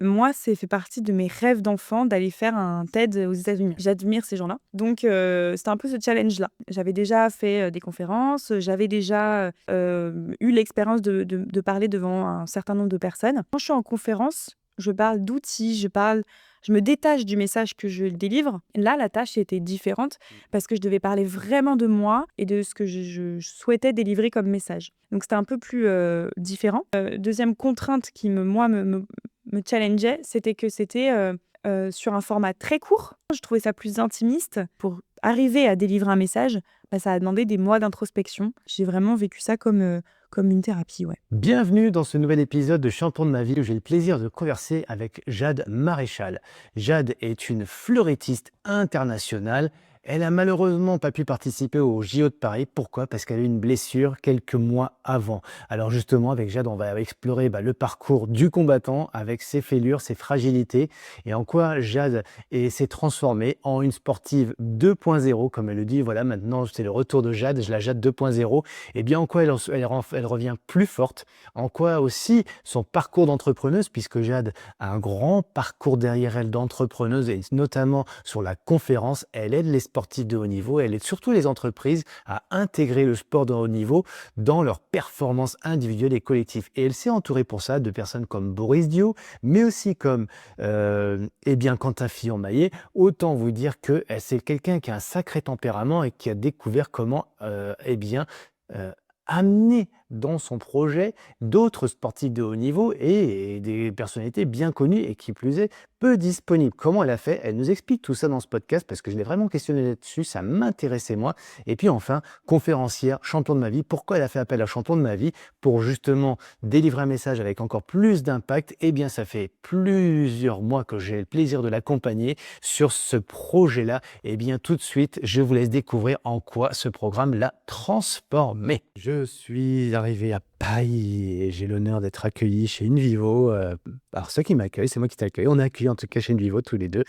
moi, c'est fait partie de mes rêves d'enfant d'aller faire un TED aux États-Unis. J'admire ces gens-là. Donc, c'était un peu ce challenge-là. J'avais déjà fait des conférences, j'avais déjà eu l'expérience de parler devant un certain nombre de personnes. Quand je suis en conférence, je parle d'outils, je me détache du message que je délivre. Là, la tâche était différente parce que je devais parler vraiment de moi et de ce que je souhaitais délivrer comme message. Donc, c'était un peu plus différent. Deuxième contrainte qui, me challengeait, c'était que c'était sur un format très court. Je trouvais ça plus intimiste. Pour arriver à délivrer un message, ça a demandé des mois d'introspection. J'ai vraiment vécu ça comme une thérapie, ouais. Bienvenue dans ce nouvel épisode de Champion de ma vie où j'ai le plaisir de converser avec Jade Maréchal. Jade est une fleurettiste internationale. Elle a malheureusement pas pu participer au JO de Paris. Pourquoi? Parce qu'elle a eu une blessure quelques mois avant. Alors justement, avec Jade, on va explorer le parcours du combattant avec ses fêlures, ses fragilités et en quoi Jade s'est transformée en une sportive 2.0, comme elle le dit. Voilà, maintenant c'est le retour de Jade, la Jade 2.0. Et bien en quoi elle revient plus forte, en quoi aussi son parcours d'entrepreneuse, puisque Jade a un grand parcours derrière elle d'entrepreneuse et notamment sur la conférence, elle aide les sportifs de haut niveau, elle aide surtout les entreprises à intégrer le sport de haut niveau dans leurs performances individuelles et collectives. Et elle s'est entourée pour ça de personnes comme Boris Dio, mais aussi comme Quentin Fillon-Maillet. Autant vous dire que c'est quelqu'un qui a un sacré tempérament et qui a découvert comment amener dans son projet d'autres sportifs de haut niveau et des personnalités bien connues et qui plus est, peu disponibles. Comment elle a fait? Elle nous explique tout ça dans ce podcast parce que je l'ai vraiment questionné là-dessus, ça m'intéressait moi. Et puis enfin, conférencière, champion de ma vie. Pourquoi elle a fait appel à champion de ma vie? Pour justement délivrer un message avec encore plus d'impact. Eh bien, ça fait plusieurs mois que j'ai le plaisir de l'accompagner sur ce projet-là. Eh bien, tout de suite, je vous laisse découvrir en quoi ce programme l'a transformé. Je suis arrivé à Paris et j'ai l'honneur d'être accueilli chez Invivo. Alors, ceux qui m'accueillent, c'est moi qui t'accueille. On est accueillis en tout cas chez Invivo tous les deux.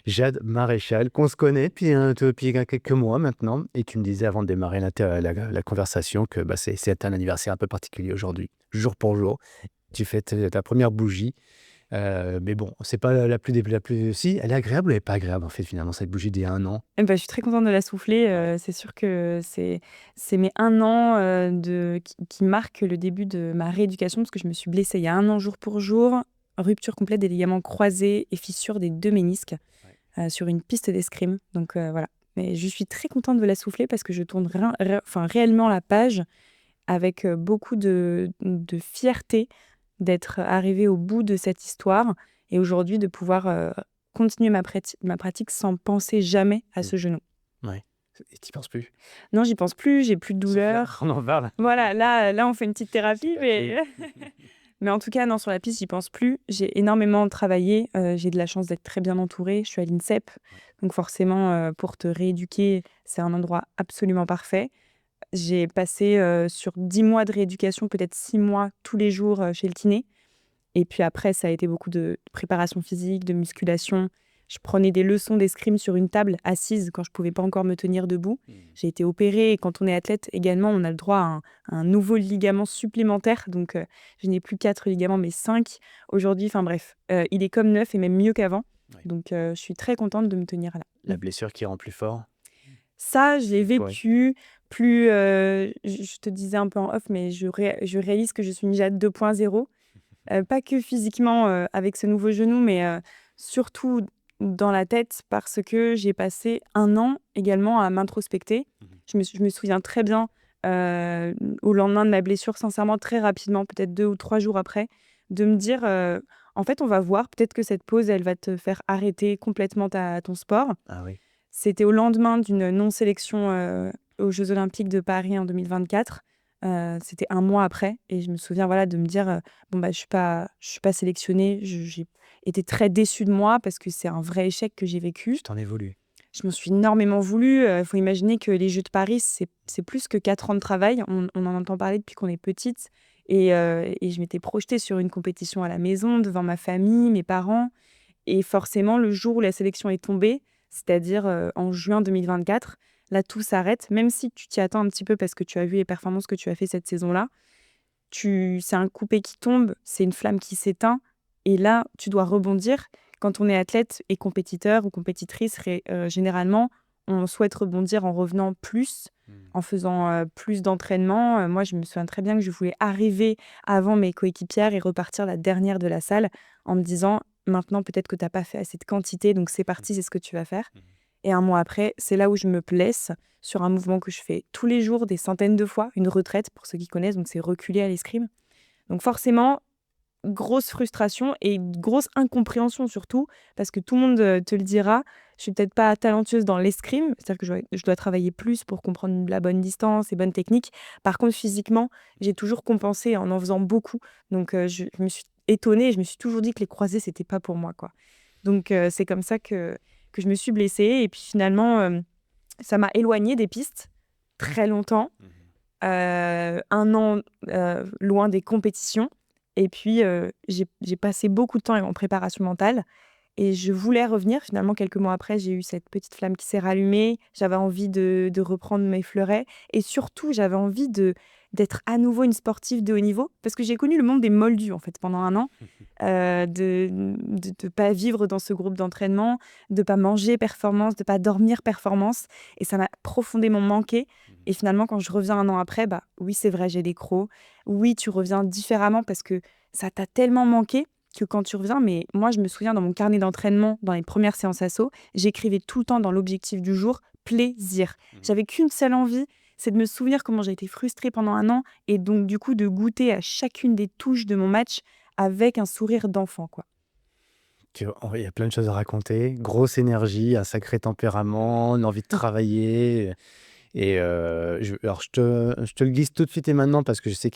Jade Maréchal, qu'on se connaît depuis quelques mois maintenant. Et tu me disais avant de démarrer la conversation que c'est un anniversaire un peu particulier aujourd'hui, jour pour jour. Tu fais ta première bougie. Mais bon, c'est pas la plus. Si, elle est agréable ou elle est pas agréable en fait finalement cette bougie d'il y a 1 an? Je suis très contente de la souffler, c'est sûr que c'est mes 1 an, qui marquent le début de ma rééducation parce que je me suis blessée il y a 1 an jour pour jour, rupture complète des ligaments croisés et fissure des 2 ménisques, Ouais. sur une piste d'escrime donc voilà. Mais je suis très contente de la souffler parce que je tourne réellement la page avec, beaucoup de fierté d'être arrivée au bout de cette histoire et aujourd'hui de pouvoir, continuer ma pratique sans penser jamais à Mmh. ce genou. Ouais. Et tu penses plus? Non, j'y pense plus, j'ai plus de Sauf là, douleur. on en parle. Voilà, là, on fait une petite C'est thérapie, pas cool. mais mais en tout cas, non, sur la piste, j'y pense plus. J'ai énormément travaillé, j'ai de la chance d'être très bien entourée. Je suis à l'INSEP, Ouais. donc forcément, pour te rééduquer, c'est un endroit absolument parfait. J'ai passé, sur 10 mois de rééducation, peut-être 6 mois tous les jours, chez le kiné et puis après, ça a été beaucoup de préparation physique, de musculation. Je prenais des leçons d'escrime sur une table, assise, quand je pouvais pas encore me tenir debout. Mmh. J'ai été opérée et quand on est athlète également, on a le droit à un nouveau ligament supplémentaire. Donc, je n'ai plus 4 ligaments, mais 5 aujourd'hui. Enfin bref, il est comme neuf et même mieux qu'avant. Ouais. Donc, je suis très contente de me tenir là. La blessure qui rend plus fort? Ça, je l'ai Ouais. vécu plus, je te disais un peu en off, mais je réalise que je suis une Jade 2.0. Pas que physiquement, avec ce nouveau genou, mais surtout dans la tête parce que j'ai passé 1 an également à m'introspecter. Mmh. Je me souviens très bien, au lendemain de ma blessure, sincèrement très rapidement, peut-être 2 ou 3 jours après, de me dire, «En fait, on va voir, peut-être que cette pause, elle va te faire arrêter complètement ton sport». Ah oui. C'était au lendemain d'une non-sélection, aux Jeux olympiques de Paris en 2024. C'était 1 mois après et je me souviens, voilà, de me dire, «Bon, je suis pas sélectionnée». J'ai été très déçue de moi parce que c'est un vrai échec que j'ai vécu. Tu t'en es voulu? Je m'en suis énormément voulu, faut imaginer que les Jeux de Paris, c'est plus que 4 ans de travail. On en entend parler depuis qu'on est petite et je m'étais projetée sur une compétition à la maison, devant ma famille, mes parents et forcément, le jour où la sélection est tombée, c'est-à-dire, en juin 2024, là, tout s'arrête. Même si tu t'y attends un petit peu parce que tu as vu les performances que tu as fait cette saison-là, c'est un coupé qui tombe, c'est une flamme qui s'éteint Et là, tu dois rebondir. Quand on est athlète et compétiteur ou compétitrice, généralement, on souhaite rebondir en revenant plus, en faisant plus d'entraînement. Moi, je me souviens très bien que je voulais arriver avant mes coéquipières et repartir la dernière de la salle en me disant, maintenant, peut-être que tu n'as pas fait assez de quantité, donc c'est parti, c'est ce que tu vas faire. Et un mois après, c'est là où je me blesse sur un mouvement que je fais tous les jours, des centaines de fois, une retraite, pour ceux qui connaissent, donc c'est reculer à l'escrime. Donc forcément, grosse frustration et grosse incompréhension surtout, parce que tout le monde te le dira, je suis peut-être pas talentueuse dans l'escrime, c'est-à-dire que je dois travailler plus pour comprendre la bonne distance et bonne technique. Par contre, physiquement, j'ai toujours compensé en faisant beaucoup. Donc, je me suis étonnée et je me suis toujours dit que les croisés, c'était pas pour moi, quoi. Donc, c'est comme ça que je me suis blessée. Et puis finalement, ça m'a éloignée des pistes très longtemps. 1 an loin des compétitions. Et puis, j'ai passé beaucoup de temps en préparation mentale et je voulais revenir. Finalement, quelques mois après, j'ai eu cette petite flamme qui s'est rallumée. J'avais envie de reprendre mes fleurets et surtout, j'avais envie d'être à nouveau une sportive de haut niveau parce que j'ai connu le monde des moldus, en fait, pendant 1 an. De pas vivre dans ce groupe d'entraînement, de pas manger performance, de pas dormir performance et ça m'a profondément manqué. Et finalement, quand je reviens 1 an après, bah oui, c'est vrai, j'ai des crocs. Oui, tu reviens différemment parce que ça t'a tellement manqué que quand tu reviens, mais moi, je me souviens dans mon carnet d'entraînement, dans les premières séances asso, j'écrivais tout le temps dans l'objectif du jour, plaisir. J'avais qu'une seule envie, c'est de me souvenir comment j'ai été frustrée pendant 1 an et donc du coup de goûter à chacune des touches de mon match avec un sourire d'enfant, quoi. Il y a plein de choses à raconter. Grosse énergie, un sacré tempérament, une envie de travailler. Et alors je te le glisse tout de suite et maintenant parce que je sais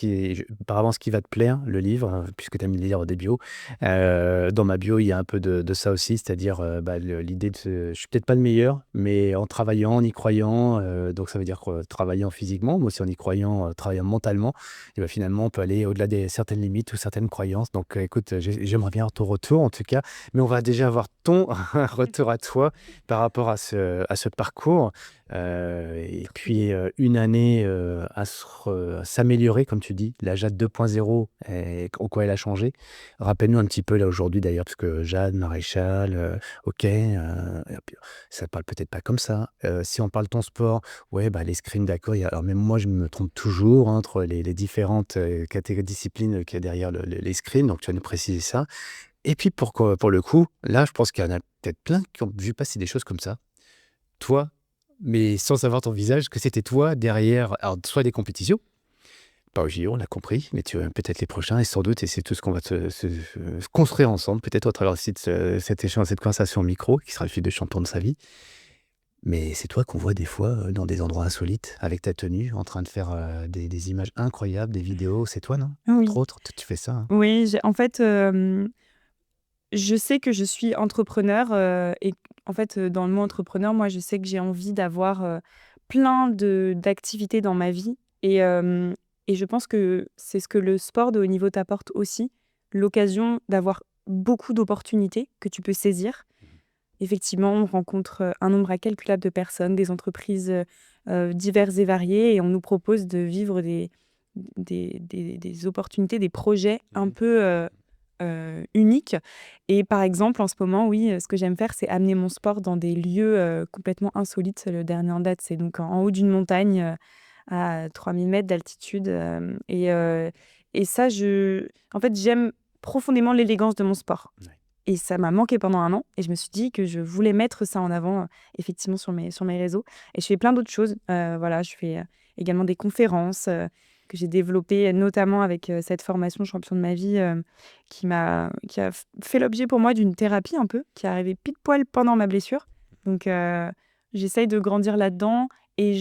par avance qu'il va te plaire, le livre, puisque tu aimes lire des bios. Dans ma bio, il y a un peu de ça aussi, c'est-à-dire l'idée je suis peut-être pas le meilleur, mais en travaillant, en y croyant, donc ça veut dire quoi, travaillant physiquement, mais aussi en y croyant, travaillant mentalement, et ben finalement, on peut aller au-delà des certaines limites ou certaines croyances. Donc écoute, j'aimerais bien ton retour en tout cas, mais on va déjà avoir ton retour à toi par rapport à ce parcours. Et puis, 1 année, à s'améliorer comme tu dis, la Jade 2.0 et en quoi elle a changé? Rappelle-nous un petit peu là aujourd'hui d'ailleurs, parce que Jade, maréchal, OK, et puis ça parle peut-être pas comme ça. Si on parle ton sport, ouais, bah, l'escrime d'accord, alors même moi je me trompe toujours entre les différentes, disciplines qu'il y a derrière l'escrime, donc tu vas nous préciser ça. Et puis pour le coup, là je pense qu'il y en a peut-être plein qui ont vu passer des choses comme ça. Toi, mais sans savoir ton visage, que c'était toi derrière, alors soit des compétitions, pas au JO, on l'a compris, mais tu peut-être les prochains et sans doute, et c'est tout ce qu'on va se construire ensemble, peut-être à travers aussi de cet échange, cette conversation au micro, qui sera le fil de champion de sa vie. Mais c'est toi qu'on voit des fois dans des endroits insolites, avec ta tenue, en train de faire des images incroyables, des vidéos. C'est toi, non? Entre Oui, autres, tu fais ça, hein? oui, je sais que je suis entrepreneur, et en fait, dans le mot entrepreneur, moi, je sais que j'ai envie d'avoir, plein d'activités dans ma vie et je pense que c'est ce que le sport de haut niveau t'apporte aussi, l'occasion d'avoir beaucoup d'opportunités que tu peux saisir. Effectivement, on rencontre, un nombre incalculable de personnes, des entreprises, diverses et variées et on nous propose de vivre des opportunités, des projets un peu, uniques et par exemple, en ce moment, oui, ce que j'aime faire, c'est amener mon sport dans des lieux, complètement insolites. Le dernier en date, c'est donc en haut d'une montagne, à 3000 mètres d'altitude, et ça, en fait, j'aime profondément l'élégance de mon sport. Ouais. Et ça m'a manqué pendant 1 an et je me suis dit que je voulais mettre ça en avant, effectivement sur mes réseaux et je fais plein d'autres choses. Voilà, je fais, également des conférences, que j'ai développées, notamment avec, cette formation champion de ma vie, qui a fait l'objet pour moi d'une thérapie un peu, qui est arrivée pile poil pendant ma blessure. Donc j'essaye de grandir là-dedans et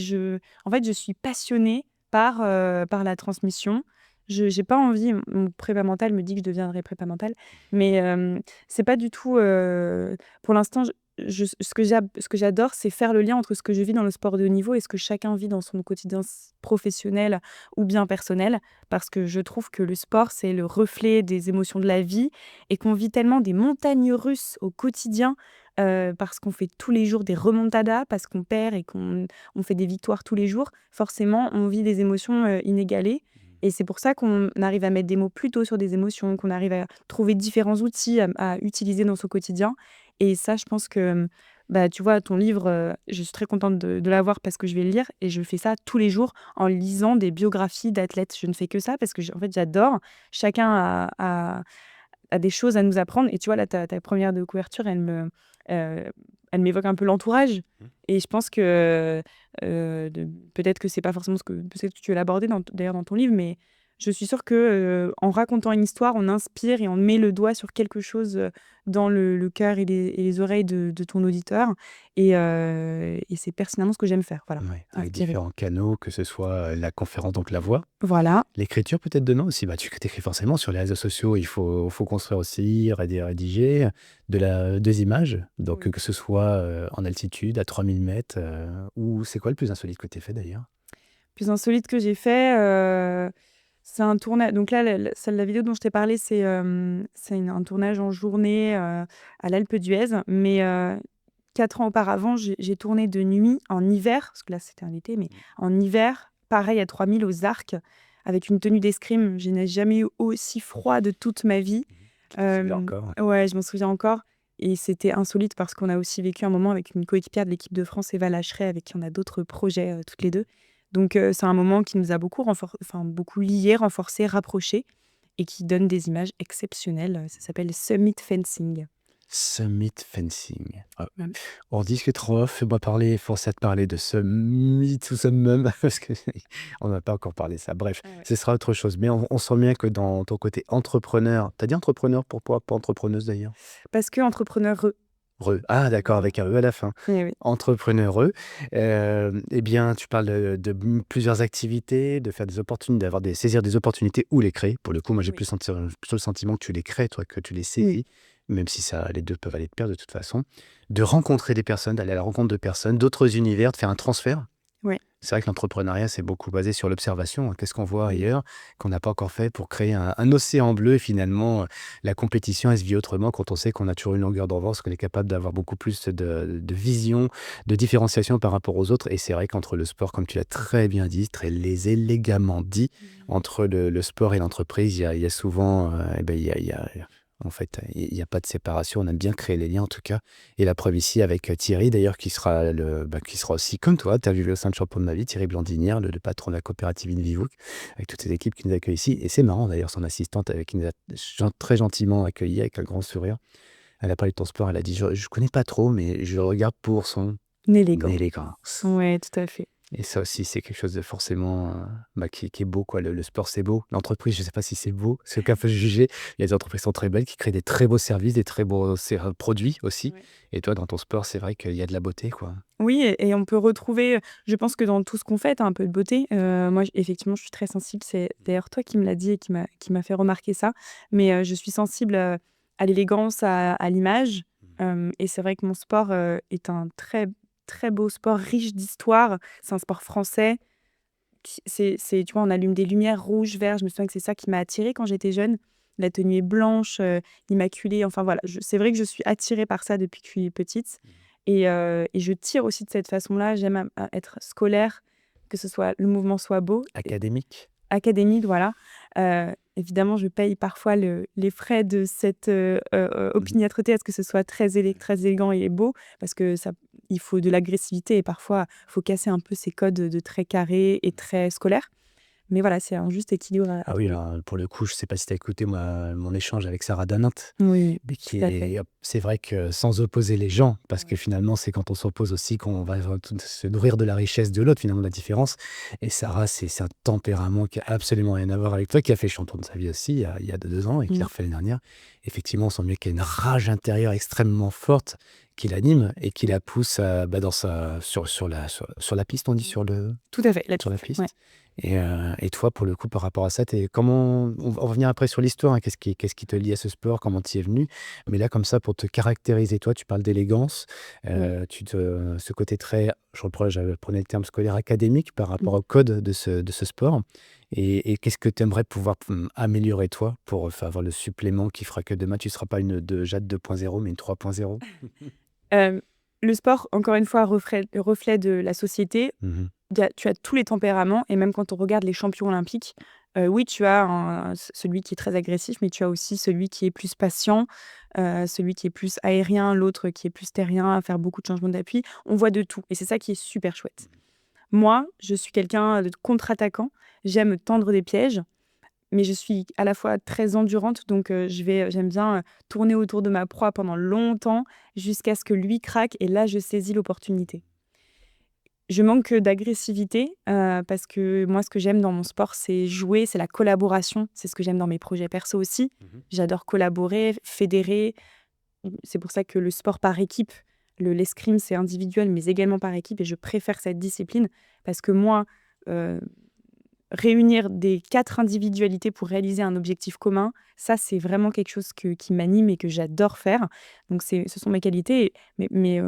en fait, je suis passionnée par la transmission. Je J'ai pas envie, mon prépa mental me dit que je deviendrai prépa mental, mais c'est pas du tout, pour l'instant, ce que j'adore, c'est faire le lien entre ce que je vis dans le sport de haut niveau et ce que chacun vit dans son quotidien professionnel ou bien personnel. Parce que je trouve que le sport, c'est le reflet des émotions de la vie et qu'on vit tellement des montagnes russes au quotidien, parce qu'on fait tous les jours des remontadas, parce qu'on perd et qu'on fait des victoires tous les jours. Forcément, on vit des émotions, inégalées Et c'est pour ça qu'on arrive à mettre des mots plus tôt sur des émotions, qu'on arrive à trouver différents outils à utiliser dans son quotidien. Et ça, je pense que, bah, tu vois, ton livre, je suis très contente de l'avoir parce que je vais le lire et je fais ça tous les jours en lisant des biographies d'athlètes. Je ne fais que ça parce que en fait, j'adore. Chacun a des choses à nous apprendre. Et tu vois, là, ta première de couverture, euh, elle m'évoque un peu l'entourage. Et je pense que peut-être que c'est pas forcément peut-être que tu veux l'aborder d'ailleurs dans ton livre, mais je suis sûre que en racontant une histoire, on inspire et on met le doigt sur quelque chose dans le cœur et les oreilles de ton auditeur. Et c'est pertinemment ce que j'aime faire. Voilà. Ouais, avec Thierry. différents canaux, que ce soit la conférence, donc la voix, Voilà. l'écriture peut-être demain aussi. Bah, tu écris forcément sur les réseaux sociaux, il faut construire aussi, rédiger des images, donc Oui. que ce soit en altitude, à 3000 mètres, ou c'est quoi le plus insolite que tu aies fait d'ailleurs? Plus insolite que j'ai fait, c'est un tournage. Donc là, la vidéo dont je t'ai parlé, c'est un tournage en journée à l'Alpe d'Huez. Mais 4 ans auparavant, j'ai tourné de nuit en hiver, parce que là c'était un été, mais en hiver, pareil à 3000 aux Arcs, avec une tenue d'escrime. Je n'ai jamais eu aussi froid de toute ma vie. Tu t'en souviens encore? Ouais, je m'en souviens encore. Et c'était insolite parce qu'on a aussi vécu un moment avec une coéquipière de l'équipe de France, Eva Lacheret, avec qui on a d'autres projets toutes les deux. Donc c'est un moment qui nous a beaucoup liés, renforcés, rapprochés et qui donne des images exceptionnelles. Ça s'appelle Summit Fencing. Summit Fencing. Ah, Ouais. on discutera en off, fais-moi parler, force à te parler de Summit ou Summum, parce que on n'a pas encore parlé de ça. Bref, Ah ouais. ce sera autre chose. Mais on sent bien que dans ton côté entrepreneur, t'as dit entrepreneur, pourquoi pas entrepreneuse d'ailleurs? Parce que entrepreneur. Ah d'accord, avec un E à la fin. Eh oui. Entrepreneureux, eh bien, tu parles plusieurs activités, de faire des opportunités, saisir des opportunités ou les créer. Pour le coup, moi, j'ai Oui. plutôt le sentiment que tu les crées, toi, que tu les Oui. saisis, même si les deux peuvent aller de pair de toute façon. De rencontrer des personnes, d'aller à la rencontre de personnes, d'autres univers, de faire un transfert. Ouais. C'est vrai que l'entrepreneuriat, c'est beaucoup basé sur l'observation, hein. Qu'est-ce qu'on voit Mm. ailleurs qu'on n'a pas encore fait pour créer un océan bleu? Et finalement, la compétition, elle se vit autrement quand on sait qu'on a toujours une longueur d'avance, qu'on est capable d'avoir beaucoup plus de vision, de différenciation par rapport aux autres. Et c'est vrai qu'entre le sport, comme tu l'as très bien dit, très élégamment dit, entre le sport et l'entreprise, il y a souvent, en fait, il n'y a pas de séparation. On aime bien créer les liens, en tout cas. Et la preuve ici avec Thierry, d'ailleurs, qui sera aussi comme toi, tu as vu au sein de Champion de ma vie, Thierry Blandinière, le patron de la coopérative Invivouk, avec toutes ses équipes qui nous accueillent ici. Et c'est marrant, d'ailleurs, son assistante, qui nous a très gentiment accueillis avec un grand sourire. Elle a parlé de ton sport, elle a dit, je ne connais pas trop, mais je le regarde pour son Élégant. élégance. Ouais, tout à fait. Et ça aussi, c'est quelque chose de forcément qui est beau, quoi. Le sport, c'est beau. L'entreprise, je ne sais pas si c'est beau. C'est aucun peut juger. Il y a des entreprises qui sont très belles, qui créent des très beaux services, des très beaux produits aussi. Ouais. Et toi, dans ton sport, c'est vrai qu'il y a de la beauté, quoi. Oui, et on peut retrouver, je pense que dans tout ce qu'on fait, tu un peu de beauté. Moi, effectivement, je suis très sensible. C'est d'ailleurs toi qui me l'as dit et qui m'a fait remarquer ça. Mais je suis sensible à l'élégance, à l'image. Et c'est vrai que mon sport est un très, très beau sport, riche d'histoire. C'est un sport français. Tu vois, on allume des lumières rouges, vertes. Je me souviens que c'est ça qui m'a attirée quand j'étais jeune. La tenue est blanche, immaculée. Enfin voilà, c'est vrai que je suis attirée par ça depuis que je suis petite. Et je tire aussi de cette façon-là. J'aime être scolaire, que le mouvement soit beau. Académique. Académique, voilà. Évidemment, je paye parfois les frais de cette opiniâtreté à ce que ce soit très élégant et beau, parce que il faut de l'agressivité et parfois, il faut casser un peu ces codes de très carrés et très scolaires. Mais voilà, c'est un juste équilibre à Ah oui, trouver. alors, pour le coup, je ne sais pas si tu as écouté mon échange avec Sarah Danint, Oui, mais tout à fait. c'est vrai que sans opposer les gens, parce que Ouais. finalement, c'est quand on s'oppose aussi qu'on va se nourrir de la richesse de l'autre, finalement, la différence. Et Sarah, c'est un tempérament qui a absolument rien à voir avec toi, qui a fait champion de sa vie aussi il y a 2 ans et qui l'a refait l'année dernière. Effectivement, on sent mieux qu'il y a une rage intérieure extrêmement forte qui l'anime et qui la pousse sur la piste, on dit, Tout à fait, la sur la piste. Ouais. piste. Et toi, pour le coup, par rapport à ça, on va revenir après sur l'histoire, hein, qu'est-ce qui te lie à ce sport, comment tu y es venu. Mais là, comme ça, pour te caractériser, toi, tu parles d'élégance, Oui. ce côté très, je prenais le terme scolaire académique par rapport au code de ce sport. Et qu'est-ce que tu aimerais pouvoir améliorer, toi, pour avoir le supplément qui fera que demain, tu ne seras pas une Jade 2.0, mais une 3.0? Le sport, encore une fois, reflet de la société. Mhm. tu as tous les tempéraments et même quand on regarde les champions olympiques, oui, tu as celui qui est très agressif, mais tu as aussi celui qui est plus patient, celui qui est plus aérien, l'autre qui est plus terrien, à faire beaucoup de changements d'appui. On voit de tout et c'est ça qui est super chouette. Moi, je suis quelqu'un de contre-attaquant. J'aime tendre des pièges, mais je suis à la fois très endurante, donc j'aime bien tourner autour de ma proie pendant longtemps jusqu'à ce que lui craque et là, je saisis l'opportunité. Je manque d'agressivité parce que moi, ce que j'aime dans mon sport, c'est jouer, c'est la collaboration. C'est ce que j'aime dans mes projets perso aussi. Mhm. J'adore collaborer, fédérer. C'est pour ça que le sport par équipe, l'escrime, c'est individuel, mais également par équipe. Et je préfère cette discipline parce que moi, euh, réunir des 4 individualités pour réaliser un objectif commun, ça, c'est vraiment quelque chose qui m'anime et que j'adore faire. Donc ce sont mes qualités. Mais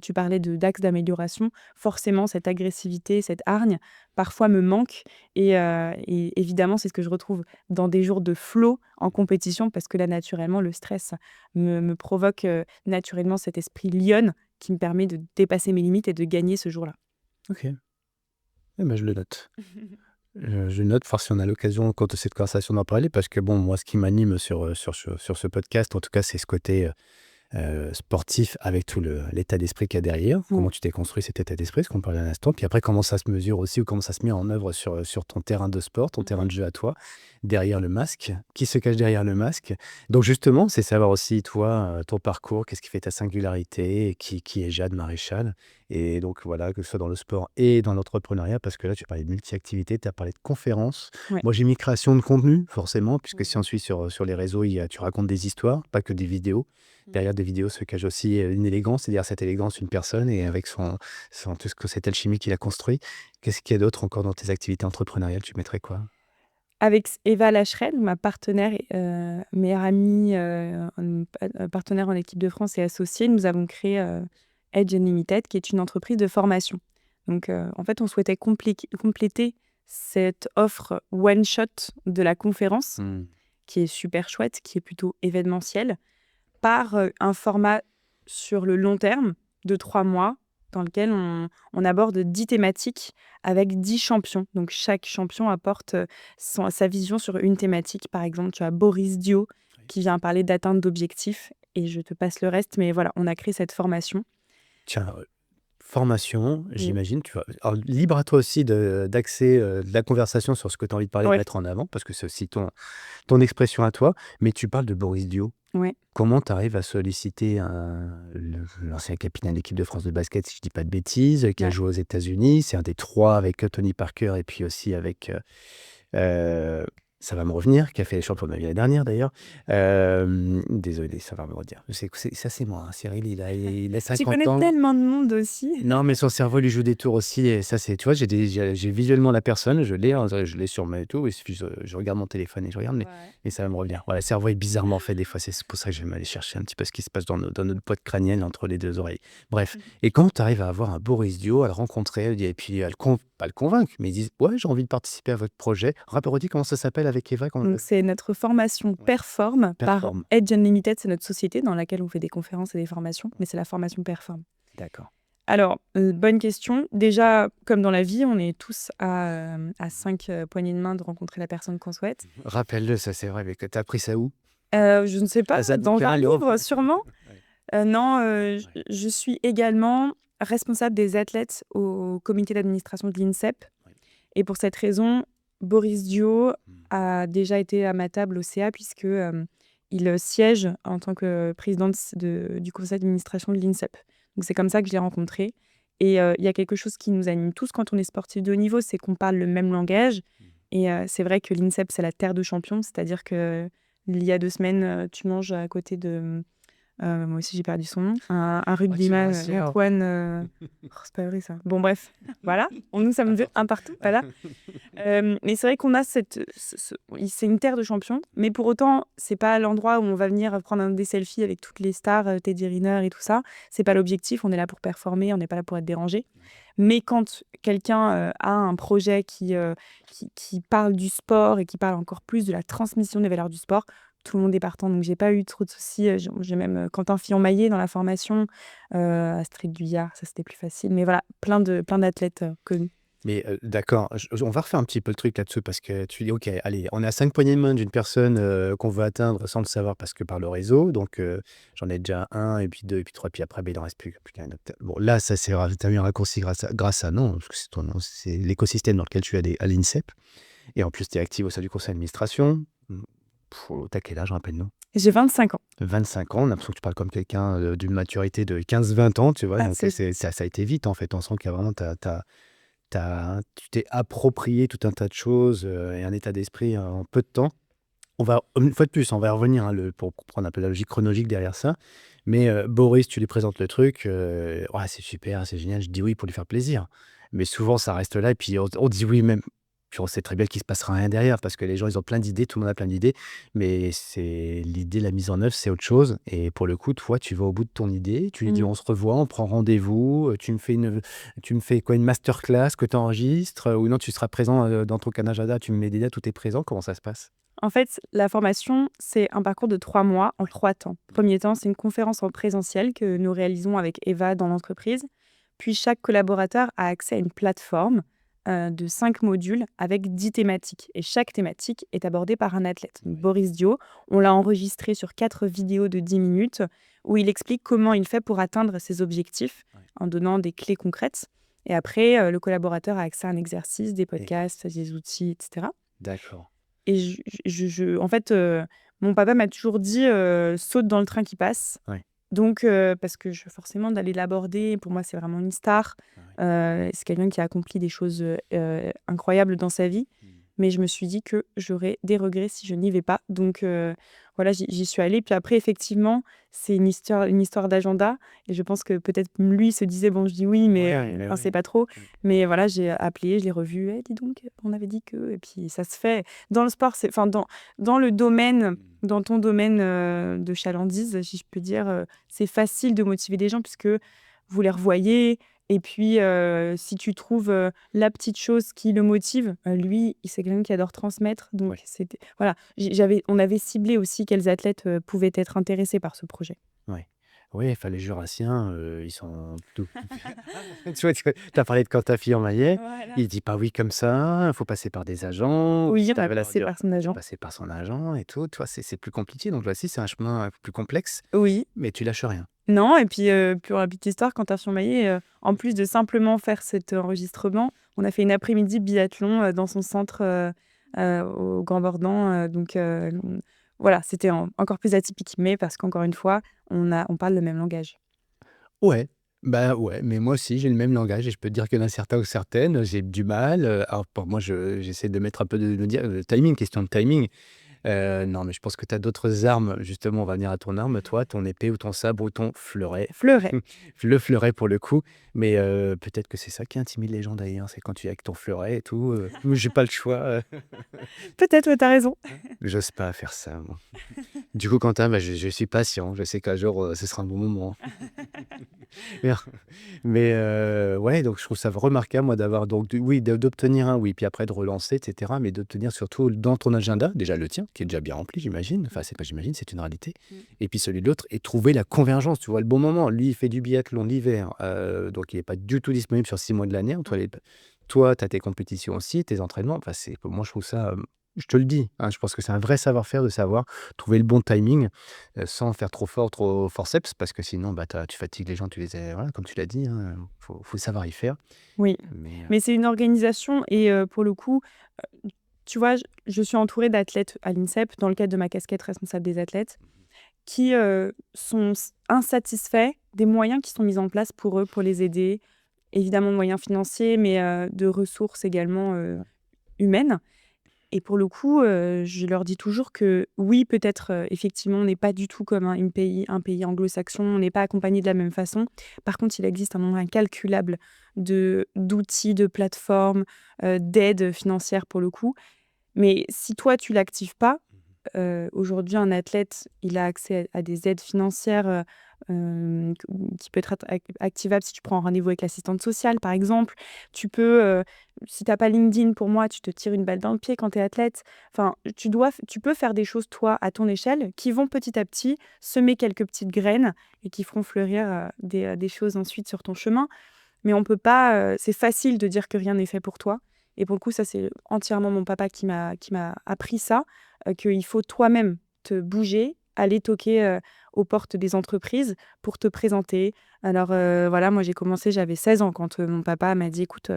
tu parlais d'axes d'amélioration. Forcément, cette agressivité, cette hargne, parfois me manque. Et évidemment, c'est ce que je retrouve dans des jours de flow en compétition, parce que là, naturellement, le stress me provoque naturellement cet esprit lionne qui me permet de dépasser mes limites et de gagner ce jour-là. Ok. Eh ben, je le note. Je note, voir si on a l'occasion, quand de cette conversation, d'en parler, parce que bon, moi, ce qui m'anime sur ce podcast, en tout cas, c'est ce côté sportif avec tout l'état d'esprit qu'il y a derrière. Comment tu t'es construit cet état d'esprit, ce qu'on parlait à l'instant. Puis après, comment ça se mesure aussi ou comment ça se met en œuvre sur ton terrain de sport, ton terrain de jeu à toi, derrière le masque. Qui se cache derrière le masque? Donc justement, c'est savoir aussi, toi, ton parcours, qu'est-ce qui fait ta singularité, et qui est Jade Maréchal. Et donc voilà, que ce soit dans le sport et dans l'entrepreneuriat, parce que là, tu as parlé de multi-activités, tu as parlé de conférences. Ouais. Moi, j'ai mis création de contenu, forcément, puisque Mhm. si on suit sur les réseaux, tu racontes des histoires, pas que des vidéos. Derrière des vidéos se cache aussi une élégance, c'est-à-dire cette élégance, une personne, et avec tout ce que cette alchimie qu'il a construit. Qu'est-ce qu'il y a d'autre encore dans tes activités entrepreneuriales? Tu mettrais quoi? Avec Eva Lacherel, ma partenaire, meilleure amie, partenaire en équipe de France et associée, nous avons créé Edge Unlimited, qui est une entreprise de formation. Donc, en fait, on souhaitait compléter cette offre one-shot de la conférence, qui est super chouette, qui est plutôt événementielle, par un format sur le long terme de 3 mois, dans lequel on aborde 10 thématiques avec 10 champions. Donc chaque champion apporte sa vision sur une thématique. Par exemple, tu as Boris Dio qui vient parler d'atteinte d'objectifs, et je te passe le reste, mais voilà, on a créé cette formation. Tiens, formation, j'imagine. Alors, libre à toi aussi d'axer de la conversation sur ce que tu as envie de parler, de Ouais. mettre en avant, parce que c'est aussi ton expression à toi. Mais tu parles de Boris Dio. Ouais. Comment tu arrives à solliciter l'ancien capitaine de l'équipe de France de basket, si je dis pas de bêtises, qui a Ouais. joué aux États-Unis? C'est un des 3 avec Tony Parker et puis aussi avec, ça va me revenir, qui a fait les champions de la vie l'année dernière d'ailleurs. Désolé, ça va me revenir. Ça, c'est moi, hein. Cyril, il a Tu 50 connais ans. tellement de monde aussi. Non, mais son cerveau lui joue des tours aussi. Et ça, c'est, tu vois, j'ai visuellement la personne, je l'ai sur moi et tout. Il suffit, je regarde mon téléphone et je regarde, mais ça va me revenir. Voilà, le cerveau est bizarrement fait des fois. C'est pour ça que je vais aller chercher un petit peu ce qui se passe dans notre boîte crânienne entre les 2 oreilles. Bref. Et quand tu arrives à avoir un Boris Dio, à le rencontrer, et puis pas le convaincre, mais ils disent: ouais, j'ai envie de participer à votre projet. Redis comment ça s'appelle avec Eva. Donc, c'est notre formation Perform par Perform. Edge Unlimited. C'est notre société dans laquelle on fait des conférences et des formations, mais c'est la formation Perform. D'accord. Alors, bonne question. Déjà, comme dans la vie, on est tous à 5 poignées de main de rencontrer la personne qu'on souhaite. Rappelle-le, ça c'est vrai, mais que tu as appris ça où? Je ne sais pas, Ça dans bouquin, un le livre sûrement. Non, Ouais. je suis également responsable des athlètes au comité d'administration de l'INSEP. Ouais. Et pour cette raison, Boris Dio a déjà été à ma table au CA, puisque il siège en tant que président du conseil d'administration de l'INSEP. Donc c'est comme ça que je l'ai rencontré. Et il y a quelque chose qui nous anime tous quand on est sportif de haut niveau, c'est qu'on parle le même langage. Et c'est vrai que l'INSEP, c'est la terre de champions, c'est-à-dire que il y a 2 semaines, tu manges à côté de... moi aussi, j'ai perdu son nom. Un rugbyman, Antoine... c'est pas vrai, ça. Bon, bref, voilà. Nous, ça me fait un partout, voilà. Mais c'est vrai qu'on a c'est une terre de champions, mais pour autant, c'est pas l'endroit où on va venir prendre des selfies avec toutes les stars, Teddy Riner et tout ça. C'est pas l'objectif, on est là pour performer, on n'est pas là pour être dérangé. Mais quand quelqu'un a un projet qui parle du sport et qui parle encore plus de la transmission des valeurs du sport, tout le monde est partant. Donc, j'ai pas eu trop de soucis. J'ai même Quentin Fillon-Maillet dans la formation, Astrid Guyard, ça c'était plus facile. Mais voilà, plein d'athlètes connus. Mais d'accord, on va refaire un petit peu le truc là-dessus parce que tu dis, OK, allez, on est à 5 poignées de main d'une personne qu'on veut atteindre sans le savoir parce que par le réseau. Donc, j'en ai déjà un, et puis deux, et puis trois, puis après, ben, il en reste plus qu'un autre. Bon, là, ça, t'as eu un raccourci grâce à non, parce que c'est l'écosystème dans lequel tu es à l'INSEP. Et en plus, tu es active au sein du conseil d'administration. T'as quel âge, rappelle-nous? J'ai 25 ans. 25 ans, on a l'impression que tu parles comme quelqu'un d'une maturité de 15-20 ans, tu vois. Ah, Donc, ça a été vite, en fait. On sent qu'il y a vraiment, tu t'es approprié tout un tas de choses et un état d'esprit en peu de temps. Une fois de plus, on va y revenir, hein, pour comprendre un peu la logique chronologique derrière ça. Mais Boris, tu lui présentes le truc. Ouais, c'est super, c'est génial. Je dis oui pour lui faire plaisir. Mais souvent, ça reste là. Et puis, on dit oui même. Puis on sait très bien qu'il ne se passera rien derrière parce que les gens, ils ont plein d'idées. Tout le monde a plein d'idées. Mais c'est l'idée, la mise en œuvre, c'est autre chose. Et pour le coup, toi, tu vas au bout de ton idée. Tu lui dis, Mmh. on se revoit, on prend rendez-vous. Tu me fais quoi, une masterclass que tu enregistres ou non, tu seras présent dans ton Canada, tu me mets des dates, tout est présent. Comment ça se passe? En fait, la formation, c'est un parcours de 3 mois en 3 temps. Premier temps, c'est une conférence en présentiel que nous réalisons avec Eva dans l'entreprise. Puis chaque collaborateur a accès à une plateforme de 5 modules avec 10 thématiques. Et chaque thématique est abordée par un athlète. Donc, Ouais. Boris Dio, on l'a enregistré sur 4 vidéos de 10 minutes où il explique comment il fait pour atteindre ses objectifs Ouais. en donnant des clés concrètes. Et après, le collaborateur a accès à un exercice, des Et podcasts, des outils, etc. d'accord. Et en fait, mon papa m'a toujours dit, «Saute dans le train qui passe». Ouais. Donc parce que forcément d'aller l'aborder, pour moi, c'est vraiment une star. Ouais. C'est quelqu'un qui a accompli des choses, incroyables dans sa vie. Mmh. Mais je me suis dit que j'aurais des regrets si je n'y vais pas. Donc voilà, j'y suis allée. Puis après, effectivement, c'est une histoire d'agenda et je pense que peut-être lui se disait: «Bon, je dis oui, mais Ouais, ouais, enfin, c'est ouais. pas trop». Mmh. Mais voilà, j'ai appelé, je l'ai revu: «Eh, dis donc, on avait dit que» et puis ça se fait. Dans le sport, dans le domaine, Mmh. dans ton domaine, de chalandise, si je peux dire, c'est facile de motiver des gens puisque vous les revoyez et puis, si tu trouves, la petite chose qui le motive, lui, c'est quelqu'un qui adore transmettre donc Ouais. c'était voilà. On avait ciblé aussi quels athlètes, pouvaient être intéressés par ce projet. Ouais. Oui, enfin les Jurassiens, ils sont tout tu as parlé de quand ta fille en maillot, Voilà. il dit pas oui comme ça, il faut passer par des agents, Oui, si on tu a arrives à leur passé dire par son faut agent. passer par son agent et tout, tu vois? C'est plus compliqué donc là aussi c'est un chemin un peu plus complexe, Oui. mais tu lâches rien. Non et puis, pour la petite histoire, quand tu as surmaillé, en plus de simplement faire cet enregistrement, on a fait une après-midi biathlon, dans son centre, au Grand Bornand, donc voilà, c'était encore plus atypique, mais parce qu'encore une fois, on parle le même langage. Ouais, bah, ouais, mais moi aussi j'ai le même langage et je peux te dire qu'il y en a certains ou certaines, j'ai du mal, alors pour moi j'essaie de mettre un peu de dire le timing, question de timing. Non, mais je pense que tu as d'autres armes, justement, on va venir à ton arme, toi, ton épée ou ton sabre ou ton fleuret. Fleuret. Le fleuret pour le coup, mais peut-être que c'est ça qui intimide les gens d'ailleurs, c'est quand tu es avec ton fleuret et tout, j'ai pas le choix, Peut-être, ouais, tu raison. j'ose pas faire ça moi. Du coup, Quentin, bah, je suis patient, je sais qu'un jour, ce sera un bon moment. Mer ouais, donc je trouve ça remarquable, moi, d'avoir donc oui, d'obtenir un oui, puis après de relancer et cetera, mais d'obtenir surtout dans ton agenda, déjà le tien, qui est déjà bien rempli, j'imagine. Enfin, c'est pas j'imagine, c'est une réalité Mmh. et puis celui de l'autre et trouver la convergence, tu vois? Le bon moment. Lui, il fait du biathlon l'hiver, donc il est pas du tout disponible sur 6 mois de l'année entre les toi, tu as tes compétitions aussi, tes entraînements. Enfin, moi, je trouve ça, je te le dis, hein, je pense que c'est un vrai savoir-faire de savoir trouver le bon timing, sans faire trop fort, trop forceps parce que sinon, bah, tu fatigues les gens, voilà, comme tu l'as dit, hein, faut savoir y faire. Oui, Mais, mais c'est une organisation et pour le coup, tu vois, je suis entourée d'athlètes à l'INSEP dans le cadre de ma casquette responsable des athlètes qui, sont insatisfaits des moyens qui sont mis en place pour eux, pour les aider. Évidemment, de moyens financiers, mais de ressources également, humaines et pour le coup, je leur dis toujours que oui, peut-être, effectivement, on n'est pas du tout comme un pays anglo-saxon, on n'est pas accompagné de la même façon. Par contre, il existe un nombre incalculable d'outils, de plateformes, d'aides financières pour le coup. Mais si toi, tu l'actives pas, aujourd'hui, un athlète, il a accès à des aides financières, qui peut être activable si tu prends un rendez-vous avec l'assistante sociale, par exemple. Tu peux, si tu as pas LinkedIn, pour moi, tu te tires une balle dans le pied quand tu es athlète. Enfin, tu peux faire des choses, toi, à ton échelle, qui vont petit à petit semer quelques petites graines et qui feront fleurir, des choses ensuite sur ton chemin. Mais on peut pas, c'est facile de dire que rien n'est fait pour toi. Et pour le coup, ça, c'est entièrement mon papa qui m'a appris ça, qu'il faut toi-même te bouger, aller toquer aux portes des entreprises pour te présenter. Alors voilà, moi j'ai commencé, j'avais 16 ans quand mon papa m'a dit, écoute,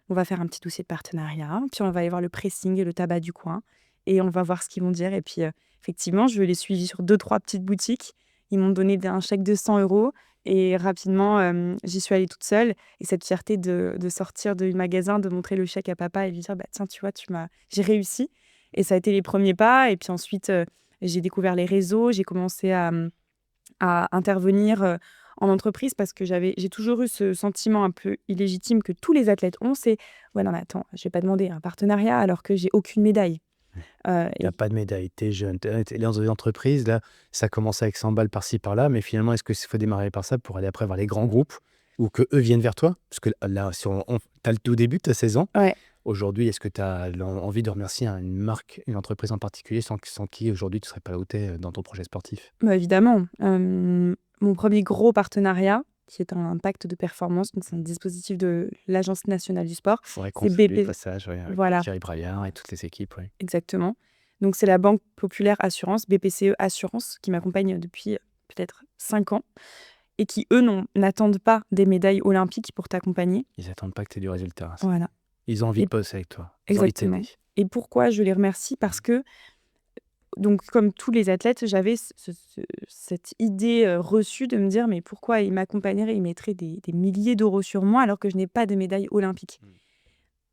on va faire un petit dossier de partenariat, puis on va aller voir le pressing et le tabac du coin, et on va voir ce qu'ils vont dire. Et puis effectivement, je les suivis sur 2, 3 petites boutiques. Ils m'ont donné un chèque de 100 euros. Et rapidement, j'y suis allée toute seule. Et cette fierté de sortir du magasin, de montrer le chèque à papa et lui dire, bah, tiens, tu vois, j'ai réussi. Et ça a été les premiers pas. Et puis ensuite, j'ai découvert les réseaux. J'ai commencé à intervenir en entreprise parce que j'ai toujours eu ce sentiment un peu illégitime que tous les athlètes ont. C'est, ouais, non, mais attends, je vais pas demander un partenariat alors que j'ai aucune médaille. Il n'y a pas de médaille, tu es jeune, tu es dans une entreprise, là, ça commence avec 100 balles par-ci par-là, mais finalement, est-ce qu'il faut démarrer par ça pour aller après voir les grands groupes ou que eux viennent vers toi? Parce que là, si tu as le tout début, tu as 16 ans. Ouais. Aujourd'hui, est-ce que tu as envie de remercier une marque, une entreprise en particulier sans qui aujourd'hui tu ne serais pas là où tu es dans ton projet sportif? Bah, évidemment. Mon premier gros partenariat, qui est un pacte de performance, donc c'est un dispositif de l'Agence nationale du sport, Il faudrait qu'on c'est salue le BP. passage avec Voilà, Thierry Braillard et toutes les équipes. Ouais. exactement. Donc c'est la Banque Populaire Assurance, BPCE Assurance, qui m'accompagne depuis peut-être 5 ans et qui, eux, n'attendent pas des médailles olympiques pour t'accompagner. Ils attendent pas que tu aies du résultat. Voilà, Ils ont envie et de bosser avec toi. Ils ont envie de exactement. t'aider. Et pourquoi je les remercie? Parce que, donc, comme tous les athlètes, j'avais cette idée reçue de me dire, mais pourquoi ils m'accompagneraient, ils mettraient des milliers d'euros sur moi alors que je n'ai pas de médaille olympique. Mm.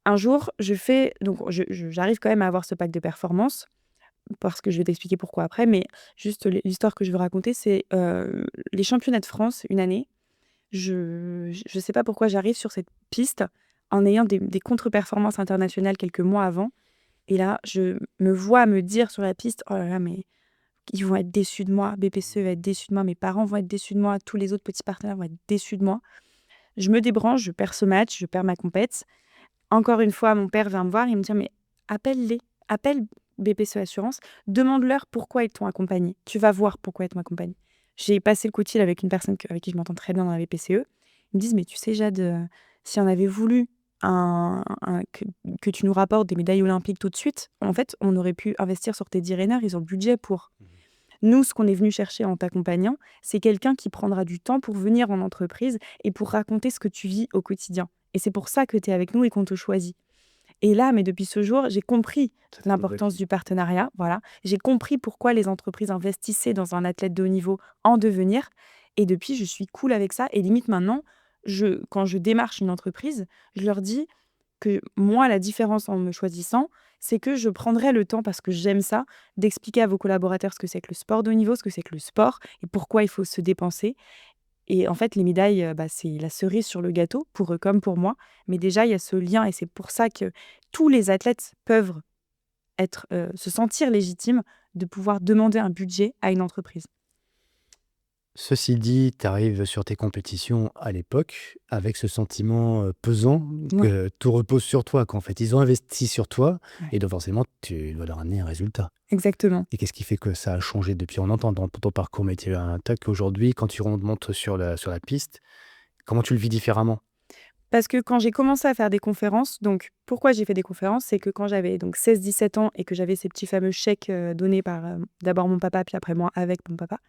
Un jour, j'arrive quand même à avoir ce pacte de performance, parce que je vais t'expliquer pourquoi après, mais juste l'histoire que je veux raconter, c'est les championnats de France, une année, je sais pas pourquoi j'arrive sur cette piste en ayant des contre-performances internationales quelques mois avant. Et là, je me vois me dire sur la piste, oh là là, mais ils vont être déçus de moi, BPCE va être déçu de moi, mes parents vont être déçus de moi, tous les autres petits partenaires vont être déçus de moi. Je me débranche, je perds ce match, je perds ma compète. Encore une fois, mon père vient me voir, il me dit, mais appelle-les, appelle BPCE Assurance, demande-leur pourquoi ils t'ont accompagné. Tu vas voir pourquoi ils t'ont accompagné. J'ai passé le coup de fil avec une personne avec qui je m'entends très bien dans la BPCE. Ils me disent, mais tu sais, Jade, si on avait voulu que tu nous rapportes des médailles olympiques tout de suite, en fait, on aurait pu investir sur tes 10 rainers, ils ont le budget pour. Nous, ce qu'on est venu chercher en t'accompagnant, c'est quelqu'un qui prendra du temps pour venir en entreprise et pour raconter ce que tu vis au quotidien. Et c'est pour ça que tu es avec nous et qu'on te choisit. Et là, mais depuis ce jour, j'ai compris Ça te l'importance débloque. du partenariat. Voilà. J'ai compris pourquoi les entreprises investissaient dans un athlète de haut niveau en devenir. Et depuis, je suis cool avec ça. Et limite maintenant, quand je démarche une entreprise, je leur dis que moi, la différence en me choisissant, c'est que je prendrai le temps, parce que j'aime ça, d'expliquer à vos collaborateurs ce que c'est que le sport de haut niveau, ce que c'est que le sport et pourquoi il faut se dépenser. Et en fait, les médailles, c'est la cerise sur le gâteau, pour eux comme pour moi. Mais déjà, il y a ce lien et c'est pour ça que tous les athlètes peuvent se sentir légitimes de pouvoir demander un budget à une entreprise. Ceci dit, tu arrives sur tes compétitions à l'époque avec ce sentiment pesant Ouais, que tout repose sur toi, qu'en fait ils ont investi sur toi ouais. et donc forcément tu dois leur amener un résultat. Exactement. Et qu'est-ce qui fait que ça a changé depuis? On entend dans ton parcours métier un tac aujourd'hui, quand tu remontes sur la piste, comment tu le vis différemment? Parce que quand j'ai commencé à faire des conférences, donc pourquoi j'ai fait des conférences, c'est que quand j'avais donc 16-17 ans et que j'avais ces petits fameux chèques donnés par d'abord mon papa, puis après moi avec mon papa,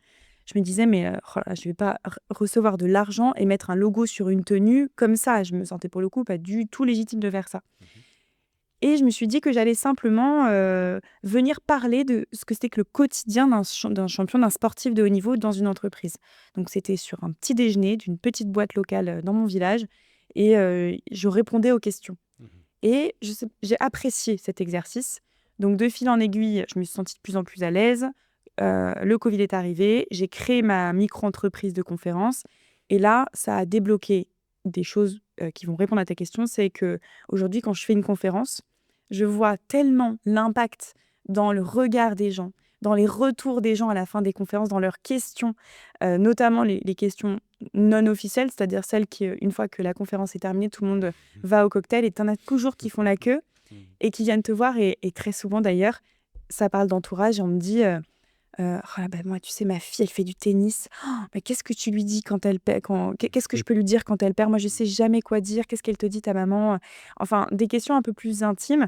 je me disais, mais oh là, je vais pas recevoir de l'argent et mettre un logo sur une tenue comme ça. Je me sentais pour le coup pas du tout légitime de faire ça. Et je me suis dit que j'allais simplement venir parler de ce que c'était que le quotidien d'un champion, d'un sportif de haut niveau dans une entreprise. Donc c'était sur un petit déjeuner d'une petite boîte locale dans mon village et je répondais aux questions. Et j'ai apprécié cet exercice. Donc de fil en aiguille, je me suis sentie de plus en plus à l'aise. Le Covid est arrivé, j'ai créé ma micro-entreprise de conférences et là, ça a débloqué des choses qui vont répondre à ta question. C'est que aujourd'hui, quand je fais une conférence, je vois tellement l'impact dans le regard des gens, dans les retours des gens à la fin des conférences, dans leurs questions, notamment les questions non officielles, c'est-à-dire celles qui, une fois que la conférence est terminée, tout le monde va au cocktail et tu en as toujours qui font la queue et qui viennent te voir. Et très souvent d'ailleurs, ça parle d'entourage et on me dit «Oh là, bah, moi, tu sais, ma fille, elle fait du tennis. Oh, mais qu'est-ce que tu lui dis quand elle perd qu'est-ce que je peux lui dire quand elle perd? Moi, je sais jamais quoi dire. Qu'est-ce qu'elle te dit ta maman?» Enfin, des questions un peu plus intimes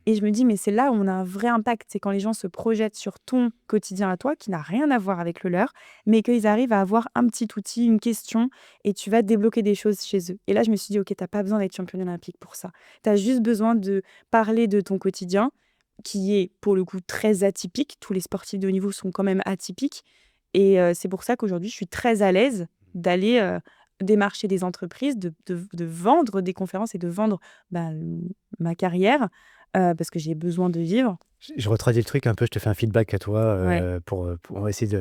et je me dis: «Mais c'est là où on a un vrai impact». C'est quand les gens se projettent sur ton quotidien à toi, qui n'a rien à voir avec le leur, mais qu'ils arrivent à avoir un petit outil, une question et tu vas débloquer des choses chez eux. Et là, je me suis dit: «OK, tu pas besoin d'être championne olympique pour ça. Tu as juste besoin de parler de ton quotidien, qui est pour le coup très atypique. Tous les sportifs de haut niveau sont quand même atypiques et c'est pour ça qu'aujourd'hui, je suis très à l'aise d'aller, démarcher des entreprises, de vendre des conférences et de vendre, bah, ma carrière, parce que j'ai besoin de vivre. Je retraduis le truc un peu, je te fais un feedback à toi Ouais. pour essayer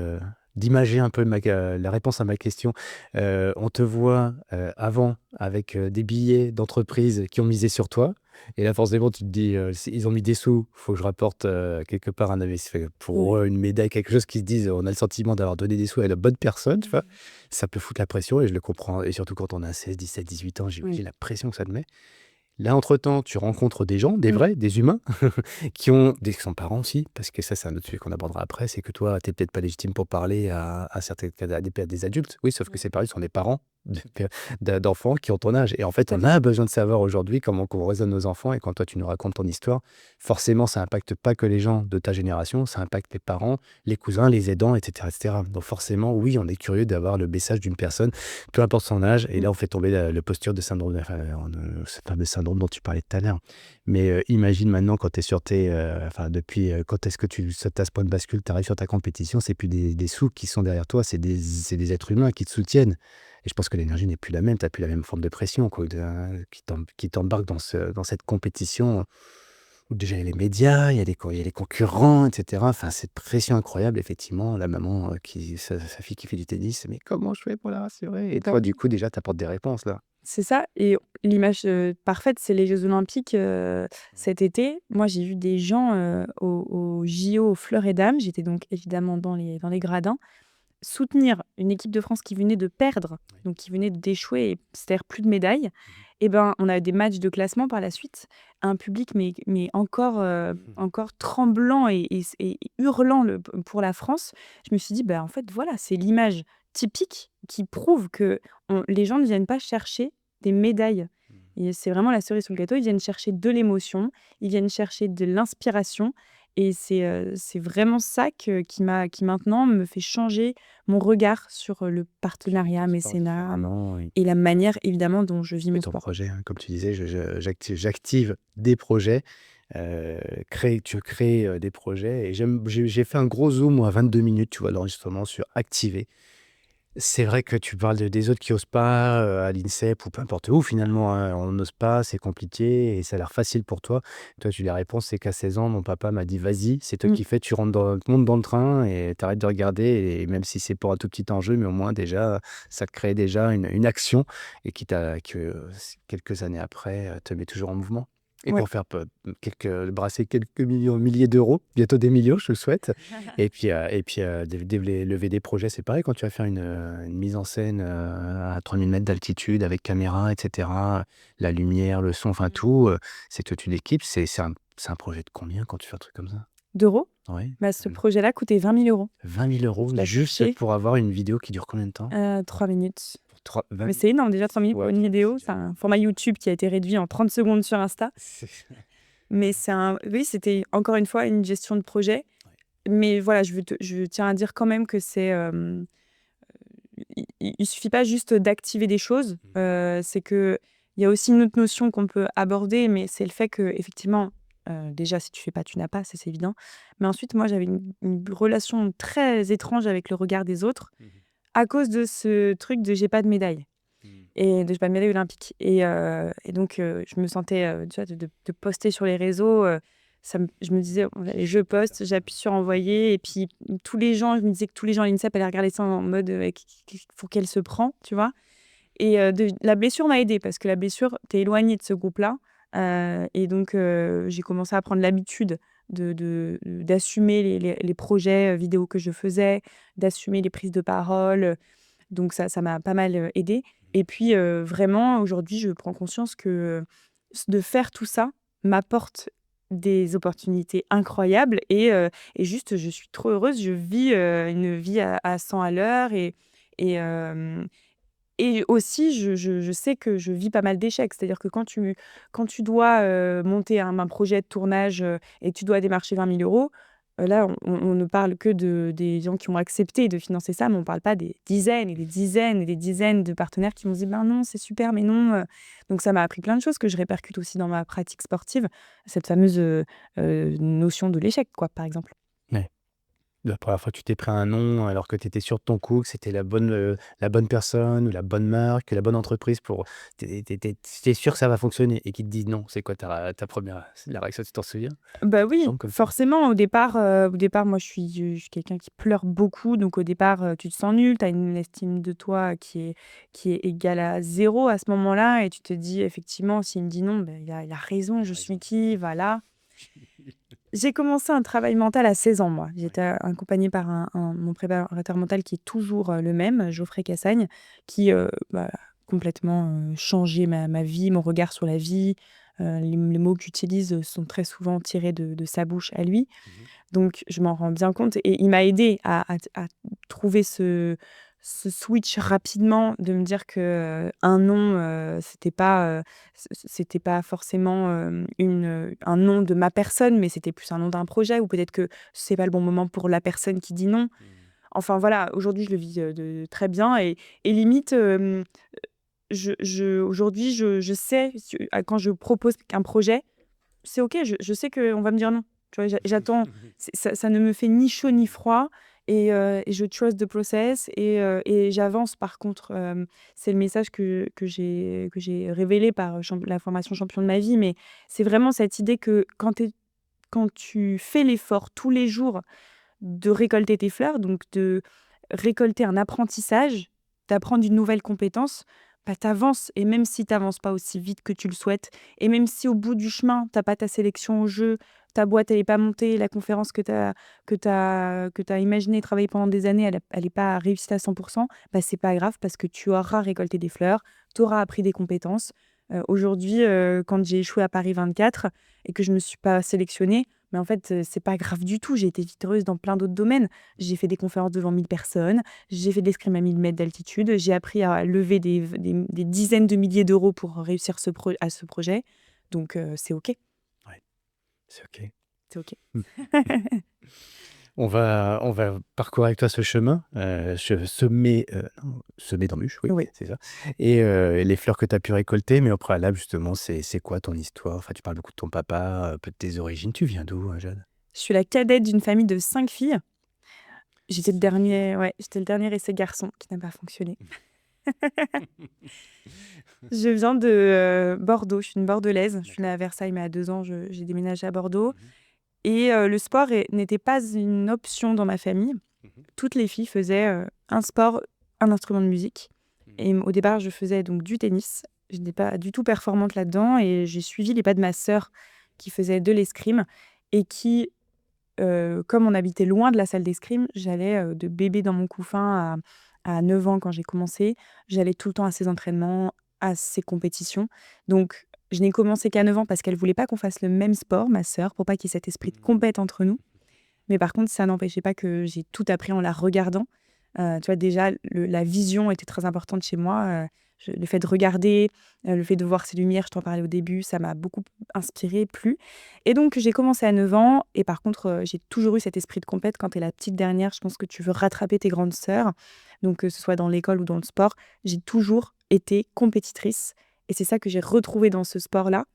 d'imager un peu la réponse à ma question. On te voit avant avec des billets d'entreprise qui ont misé sur toi. Et là, forcément, tu te dis, ils ont mis des sous, il faut que je rapporte quelque part un investissement pour Ouais. eux, une médaille, quelque chose qui se disent, on a le sentiment d'avoir donné des sous à la bonne personne, tu vois. Ça peut foutre la pression et je le comprends. Et surtout quand on a 16, 17, 18 ans, Oui. j'imagine la pression que ça te met. Là, entre-temps, tu rencontres des gens, des Mmh. vrais, des humains, qui sont parents aussi, parce que ça, c'est un autre sujet qu'on abordera après, c'est que toi, tu es peut-être pas légitime pour parler à certains à des adultes. Oui, sauf que Mmh. ces parents sont des parents d'enfants qui ont ton âge. Et en fait, Tout à on fait. a besoin de savoir aujourd'hui comment qu'on raisonne nos enfants. Et quand toi, tu nous racontes ton histoire, forcément, ça impacte pas que les gens de ta génération, ça impacte les parents, les cousins, les aidants, etc., etc. Donc forcément, oui, on est curieux d'avoir le message d'une personne, peu importe son âge. Et Mmh. là, on fait tomber le posture de syndrome, enfin, ce fameux syndrome dont tu parlais tout à l'heure. Mais imagine maintenant quand tu es sur enfin, depuis quand est-ce que tu sautes à ce point de bascule, tu arrives sur ta compétition, c'est plus des sous qui sont derrière toi, c'est des êtres humains qui te soutiennent. Et je pense que l'énergie n'est plus la même, tu n'as plus la même forme de pression quoi, qui t'embarque dans cette compétition où déjà il y a les médias, il y a les concurrents, etc. Enfin, cette pression incroyable, effectivement, la maman sa fille qui fait du tennis, mais comment je fais pour la rassurer? Et Bah, toi, du coup, déjà, tu apportes des réponses là. c'est ça et l'image, parfaite, c'est les jeux olympiques, cet été. Moi, j'ai vu des gens, aux JO aux Fleurs et Dames. J'étais donc évidemment dans les gradins. Soutenir une équipe de France qui venait de perdre, Oui. donc qui venait d'échouer et c'est-à-dire plus de médailles et ben, on a des matchs de classement par la suite. Un public mais encore, encore tremblant et hurlant pour la France. Je me suis dit: «Bah, en fait, voilà, c'est l'image typique qui prouve que les gens ne viennent pas chercher des médailles et c'est vraiment la cerise sur le gâteau. Ils viennent chercher de l'émotion, ils viennent chercher de l'inspiration et c'est vraiment ça qui maintenant me fait changer mon regard sur, le partenariat, Ton sport mécénat, différemment. et la manière évidemment dont je vis Et mon ton sport. projet, hein, comme tu disais, j'active des projets, tu crées, des projets et j'ai fait un gros zoom moi à 22 minutes, tu vois, d'enregistrement sur activer. C'est vrai que tu parles des autres qui osent pas, à l'INSEP ou peu importe où finalement, hein, on n'ose pas, c'est compliqué et ça a l'air facile pour toi. Toi, tu les réponses, c'est qu'à 16 ans, mon papa m'a dit: «Vas-y, c'est toi Mmh. qui fais, tu montes dans le train et tu arrêtes de regarder» et même si c'est pour un tout petit enjeu, mais au moins déjà, ça te crée déjà une action et quelques années après, te met toujours en mouvement. Et Ouais. pour faire brasser quelques milliers d'euros, bientôt des millions, je te le souhaite. Lever des projets, c'est pareil quand tu vas faire une mise en scène, à 3000 mètres d'altitude avec caméra et cetera, la lumière, le son, enfin Mmh. tout, c'est toute une équipe. C'est un projet de combien quand tu fais un truc comme ça? D'euros? Oui, Bah, ce projet-là coûtait 20 000 €. 20 000 Je € l'ai juste affiché, pour avoir une vidéo qui dure combien de temps? 3 minutes. Pour 3 20 Mais 000 c'est énorme déjà 3 minutes ouais, pour OK, une c'est vidéo. C'est déjà un énorme. format YouTube qui a été réduit en 30 secondes sur Insta. C'est Mais oui, c'était encore une fois une gestion de projet. ouais. Mais voilà, je tiens à dire quand même que il suffit pas juste d'activer des choses, Mmh. c'est qu'il y a aussi une autre notion qu'on peut aborder, mais c'est le fait qu'effectivement, déjà si tu fais pas, tu n'as pas, ça c'est évident. Mais ensuite, moi j'avais une relation très étrange avec le regard des autres, Mmh mh. à cause de ce truc de j'ai pas de médaille Mmh. et de j'ai pas de médaille olympique et donc je me sentais, tu vois, de poster sur les réseaux, je me disais: «Allez, je Pas faire poste, ça. j'appuie sur envoyer» et puis tous les gens je me disais que tous les gens à l'INSEP allaient regarder ça en mode, «Pour qu'elle se prend?» tu vois? Et la blessure m'a aidée parce que la blessure, tu es éloignée de ce groupe-là, et donc j'ai commencé à prendre l'habitude d'assumer les projets, vidéo que je faisais, d'assumer les prises de parole, donc ça m'a pas mal, aidée et puis, vraiment aujourd'hui, je prends conscience que, de faire tout ça m'apporte des opportunités incroyables et juste, je suis trop heureuse. Je vis une vie à 100 à l'heure et, euh, et aussi, je sais que je vis pas mal d'échecs. C'est-à-dire que quand tu dois monter un projet de tournage et que tu dois démarcher 20 000 euros, là, on ne parle que des gens qui ont accepté de financer ça, mais on ne parle pas des dizaines et des dizaines et des dizaines de partenaires qui m'ont dit ben non, c'est super, mais non. Donc, ça m'a appris plein de choses que je répercute aussi dans ma pratique sportive, cette fameuse notion de l'échec, quoi, par exemple. Ouais. La première fois que tu t'es pris un non alors que tu étais sûr de ton coup, que c'était la bonne personne ou la bonne marque, la bonne entreprise pour tu sûr que ça va fonctionner et qu'ils te disent non, c'est quoi ta première la réaction, tu t'en souviens? Bah Il me oui, semble comme ça. forcément, au départ, moi, je suis quelqu'un qui pleure beaucoup. Donc, au départ, tu te sens nul, tu as une estime de toi qui est égale à zéro à ce moment-là. Et tu te dis, effectivement, s'il me dit non, ben, il a raison, Il a je suis raison. qui, voilà. J'ai commencé un travail mental à 16 ans, moi. Ouais. J'étais accompagnée par mon préparateur mental qui est toujours le même, Geoffrey Cassagne, qui a complètement changé ma vie, mon regard sur la vie. Les mots qu'il utilise sont très souvent tirés de sa bouche à lui. Mmh. Donc, je m'en rends bien compte et il m'a aidée à trouver ce switch rapidement, de me dire que un non, c'était pas forcément un non de ma personne, mais c'était plus un non d'un projet, ou peut-être que c'est pas le bon moment pour la personne qui dit non. Mmh. Enfin voilà, aujourd'hui, je le vis très bien et limite, aujourd'hui, je sais, quand je propose un projet, c'est OK, je sais qu'on va me dire non. Tu vois? J'attends, ça ne me fait ni chaud ni froid et je trust the process et j'avance. Par contre, c'est le message que j'ai révélé par la formation champion de ma vie, mais c'est vraiment cette idée que quand tu fais l'effort tous les jours de récolter tes fleurs, donc de récolter un apprentissage, d'apprendre une nouvelle compétence, bah, tu avances. Et même si tu avances pas aussi vite que tu le souhaites, et même si au bout du chemin, tu pas ta sélection au jeu, ta boîte, elle est pas montée, la conférence que tu as imaginé travailler pendant des années, elle est pas réussie à 100%, bah, c'est pas grave parce que tu auras récolté des fleurs, tu auras appris des compétences. Aujourd'hui, quand j'ai échoué à Paris 24 et que je me suis pas sélectionnée, mais en fait, c'est pas grave du tout. J'ai été vitreuse dans plein d'autres domaines. J'ai fait des conférences devant 1000 personnes, j'ai fait de l'escrime à 1000 mètres d'altitude, j'ai appris à lever des dizaines de milliers d'euros pour réussir à ce projet. Donc, c'est OK, Ouais, c'est OK. c'est OK. Mmh. On va parcourir avec toi ce chemin, non, semé d'embûches, oui, Oui. c'est ça et les fleurs que tu as pu récolter, mais au préalable, justement, c'est quoi ton histoire? Enfin, tu parles beaucoup de ton papa, peu de tes origines. Tu viens d'où, Jade? Je suis la cadette d'une famille de 5 filles. J'étais le 5 filles. dernier ouais, j'étais le dernier essai garçon qui n'a pas fonctionné. Je viens de Bordeaux, je suis une Bordelaise. Je suis née D'accord. à Versailles, mais à 2 ans, j'ai déménagé à Bordeaux. Mmh. Et le sport n'était pas une option dans ma famille. Mmh. Toutes les filles faisaient un sport, un instrument de musique. Mmh. Et au départ, je faisais donc du tennis. Je n'étais pas du tout performante là-dedans et j'ai suivi les pas de ma sœur qui faisait de l'escrime et qui, comme on habitait loin de la salle d'escrime, j'allais de bébé dans mon couffin à 9 ans quand j'ai commencé. J'allais tout le temps à ses entraînements, à ses compétitions. Donc, je n'ai commencé qu'à 9 ans parce qu'elle voulait pas qu'on fasse le même sport, ma sœur, pour pas qu'il y ait cet esprit de compète entre nous. Mais par contre, ça n'empêchait pas que j'ai tout appris en la regardant. Tu vois, déjà, la vision était très importante chez moi. Le fait de regarder, le fait de voir ces lumières, je t'en parlais au début, ça m'a beaucoup inspirée, plu. Et donc, j'ai commencé à 9 ans. Et par contre, j'ai toujours eu cet esprit de compète. Quand tu es la petite dernière, je pense que tu veux rattraper tes grandes sœurs. Donc, que ce soit dans l'école ou dans le sport, j'ai toujours été compétitrice. Et c'est ça que j'ai retrouvé dans ce sport-là.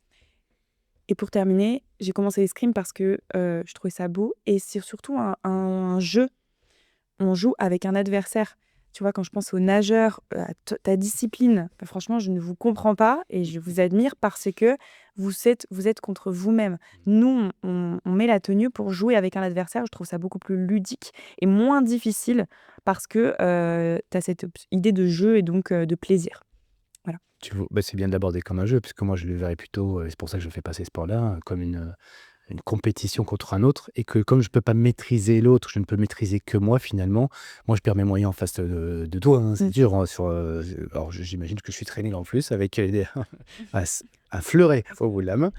Et pour terminer, j'ai commencé l'escrime parce que je trouvais ça beau. Et c'est surtout un jeu. On joue avec un adversaire. Tu vois, quand je pense aux nageurs, à ta discipline, bah, franchement, je ne vous comprends pas et je vous admire parce que vous êtes contre vous-même. Nous, on met la tenue pour jouer avec un adversaire. Je trouve ça beaucoup plus ludique et moins difficile parce que tu as cette idée de jeu et donc de plaisir. Voilà. Bah, c'est bien de l'aborder comme un jeu, puisque moi je le verrais plutôt, c'est pour ça que je fais pas ces sports-là, comme une compétition contre un autre et que comme je peux pas maîtriser l'autre, je ne peux maîtriser que moi finalement. Moi, je perds mes moyens en face de toi, hein, c'est Mmh. dur, hein, alors j'imagine que je suis très nul en plus avec, un s un fleuret au bout de la main.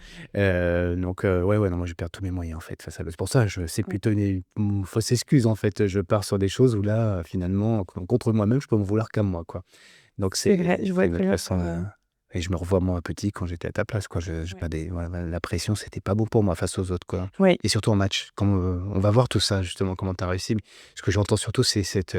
Donc ouais, ouais, non, moi je perds tous mes moyens en fait face à l'autre. C'est pour ça, c'est Ouais. plutôt une fausse excuse en fait. Je pars sur des choses où là, finalement, contre moi-même, je peux me vouloir qu'à moi, quoi. Donc C'est vrai, je c'est vois une très autre bien façon de et je me revois moi petit quand j'étais à ta place, quoi. Je j'ai ouais. pas des voilà, la pression, c'était pas bon pour moi face aux autres, quoi. Ouais. Et surtout en match, quand, on va voir tout ça justement, comment tu as réussi. Mais ce que j'entends surtout, c'est cette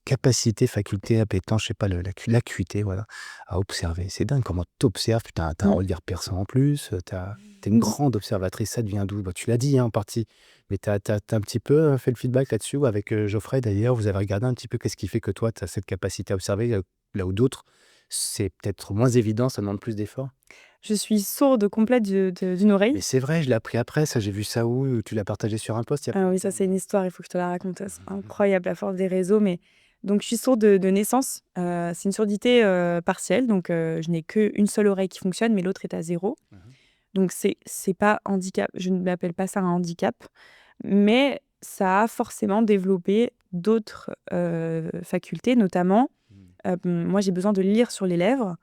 capacité, faculté, appétence, je sais pas, l'acuité, voilà, à observer. C'est dingue comment tu observes, puis tu as un Mmh. regard perçant en plus, tu es une grande observatrice, ça devient d'où? Bah, tu l'as dit, hein, en partie, mais tu as un petit peu, fait le feedback là-dessus ou avec, Geoffrey d'ailleurs, vous avez regardé un petit peu qu'est-ce qui fait que toi, tu as cette capacité à observer, là où d'autres, c'est peut-être moins évident, ça demande plus d'efforts? Je suis sourde complète d'une Mais oreille. c'est vrai, je l'ai appris après ça, j'ai vu ça où? Tu l'as partagé sur un post il y a pas Ah oui, ça, longtemps? c'est une histoire, il faut que je te la raconte. C'est incroyable la force des réseaux, mais donc je suis sourde de naissance. C'est une surdité, partielle, donc je n'ai qu'une seule oreille qui fonctionne, mais l'autre est à zéro. Mmh. Donc c'est pas handicap, je n'appelle pas ça un handicap, mais ça a forcément développé d'autres, facultés, notamment, Mmh. moi j'ai besoin de lire sur les lèvres,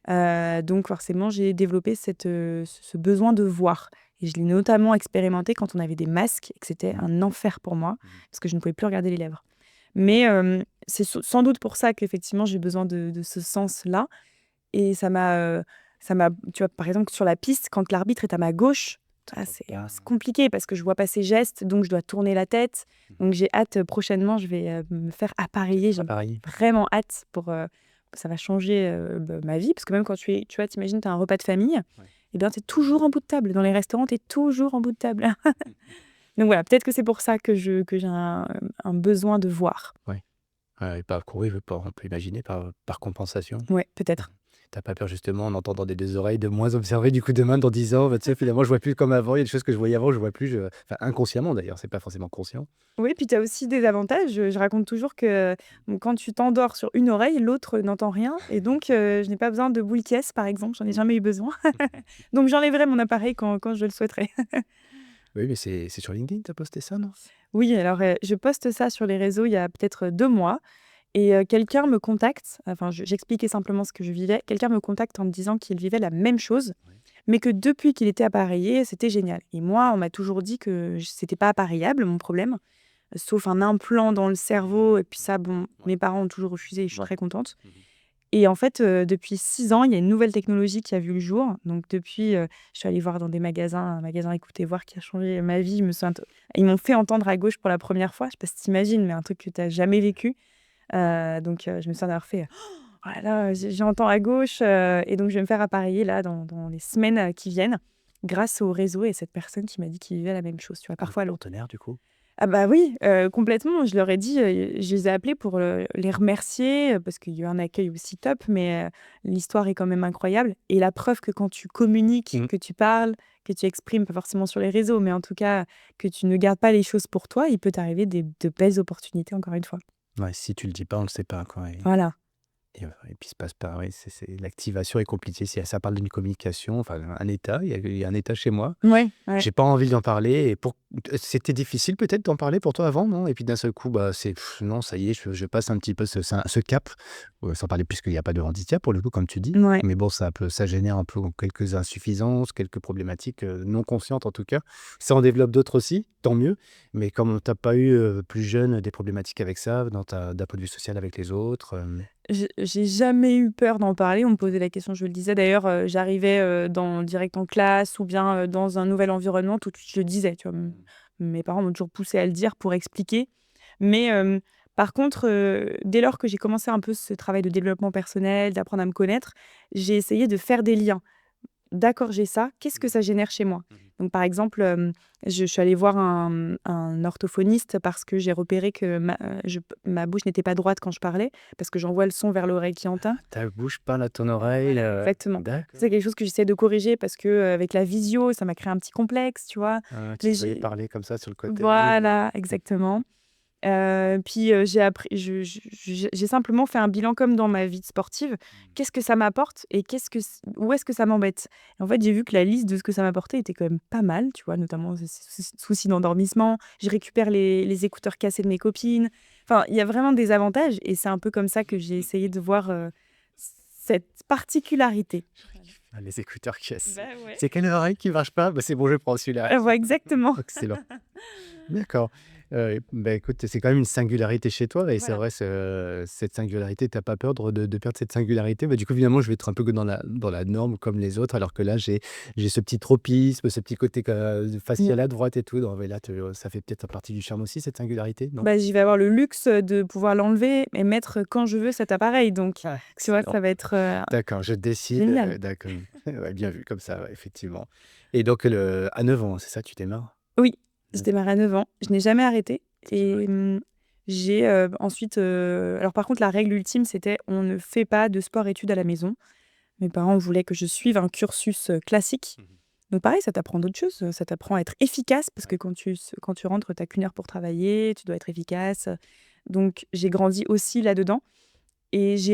Ouais. donc forcément j'ai développé ce besoin de voir et je l'ai notamment expérimenté quand on avait des masques et que c'était Mmh. un enfer pour moi, Mmh. parce que je ne pouvais plus regarder les lèvres. Mais c'est sans doute pour ça qu'effectivement j'ai besoin de ce sens-là et ça m'a tu vois, par exemple, sur la piste, quand l'arbitre est à ma gauche, c'est compliqué parce que je vois pas ses gestes, donc je dois tourner la tête. Mmh. Donc j'ai hâte, prochainement, je vais, me faire appareiller. J'ai Pareil. vraiment hâte ça va changer, ma vie parce que même quand tu vois, tu imagines, tu as un repas de famille Ouais. et bien, tu es toujours en bout de table. Dans les restaurants, tu es toujours en bout de table. Mmh mh. Donc voilà, peut-être que c'est pour ça que j'ai un besoin de voir. Ouais. Ouais, oui, on peut imaginer par compensation. Ouais, Mmh. peut-être. Tu pas peur justement en entendant des 2 oreilles de moins observer du coup demain dans 10 ans, bah, tu sais finalement je vois plus comme avant, il y a des choses que je voyais avant, je vois plus, enfin inconsciemment d'ailleurs, c'est pas forcément conscient. Oui, puis tu as aussi des avantages. Je raconte toujours que, quand tu t'endors sur une oreille, l'autre n'entend rien et donc je n'ai pas besoin de boules caisses, par exemple, j'en ai jamais eu besoin. Donc j'enlèverai mon appareil quand je le souhaiterai. Oui, mais c'est sur LinkedIn, tu as posté ça, non? Oui, alors, je poste ça sur les réseaux il y a peut-être 2 mois et quelqu'un me contacte, enfin j'expliquais simplement ce que je vivais. Quelqu'un me contacte en me disant qu'il vivait la même chose, Ouais. mais que depuis qu'il était appareillé, c'était génial et moi, on m'a toujours dit que c'était pas appareillable mon problème, sauf un implant dans le cerveau et puis ça, bon, Ouais. mes parents ont toujours refusé et je suis Ouais. très contente Mmh. et en fait, depuis 6 ans, il y a une nouvelle technologie qui a vu le jour. Donc depuis, je suis allée voir dans des magasins, un magasin Écoutez Voir qui a changé ma vie. Je me suis int Ils m'ont fait entendre à gauche pour la première fois. Je sais pas si tu imagines, mais un truc que tu as jamais vécu. Donc je me souviens d'avoir fait: «Oh là là, j'entends à gauche», et donc je vais me faire appareiller là dans les semaines, qui viennent grâce au réseau et cette personne qui m'a dit qu'il vivait la même chose, tu vois? Ah donc Parfois l'autre. partenaire du coup? Ah bah oui, complètement. Je leur ai dit, je les ai appelés pour, les remercier, parce qu'il y a eu un accueil aussi top, mais l'histoire est quand même incroyable et la preuve que quand tu communiques, Mmh. que tu parles, que tu exprimes, pas forcément sur les réseaux, mais en tout cas, que tu ne gardes pas les choses pour toi, il peut t'arriver de belles opportunités encore une fois. Ouais, si tu le dis pas, on le sait pas quoi Voilà. et puis, il se passe pas oui, c'est l'activation est compliquée. Si ça parle d'une communication, enfin, un état, il y a un état chez moi. Ouais, ouais. J'ai pas envie d'en parler et c'était difficile peut-être d'en parler pour toi avant, non? Et puis d'un seul coup, bah, non, ça y est, je passe un petit peu ce cap, sans parler puisqu'il y a pas de handicap pour le coup, comme tu dis. Ouais. Mais bon, ça génère un peu quelques insuffisances, quelques problématiques, non conscientes en tout cas. Ça en développe d'autres aussi, tant mieux. Mais comme tu pas eu, plus jeune, des problématiques avec ça, d'un point de vue social avec les autres, J'ai jamais eu peur d'en parler. On me posait la question, je le disais d'ailleurs, j'arrivais, direct en classe ou bien, dans un nouvel environnement, tout de suite je le disais, tu vois? Mes parents m'ont toujours poussée à le dire pour expliquer. Mais, par contre, dès lors que j'ai commencé un peu ce travail de développement personnel, d'apprendre à me connaître, j'ai essayé de faire des liens. D'accord, j'ai ça, qu'est-ce que Mmh. ça génère chez moi? Mmh. Donc par exemple, je suis allée voir un orthophoniste parce que j'ai repéré que ma bouche n'était pas droite quand je parlais, parce que j'envoie le son vers l'oreille qui entend. Ta bouche parle à ton oreille, Voilà, exactement. d'accord. C'est quelque chose que j'essaie de corriger parce que, avec la visio, ça m'a créé un petit complexe, tu vois? Ah, tu Mais te voyais j'ai parler comme ça sur le côté. Oui, je vois. Voilà, exactement. Puis, j'ai simplement fait un bilan comme dans ma vie sportive. Qu'est-ce que ça m'apporte et où est-ce que ça m'embête? Et en fait, j'ai vu que la liste de ce que ça m'apportait était quand même pas mal, tu vois? Notamment soucis d'endormissement, je récupère les écouteurs cassés de mes copines. Enfin, il y a vraiment des avantages et c'est un peu comme ça que j'ai essayé de voir, cette particularité. Ah, les écouteurs cassés. Bah, ouais. C'est quelle oreille qui marche pas? Bah, c'est bon, je prends celui-là. Ouais, exactement. Excellent. D'accord. Bah, écoute, c'est quand même une singularité chez toi et c'est Voilà. vrai, cette singularité, tu pas peur de perdre cette singularité? Bah, du coup, finalement, je vais être un peu que dans la norme comme les autres, alors que là, j'ai ce petit tropisme, ce petit côté Mmh. facial à droite et tout. Non, mais là, ça fait peut-être partie du charme aussi, cette singularité, non? Bah, j'y vais avoir le luxe, de pouvoir l'enlever et mettre quand je veux cet appareil donc Ah, tu vois, excellent. ça va être, D'accord, je décide, génial. d'accord. Ouais, bien vu comme ça, ouais, effectivement. Et donc à 9 ans, c'est ça, tu démarres? Oui, j'ai Mmh. démarré à 9 ans, je n'ai jamais arrêté Ouais. et j'ai, ensuite, alors par contre la règle ultime c'était on ne fait pas de sport-études à la maison. Mes parents voulaient que je suive un cursus, classique. Mmh. Donc pareil, ça t'apprend d'autres choses, ça t'apprend à être efficace parce Ouais. que quand tu rentres, tu qu'une heure pour travailler, tu dois être efficace, donc j'ai grandi aussi là-dedans et je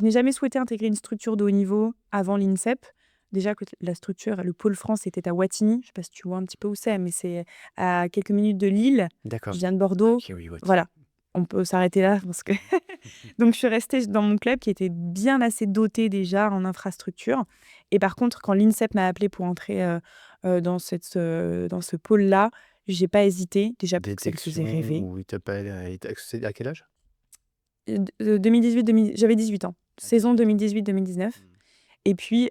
n'ai jamais souhaité intégrer une structure de haut niveau avant l'INSEP. Déjà que la structure, le pôle France était à Wattignies, je sais pas si tu vois un petit peu où c'est, mais c'est à quelques minutes de Lille. D'accord. Je viens de Bordeaux, OK, oui, ouais. voilà, on peut s'arrêter là parce que donc je suis restée dans mon club qui était bien assez doté déjà en infrastructure et par contre quand l'INSEP m'a appelée pour entrer, dans ce pôle-là, j'ai pas hésité, déjà parce que ça me faisait Détection rêver. ou il t'a c'est à quel âge? 2018-2000 j'avais 18 ans, À 18 saison ans. 2018-2019 Mmh. et puis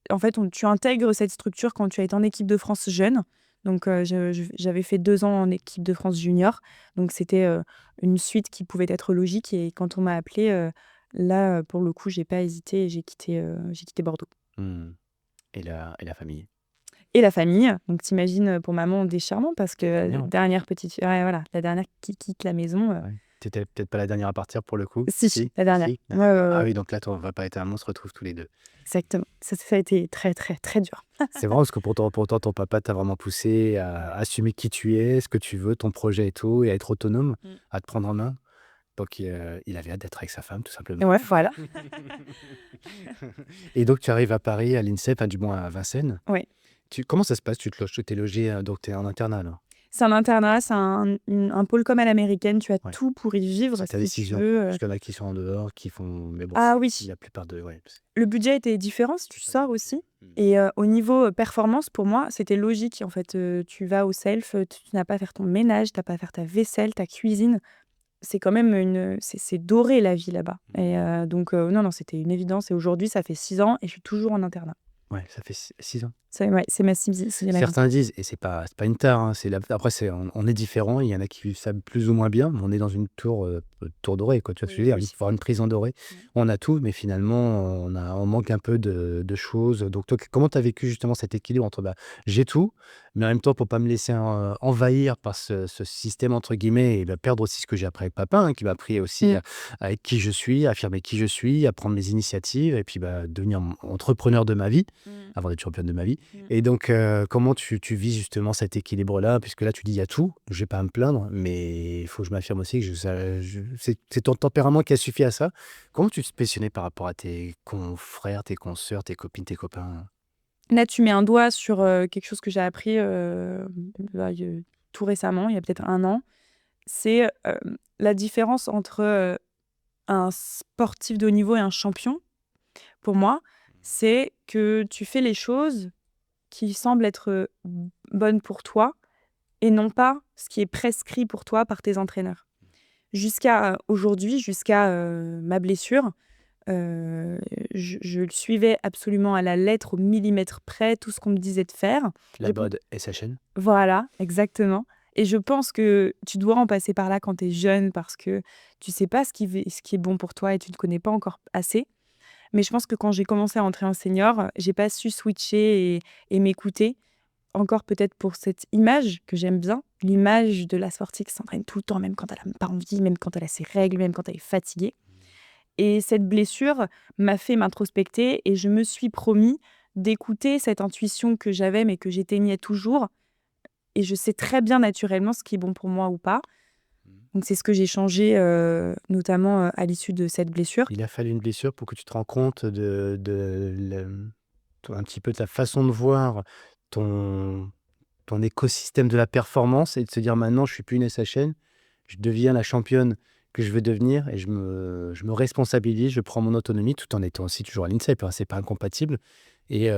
en fait, tu intègres cette structure quand tu as été en équipe de France jeune. Donc j'avais fait 2 ans en équipe de France junior, donc c'était, une suite qui pouvait être logique et quand on m'a appelée, là, pour le coup, j'ai pas hésité et j'ai quitté Bordeaux. Mmh. Et la famille? Et la famille, donc tu imagines, pour maman, des charmants parce que, Génial. dernière petite ouais, voilà, la dernière qui quitte la maison, Ouais. Tu peut-être pas la dernière à partir pour le coup? si, Si? la dernière. Si? Ouais, ouais, ouais, Ah ouais, oui, donc là, ton papa et maman se retrouvent tous les 2. exactement. Ça a été très, très, très dur. C'est vrai parce que pourtant ton papa t'a vraiment poussé à assumer qui tu es, ce que tu veux, ton projet et tout et à être autonome, Mmh. à te prendre en main. Donc il avait hâte d'être avec sa femme tout simplement. Ouais, voilà. Et donc tu arrives à Paris, à l'INSEP, enfin du moins à Vincennes. Ouais. Comment ça se passe? Tu te loges tu logé, donc tu es en internat alors? C'est un internat, c'est un pôle comme à l'américaine, tu as Ouais. tout pour y vivre C'est ta si tu décision? veux, Parce qu'il y en a qui sont en dehors, qui font mais bon, ah la oui, plupart de ouais, c'est le budget était différent si tu pas sors limité. aussi Mmh. et au niveau, performance pour moi, c'était logique en fait, tu vas au self, tu n'as pas à faire ton ménage, tu as pas à faire ta vaisselle, ta cuisine. C'est quand même c'est doré la vie là-bas Mmh. et donc non, non, c'était une évidence et aujourd'hui ça fait 6 ans et je suis toujours en internat. Ouais, ça fait 6 ans. C'est ouais, c'est ma 6e année. Certains disent et c'est pas une tare, hein, c'est la après on est différents, il y en a qui vivent ça plus ou moins bien, mais on est dans une tour dorée quoi, tu vois ce que je veux Oui, dire? Il oui. faut avoir une prison dorée. Mmh. On a tout, mais finalement, on manque un peu de choses. Donc toi, comment tu as vécu justement cet équilibre entre, bah, j'ai tout, mais en même temps pour pas me laisser envahir par ce «système» entre guillemets et bah, perdre aussi ce que j'ai appris avec papa, hein, qui m'a appris aussi Mmh. à être qui je suis, à affirmer qui je suis, à prendre mes initiatives et puis, bah, devenir entrepreneur de ma vie, Mmh. avant d'être championne de ma vie. Mmh. Et donc, comment tu vis justement cet équilibre-là? Puisque là, tu dis: «Il y a tout, je vais pas à me plaindre, mais il faut que je m'affirme aussi que c'est ton tempérament qui a suffi à ça». Comment tu te positionnais par rapport à tes confrères, tes consoeurs, tes copines, tes copains? Là, tu mets un doigt sur, quelque chose que j'ai appris, bah, tout récemment, il y a peut-être 1 an. C'est, la différence entre, un sportif de haut niveau et un champion. Pour moi, c'est que tu fais les choses qui semblent être, bonnes pour toi et non pas ce qui est prescrit pour toi par tes entraîneurs. Jusqu'à, aujourd'hui, jusqu'à, ma blessure, heu, je le suivais absolument à la lettre, au millimètre près, tout ce qu'on me disait de faire. La Je pen mode SHN? Voilà, exactement et je pense que tu dois en passer par là quand tu es jeune parce que tu sais pas ce qui est bon pour toi et tu ne connais pas encore assez. Mais je pense que quand j'ai commencé à entrer en senior, j'ai pas su switcher et m'écouter. Encore peut-être pour cette image que j'aime bien, l'image de la sportive qui s'entraîne tout le temps, même quand elle a pas envie, même quand elle a ses règles, même quand elle est fatiguée. Et cette blessure m'a fait m'introspecter et je me suis promis d'écouter cette intuition que j'avais, mais que j'éteignais toujours. Et je sais très bien naturellement ce qui est bon pour moi ou pas. Donc c'est ce que j'ai changé, notamment, à l'issue de cette blessure. Il a fallu une blessure pour que tu te rends compte un petit peu de ta façon de voir ton, ton écosystème de la performance et de se dire maintenant, je suis plus une SHN, je deviens la championne que je veux devenir et je me responsabilise, je prends mon autonomie tout en étant aussi toujours à l'INSEP, hein, c'est pas incompatible. S'il n'y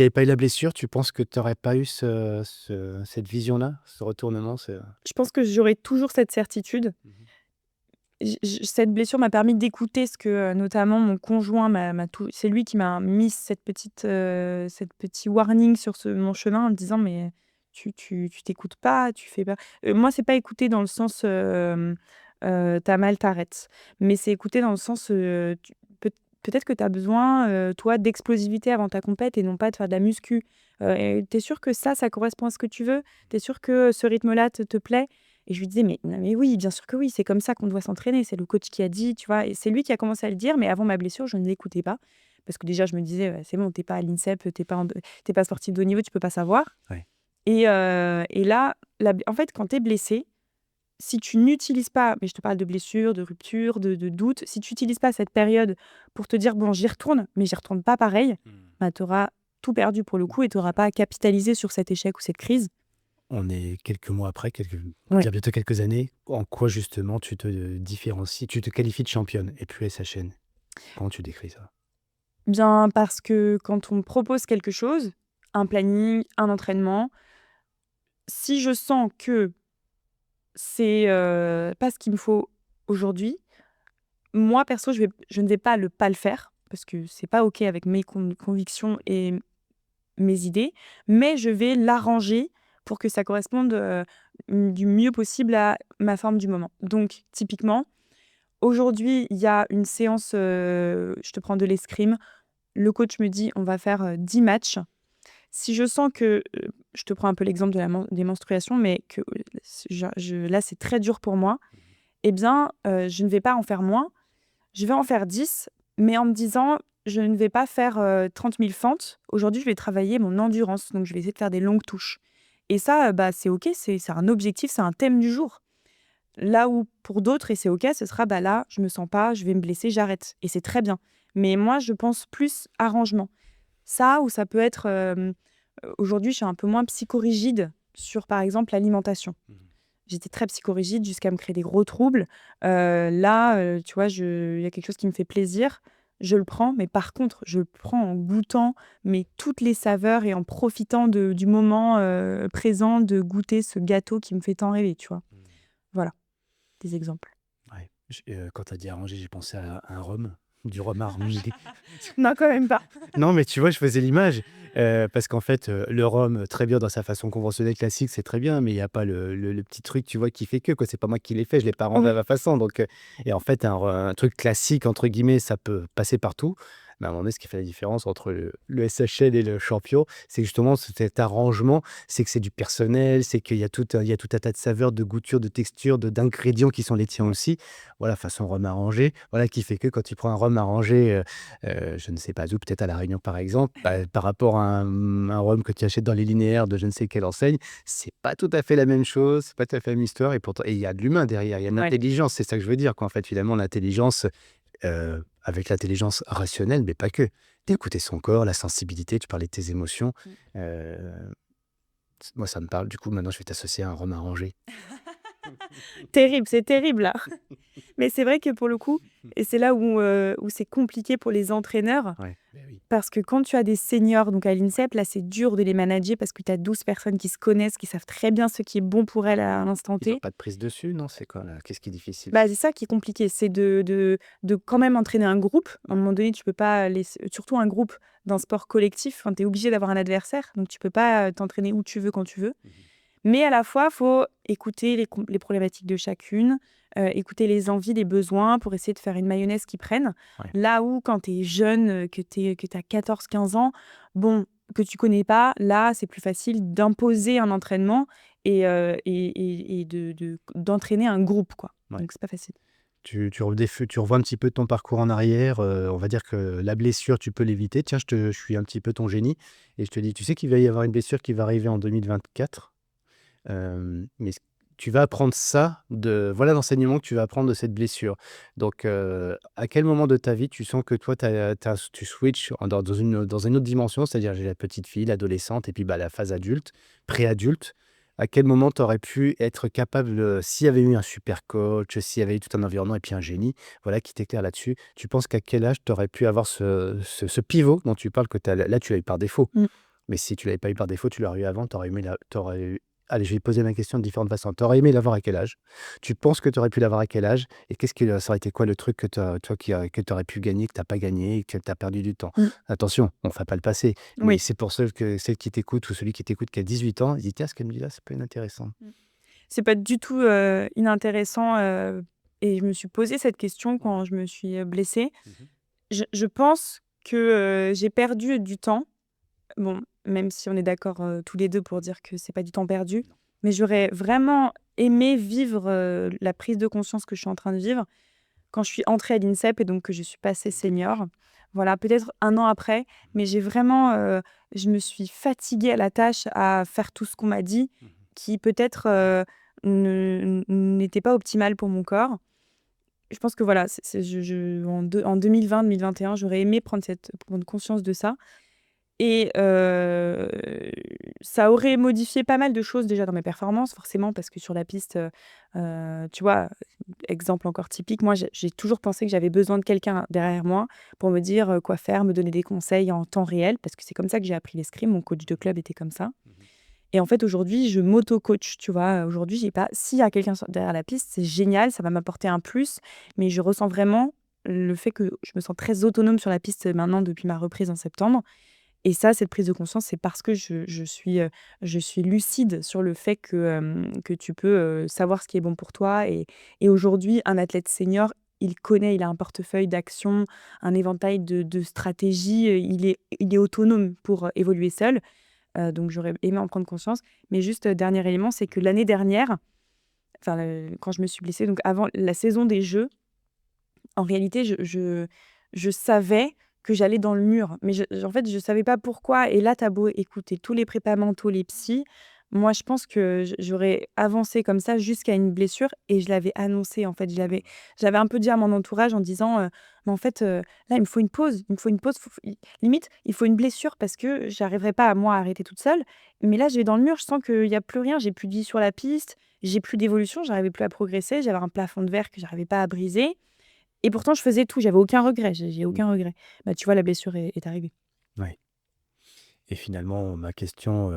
avait pas eu la blessure, tu penses que tu n'aurais pas eu cette vision-là, ce retournement Je pense que j'aurai toujours cette certitude. Mhm. Cette blessure m'a permis d'écouter ce que, notamment mon conjoint m'a tout c'est lui qui m'a mis cette petit warning sur mon chemin en me disant: «Mais tu t'écoutes pas, tu fais pas». Moi, c'est pas écouter dans le sens, «Tu mal, t'arrêtes». Mais c'est écouter dans le sens, tu peut-être que tu as besoin, toi, d'explosivité avant ta compète et non pas de faire de la muscu. Et tu sûr que ça correspond à ce que tu veux? Tu sûr que ce rythme-là te plaît? Et je lui disais: «Mais non, mais oui, bien sûr que oui, c'est comme ça qu'on doit s'entraîner, c'est le coach qui a dit», tu vois? Et c'est lui qui a commencé à le dire, mais avant ma blessure, je ne l'écoutais pas. Parce que déjà, je me disais: «C'est bon, t'es pas à l'INSEP, t'es pas sportif de haut niveau, tu peux pas savoir». Ouais. Et là, en fait, quand tu es blessé, si tu n'utilises pas, mais je te parle de blessure, de rupture, de doute, si tu n'utilises pas cette période pour te dire: «Bon, j'y retourne, mais j'y retourne pas pareil», bah, tu auras tout perdu pour le coup et tu auras pas à capitaliser sur cet échec ou cette crise. On est quelques mois après, on va Ouais. dire bientôt quelques années. En quoi justement tu te différencies, tu te qualifies de championne et plus SHN? Comment tu décris ça? Bien, parce que quand on me propose quelque chose, un planning, un entraînement, si je sens que c'est, pas ce qu'il me faut aujourd'hui, moi perso, je ne vais pas le faire parce que c'est pas OK avec mes convictions et mes idées, mais je vais l'arranger pour que ça corresponde, du mieux possible à ma forme du moment. Donc typiquement, aujourd'hui, il y a une séance, je te prends de l'escrime. Le coach me dit: «On va faire, 10 matchs». Si je sens que, je te prends un peu l'exemple de la des menstruations, mais que, là, c'est très dur pour moi, eh bien, je ne vais pas en faire moins. Je vais en faire 10, mais en me disant: «Je ne vais pas faire, 30 000 fentes. Aujourd'hui, je vais travailler mon endurance, donc je vais essayer de faire des longues touches». Et ça, bah, c'est OK, c'est un objectif, c'est un thème du jour. Là où pour d'autres et c'est OK, ce sera: «Bah, là, je me sens pas, je vais me blesser, j'arrête» et c'est très bien. Mais moi, je pense plus arrangement. Ça ou ça peut être, aujourd'hui, je suis un peu moins psychorigide sur, par exemple, l'alimentation. Mmh. J'étais très psychorigide jusqu'à me créer des gros troubles. Là, tu vois, il y a quelque chose qui me fait plaisir, je le prends, mais par contre, je le prends en goûtant, mais toutes les saveurs et en profitant du moment, présent de goûter ce gâteau qui me fait tant rêver, tu vois? Mmh. Voilà, des exemples. Ouais. Quand tu as dit arranger, j'ai pensé à un rhum, du rhum arrangé. Non, quand même pas. Non, mais tu vois, je faisais l'image, parce qu'en fait, le rhum, très bien dans sa façon conventionnelle classique, c'est très bien, mais il y a pas le petit truc, tu vois, qui fait que, quoi. C'est pas moi qui l'ai fait, je l'ai pas arrangé à Oui. ma façon, donc et en fait, un truc «classique» entre guillemets, ça peut passer partout. Mais à un moment donné, ce qui fait la différence entre le SHL et le champion, c'est justement cet arrangement, c'est que c'est du personnel, c'est qu'il y a tout un tas de saveurs, de goûtures, de textures, d'ingrédients qui sont les tiens aussi. Voilà, façon rhum arrangé, voilà, qui fait que quand tu prends un rhum arrangé, je ne sais pas où, peut-être à La Réunion par exemple, bah, par rapport à un rhum que tu achètes dans les linéaires de je ne sais quelle enseigne, c'est pas tout à fait la même chose, c'est pas tout à fait la même histoire et pourtant il y a de l'humain derrière, il y a de Ouais. l'intelligence, c'est ça que je veux dire quoi, en fait, finalement l'intelligence, avec l'intelligence rationnelle, mais pas que. D'écouter son corps, la sensibilité, tu parlais de tes émotions, Mmh. heu, moi ça me parle, du coup maintenant je vais t'associer à un rhum arrangé. Terrible, c'est terrible là. Mais c'est vrai que pour le coup et c'est là où c'est compliqué pour les entraîneurs. Ouais, beh, oui. Parce que quand tu as des seniors, donc à l'INSEP, là, c'est dur de les manager parce que tu as 12 personnes qui se connaissent, qui savent très bien ce qui est bon pour elles à l'instant Ils ont T. pas de prise dessus, non? C'est quoi là? Qu'est-ce qui est difficile? Bah, c'est ça qui est compliqué, c'est de quand même entraîner un groupe. À un moment donné, tu peux pas laisser surtout un groupe d'un sport collectif, enfin, tu es obligé d'avoir un adversaire, donc tu peux pas, t'entraîner où tu veux, quand tu veux. Mmh mh. Mais à la fois, faut écouter les problématiques de chacune, écouter les envies, les besoins pour essayer de faire une mayonnaise qui prenne. Ouais. Là où quand tu es jeune, que tu as 14-15 ans, bon, que tu connais pas, là, c'est plus facile d'imposer un entraînement et d'entraîner un groupe, quoi. Ouais. Donc c'est pas facile. Tu revois un petit peu ton parcours en arrière, on va dire que la blessure, tu peux l'éviter. Tiens, je suis un petit peu ton génie et je te dis: «Tu sais qu'il va y avoir une blessure qui va arriver en 2024?» Mais tu vas apprendre ça, voilà l'enseignement que tu vas apprendre de cette blessure. Donc, à quel moment de ta vie tu sens que toi, tu switches dans une autre dimension, c'est-à-dire j'ai la petite fille, l'adolescente et puis bah, la phase adulte, préadulte. À quel moment tu aurais pu être capable, s'il y avait eu un super coach, s'il y avait eu tout un environnement et puis un génie, voilà, qui t'éclaire là-dessus, tu penses qu'à quel âge tu aurais pu avoir ce pivot dont tu parles que là, tu l'as eu par défaut. Mmh. Mais si tu l'avais pas eu par défaut, tu l'aurais eu avant, tu aurais aimé allez, je vais poser ma question de différentes façons. Tu aurais aimé l'avoir à quel âge? Tu penses que tu aurais pu l'avoir à quel âge? Et ça aurait été quoi le truc que tu aurais pu gagner, que tu as pas gagné, que tu as perdu du temps? Mmh. Attention, on ne fait pas le passé, mais Oui. c'est pour celle qui t'écoute ou celui qui t'écoute qui a 18 ans, il dit: «Tiens, ce qu'elle me dit là, ça peut être intéressant». Mmh. C'est pas du tout, inintéressant, et je me suis posé cette question quand je me suis, blessée. Mmh. Je pense que, j'ai perdu du temps. Bon, même si on est d'accord, tous les 2 pour dire que c'est pas du temps perdu, mais j'aurais vraiment aimé vivre, la prise de conscience que je suis en train de vivre quand je suis entrée à l'INSEP et donc que je suis passée senior. Voilà, peut-être 1 an après, mais j'ai vraiment, je me suis fatiguée à la tâche à faire tout ce qu'on m'a dit, qui peut-être, n'était pas optimal pour mon corps. Je pense que voilà, c'est en 2020-2021, j'aurais aimé prendre conscience de ça. Et ça aurait modifié pas mal de choses déjà dans mes performances, forcément, parce que sur la piste, tu vois, exemple encore typique, moi j'ai toujours pensé que j'avais besoin de quelqu'un derrière moi pour me dire, quoi faire, me donner des conseils en temps réel, parce que c'est comme ça que j'ai appris l'escrime. Mon coach de club était comme ça. Et en fait, aujourd'hui, je m'auto-coach, tu vois? Aujourd'hui, j'ai pas s'il y a quelqu'un derrière la piste, c'est génial, ça va m'apporter un plus, mais je ressens vraiment le fait que je me sens très autonome sur la piste, maintenant depuis ma reprise en septembre. Et ça, cette prise de conscience, c'est parce que je suis lucide sur le fait que tu peux, savoir ce qui est bon pour toi. Et aujourd'hui, un athlète senior, il a un portefeuille d'actions, un éventail de stratégies, il est autonome pour, évoluer seul. Donc j'aurais aimé en prendre conscience. Mais juste, dernier élément, c'est que l'année dernière, enfin, quand je me suis blessée, donc avant la saison des Jeux, en réalité, je savais que j'allais dans le mur, mais en fait, je savais pas pourquoi. Et là, tu as beau écouter tous les prépas mentaux, les psys, moi, je pense que j'aurais avancé comme ça jusqu'à une blessure et je l'avais annoncé, en fait. J'avais un peu dit à mon entourage en disant, «Mais en fait, là, il me faut une pause, il me faut une pause, limite, il faut une blessure parce que j'arriverai pas, moi, à arrêter toute seule. Mais là, je vais dans le mur, je sens qu'il y a plus rien, j'ai plus de vie sur la piste, j'ai plus d'évolution, j'arrivais plus à progresser, j'avais un plafond de verre que j'arrivais pas à briser». Et pourtant, je faisais tout, j'avais aucun regret, j'ai Mmh. aucun regret. Bah, tu vois, la blessure est arrivée. Ouais. Et finalement, ma question,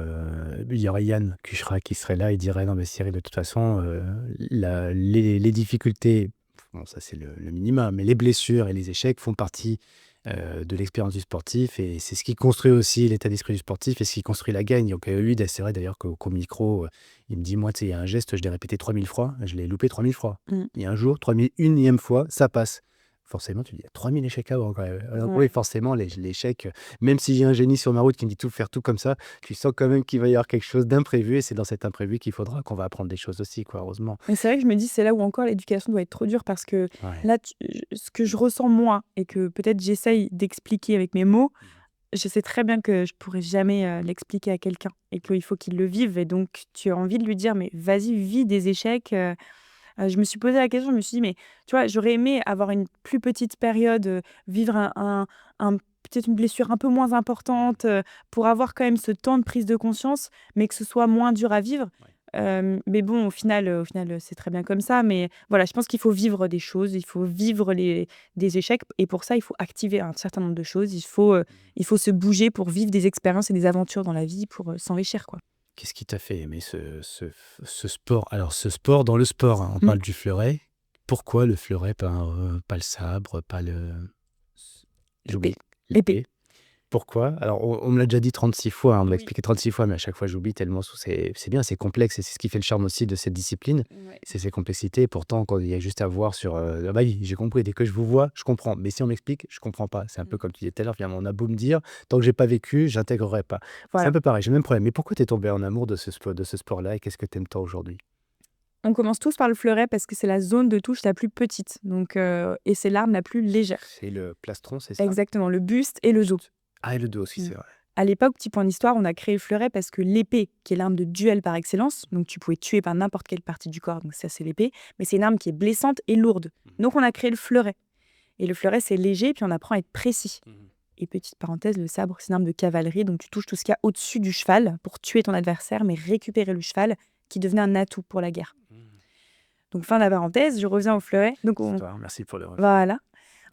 il y aurait Yann Cucherat qui serait là, il dirait: «Non mais Cyril, de toute façon, les difficultés, bon ça c'est le minimum, mais les blessures et les échecs font partie, de l'expérience du sportif et c'est ce qui construit aussi l'état d'esprit du sportif et ce qui construit la gagne». Donc, lui, c'est vrai d'ailleurs qu'au micro, il me dit: «Moi, tu sais, il y a un geste, je l'ai répété 3000 fois, je l'ai loupé 3000 fois. Mmh. Et un jour, 3001e fois, ça passe». Forcément, tu dis: «Il y a 3000 échecs avant quand même». Donc Ouais. oui, forcément, l'échec, même si j'ai un génie sur ma route qui me dit tout faire tout comme ça, tu sens quand même qu'il va y avoir quelque chose d'imprévu et c'est dans cet imprévu qu'on va apprendre des choses aussi, quoi, heureusement. Mais c'est vrai que je me dis, c'est là où encore l'éducation doit être trop dure parce que Ouais. là, ce que je ressens moi et que peut-être j'essaye d'expliquer avec mes mots, je sais très bien que je pourrais jamais, l'expliquer à quelqu'un et qu'il faut qu'il le vive. Et donc tu as envie de lui dire: «Mais vas-y, vis des échecs». Je me suis posé la question, je me suis dit: «Mais» tu vois, j'aurais aimé avoir une plus petite période, vivre un peut-être une blessure un peu moins importante, pour avoir quand même ce temps de prise de conscience, mais que ce soit moins dur à vivre. Ouais. Mais bon, au final, c'est très bien comme ça. Mais voilà, je pense qu'il faut vivre des choses, il faut vivre des échecs et pour ça, il faut activer un certain nombre de choses. Il faut se bouger pour vivre des expériences et des aventures dans la vie pour, s'enrichir, quoi. Qu'est-ce qui t'a fait aimer ce sport? Alors ce sport dans le sport, hein, on Mmh. parle du fleuret. Pourquoi le fleuret, pas le sabre, pas le L'épée. j'oublie, L'épée. l'épée? Pourquoi? Alors on me l'a déjà dit 36 fois, hein, on me l'a Oui. expliqué 36 fois, mais à chaque fois j'oublie tellement c'est bien, c'est complexe et c'est ce qui fait le charme aussi de cette discipline, Ouais. c'est ses complexités. Pourtant, quand il y a juste à voir sur, ah bah oui, j'ai compris, dès que je vous vois, je comprends, mais si on m'explique, je comprends pas. C'est un peu Mmh. comme tu disais tout à l'heure, finalement, on a beau me dire, tant que j'ai pas vécu, j'intégrerai pas. C'est un Voilà. peu pareil, j'ai le même problème. Mais pourquoi tu es tombé en amour de ce sport-là et qu'est-ce que tu aimes tant aujourd'hui? On commence tous par le fleuret parce que c'est la zone de touche la plus petite, donc et c'est l'arme la plus légère. C'est le plastron, c'est ça? Exactement, le buste et le dos. Buste. Ah et le dos aussi, Mmh. c'est vrai. À l'époque, petit point d'histoire, on a créé le fleuret parce que l'épée, qui est l'arme de duel par excellence, donc tu pouvais tuer par n'importe quelle partie du corps, donc ça c'est l'épée, mais c'est une arme qui est blessante et lourde. Donc on a créé le fleuret. Et le fleuret, c'est léger, puis on apprend à être précis. Et petite parenthèse, le sabre, c'est une arme de cavalerie, donc tu touches tout ce qu'il y a au-dessus du cheval pour tuer ton adversaire, mais récupérer le cheval qui devenait un atout pour la guerre. Donc fin de la parenthèse, je reviens au fleuret. Donc Merci pour le ref. voilà.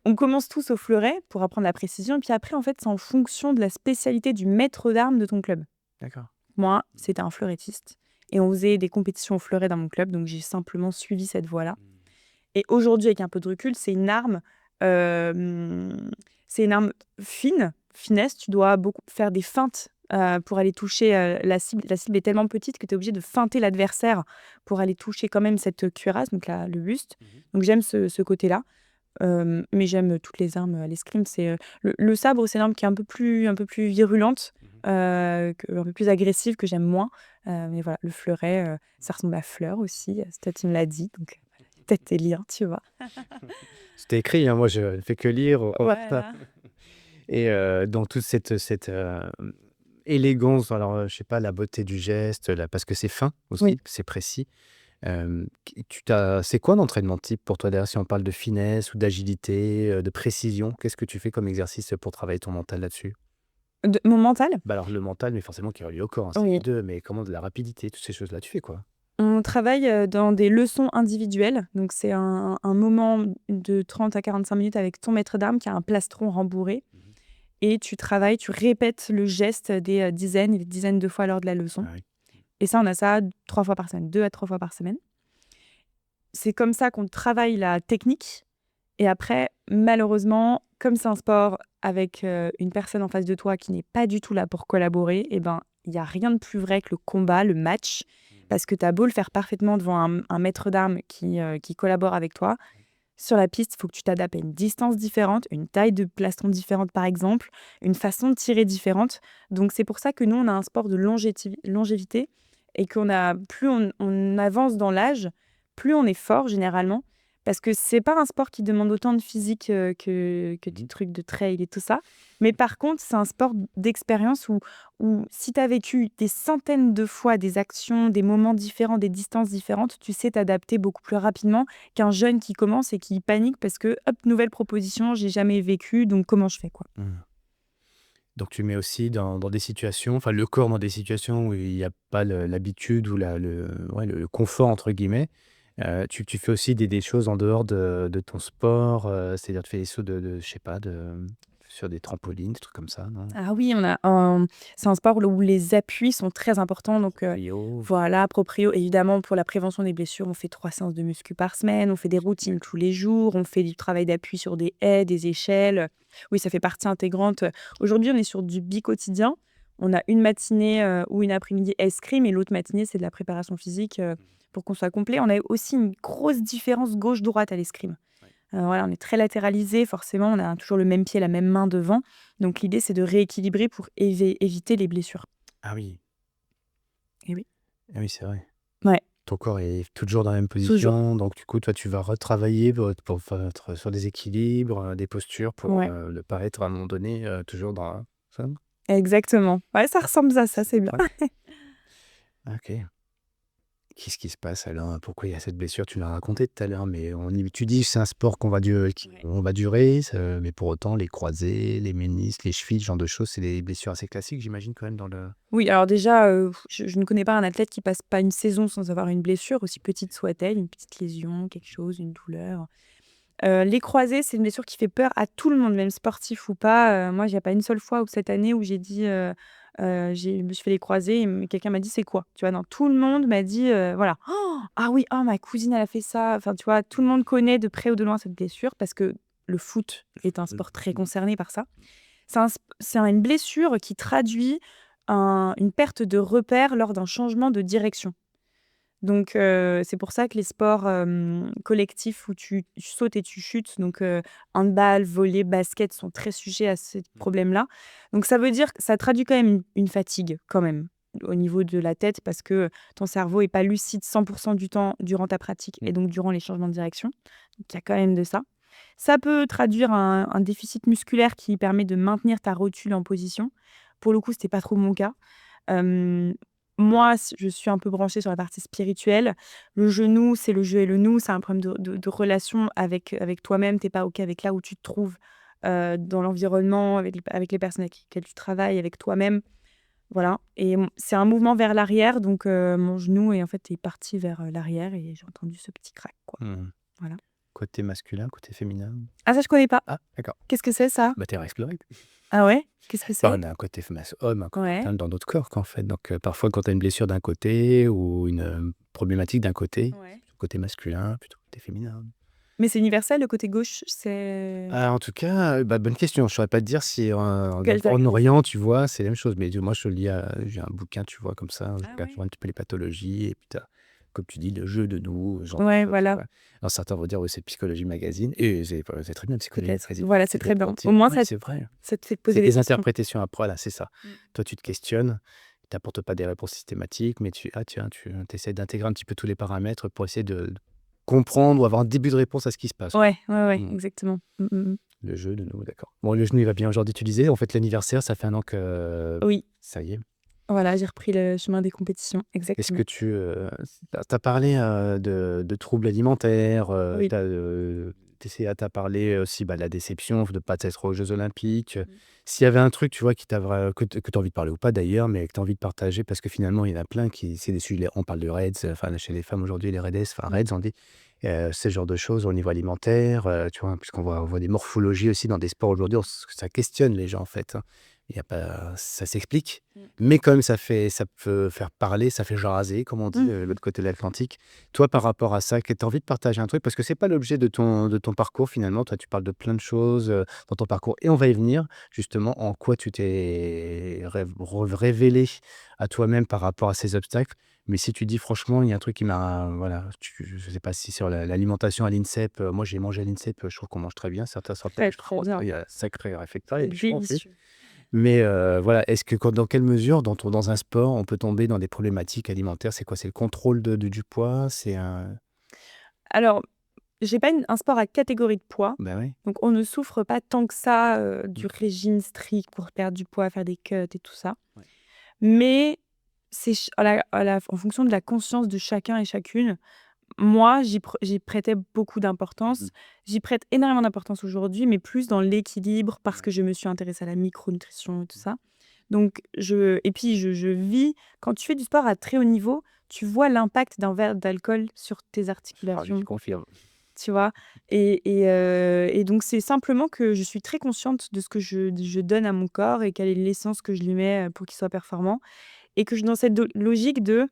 On commence tous au fleuret pour apprendre la précision, et puis après, en fait, c'est en fonction de la spécialité du maître d'armes de ton club. D'accord. Moi, c'était un fleurettiste, et on faisait des compétitions au fleuret dans mon club, donc j'ai simplement suivi cette voie-là. Et aujourd'hui, avec un peu de recul, c'est une arme finesse. Tu dois beaucoup faire des feintes pour aller toucher la cible. La cible est tellement petite que tu es obligé de feinter l'adversaire pour aller toucher quand même cette cuirasse, donc le buste. Donc j'aime ce côté-là. Mais j'aime toutes les armes à l'escrime. Le sabre, c'est une arme qui est un peu plus virulente, un peu plus agressive, que j'aime moins. Mais voilà, le fleuret, ça ressemble à fleur aussi. Toi, tu me l'as dit, donc peut-être tes liens, tu vois. C'était écrit, hein, moi je ne fais que lire. Voilà. Et dans toute cette élégance, alors je sais pas, la beauté du geste, parce que c'est fin aussi, Oui. c'est précis. C'est quoi l'entraînement type pour toi derrière, si on parle de finesse ou d'agilité, de précision? Qu'est-ce que tu fais comme exercice pour travailler ton mental là-dessus? Mon mental, Bah alors le mental, mais forcément qui est relié au corps, hein, c'est les oui. deux, mais comment de la rapidité, toutes ces choses-là, tu fais quoi? On travaille dans des leçons individuelles. Donc, c'est un moment de 30 à 45 minutes avec ton maître d'armes qui a un plastron rembourré. Et tu répètes le geste des dizaines et des dizaines de fois lors de la leçon. Ah oui. Et ça, on a ça 3 fois par semaine, 2 à 3 fois par semaine. C'est comme ça qu'on travaille la technique. Et après, malheureusement, comme c'est un sport avec une personne en face de toi qui n'est pas du tout là pour collaborer, eh ben, il n'y a rien de plus vrai que le combat, le match. Parce que tu as beau le faire parfaitement devant un maître d'armes qui collabore avec toi. Sur la piste, il faut que tu t'adaptes à une distance différente, une taille de plastron différente par exemple, une façon de tirer différente. Donc c'est pour ça que nous, on a un sport de longévité et plus on avance dans l'âge, plus on est fort généralement. Parce que c'est pas un sport qui demande autant de physique que des trucs de trail et tout ça. Mais par contre, c'est un sport d'expérience où si tu as vécu des centaines de fois des actions, des moments différents, des distances différentes, tu sais t'adapter beaucoup plus rapidement qu'un jeune qui commence et qui panique parce que, hop, nouvelle proposition, j'ai jamais vécu, donc comment je fais, quoi. Mmh. Donc tu mets aussi dans des situations, enfin le corps dans des situations où il y a pas l'habitude ou le «confort» entre guillemets. Tu fais aussi des choses en dehors de ton sport, c'est-à-dire tu fais des sauts je sais pas, sur des trampolines, des trucs comme ça, non? Ah oui, c'est un sport où les appuis sont très importants, donc Yo. voilà, proprio. Évidemment, pour la prévention des blessures, on fait 3 séances de muscu par semaine, on fait des routines tous les jours, on fait du travail d'appui sur des haies, des échelles. Oui, ça fait partie intégrante. Aujourd'hui, on est sur du bi-quotidien. On a une matinée ou une après-midi escrime et l'autre matinée, c'est de la préparation physique pour qu'on soit complet. On a aussi une grosse différence gauche-droite à l'escrime. Voilà, on est très latéralisé, forcément, on a toujours le même pied, la même main devant. Donc l'idée, c'est de rééquilibrer pour éviter les blessures. Ah oui. Et oui. Ah oui, c'est vrai. Ouais, Ton corps est toujours dans la même toujours. position, donc du coup, toi, tu vas retravailler pour être sur des équilibres, des postures pour, Ouais, ne pas être à un moment donné, toujours dans ça? exactement. Ouais, ça ressemble à ça, c'est bien. Ouais. OK. Qu'est-ce qui se passe alors? Pourquoi il y a cette blessure? Tu l'as raconté tout à l'heure, mais tu dis que c'est un sport Ouais. on va durer, mais pour autant, les croisés, les ménisques, les chevilles, ce genre de choses, c'est des blessures assez classiques, j'imagine, quand même, dans le. Oui, alors déjà, je ne connais pas un athlète qui passe pas une saison sans avoir une blessure, aussi petite soit-elle, une petite lésion, quelque chose, une douleur. Les croisés, c'est une blessure qui fait peur à tout le monde, même sportif ou pas. Moi, il y a pas une seule fois où cette année où j'ai dit, je me suis fait les croisés et quelqu'un m'a dit: «C'est quoi?» Tu vois? Non, tout le monde m'a dit, voilà: «Oh! Ah oui, oh ma cousine, elle a fait ça». Enfin, tu vois? Tout le monde connaît de près ou de loin cette blessure parce que le foot est un sport très concerné par ça. C'est une blessure qui traduit une perte de repère lors d'un changement de direction. Donc c'est pour ça que les sports, collectifs où tu sautes et tu chutes, donc handball, volley, basket sont très sujets à ce problème-là. Donc ça veut dire que ça traduit quand même une fatigue, quand même, au niveau de la tête parce que ton cerveau est pas lucide 100 du temps durant ta pratique et donc durant les changements de direction. Donc il y a quand même de ça. Ça peut traduire un déficit musculaire qui permet de maintenir ta rotule en position Pour le coup, c'était pas trop mon cas. Euh, Moi, je suis un peu branchée sur la partie spirituelle. Le je nous, c'est le je et le nous. C'est un problème de relation avec toi-même. T'es pas OK avec là où tu te trouves dans l'environnement, avec les personnes avec lesquelles tu travailles, avec toi-même. Voilà. Et c'est un mouvement vers l'arrière. Donc, mon genou est parti vers l'arrière et j'ai entendu ce petit crack, quoi. Hmm. Voilà. Côté masculin, côté féminin? Ah, ça, je connais pas. Ah, d'accord. Qu'est-ce que c'est, ça? Bah, t'es exploré. Ah ouais? Qu'est-ce que Bah, c'est? on a un côté homme, un côté Ouais. dans notre corps, quoi, en fait. Donc, parfois, quand tu as une blessure d'un côté ou une problématique d'un côté, Ouais. côté masculin, plutôt côté féminin. Mais c'est universel, le côté gauche, c'est Ah, en tout cas, bah, bonne question. Je saurais pas te dire si quelle en caractéristique? Orient, tu vois, c'est la même chose. Mais moi, je lis, j'ai un bouquin, tu vois, comme ça, je Ah regarde ouais? toujours un petit peu les pathologies. Et puis, comme tu dis, le jeu de nous, ce genre de Ouais, choses. voilà, Ouais. Alors, certains vont dire, oui, c'est Psychologie Magazine. Et c'est très bien, Psychologie peut-être. Magazine. Voilà, c'est C'est de la très bien. santé. Au moins, Ouais, c'est vrai. ça te fait te C'est poser des des questions. interprétations après, voilà, c'est ça. Mm. Toi, tu te questionnes, tu n'apportes pas des réponses systématiques, mais tiens, tu essaies d'intégrer un petit peu tous les paramètres pour essayer de comprendre ou avoir un début de réponse à ce qui se passe. Ouais, Mm. exactement. Mm. Le jeu de nous, d'accord. Bon, le genou, il va bien aujourd'hui, tu disais. En fait, l'anniversaire, ça fait un an que Oui, ça y est. voilà, j'ai repris le chemin des compétitions, Est-ce exactement. que tu as parlé de troubles alimentaires, Oui. t'as parlé aussi de la déception de ne pas être aux Jeux Olympiques. Mm. S'il y avait un truc, tu vois, que tu as envie de parler ou pas d'ailleurs, mais que tu as envie de partager, parce que finalement, il y en a plein qui, c'est des sujets, on parle de REDS, enfin, chez les femmes aujourd'hui, les REDS, enfin, Mm. REDS, on dit, ce genre de choses au niveau alimentaire, tu vois, on voit des morphologies aussi dans des sports aujourd'hui, ça questionne les gens, en fait, hein. Il y a pas, ça s'explique. Mm. Mais quand même, ça peut faire parler, ça fait jaser, comme on dit, Mm. l'autre côté de l'Atlantique. Toi, par rapport à ça, que tu as envie de partager un truc, parce que c'est pas l'objet de ton parcours finalement. Toi, tu parles de plein de choses dans ton parcours, et on va y venir, justement, en quoi tu t'es révélé à toi-même par rapport à ces obstacles. Mais si tu dis franchement, il y a un truc qui m'a. Voilà, je sais pas si sur l'alimentation à l'INSEP, moi j'ai mangé à l'INSEP, je trouve qu'on mange très bien, certains sortent Très, plus très trop, bien. il y a un sacré réfectoire, il y a du choix en plus. Délicieux. Mais voilà, est-ce que dans quelle mesure, dans un sport, on peut tomber dans des problématiques alimentaires? C'est quoi? C'est le contrôle du poids? C'est un. Alors, j'ai pas un sport à catégorie de poids, Ben oui. donc on ne souffre pas tant que ça Mm. du régime strict pour perdre du poids, faire des cuts et tout ça. Ouais. Mais c'est en fonction de la conscience de chacun et chacune. Moi, j'y prêtais beaucoup d'importance. Mhm. J'y prête énormément d'importance aujourd'hui, mais plus dans l'équilibre parce Ouais. que je me suis intéressée à la micronutrition et tout ça. Donc, et puis, je vis. Quand tu fais du sport à très haut niveau, tu vois l'impact d'un verre d'alcool sur tes Ah oui, je articulations, confirme. tu vois. Et donc, c'est simplement que je suis très consciente de ce que je donne à mon corps et quelle est l'essence que je lui mets pour qu'il soit performant. Et que je suis dans cette logique de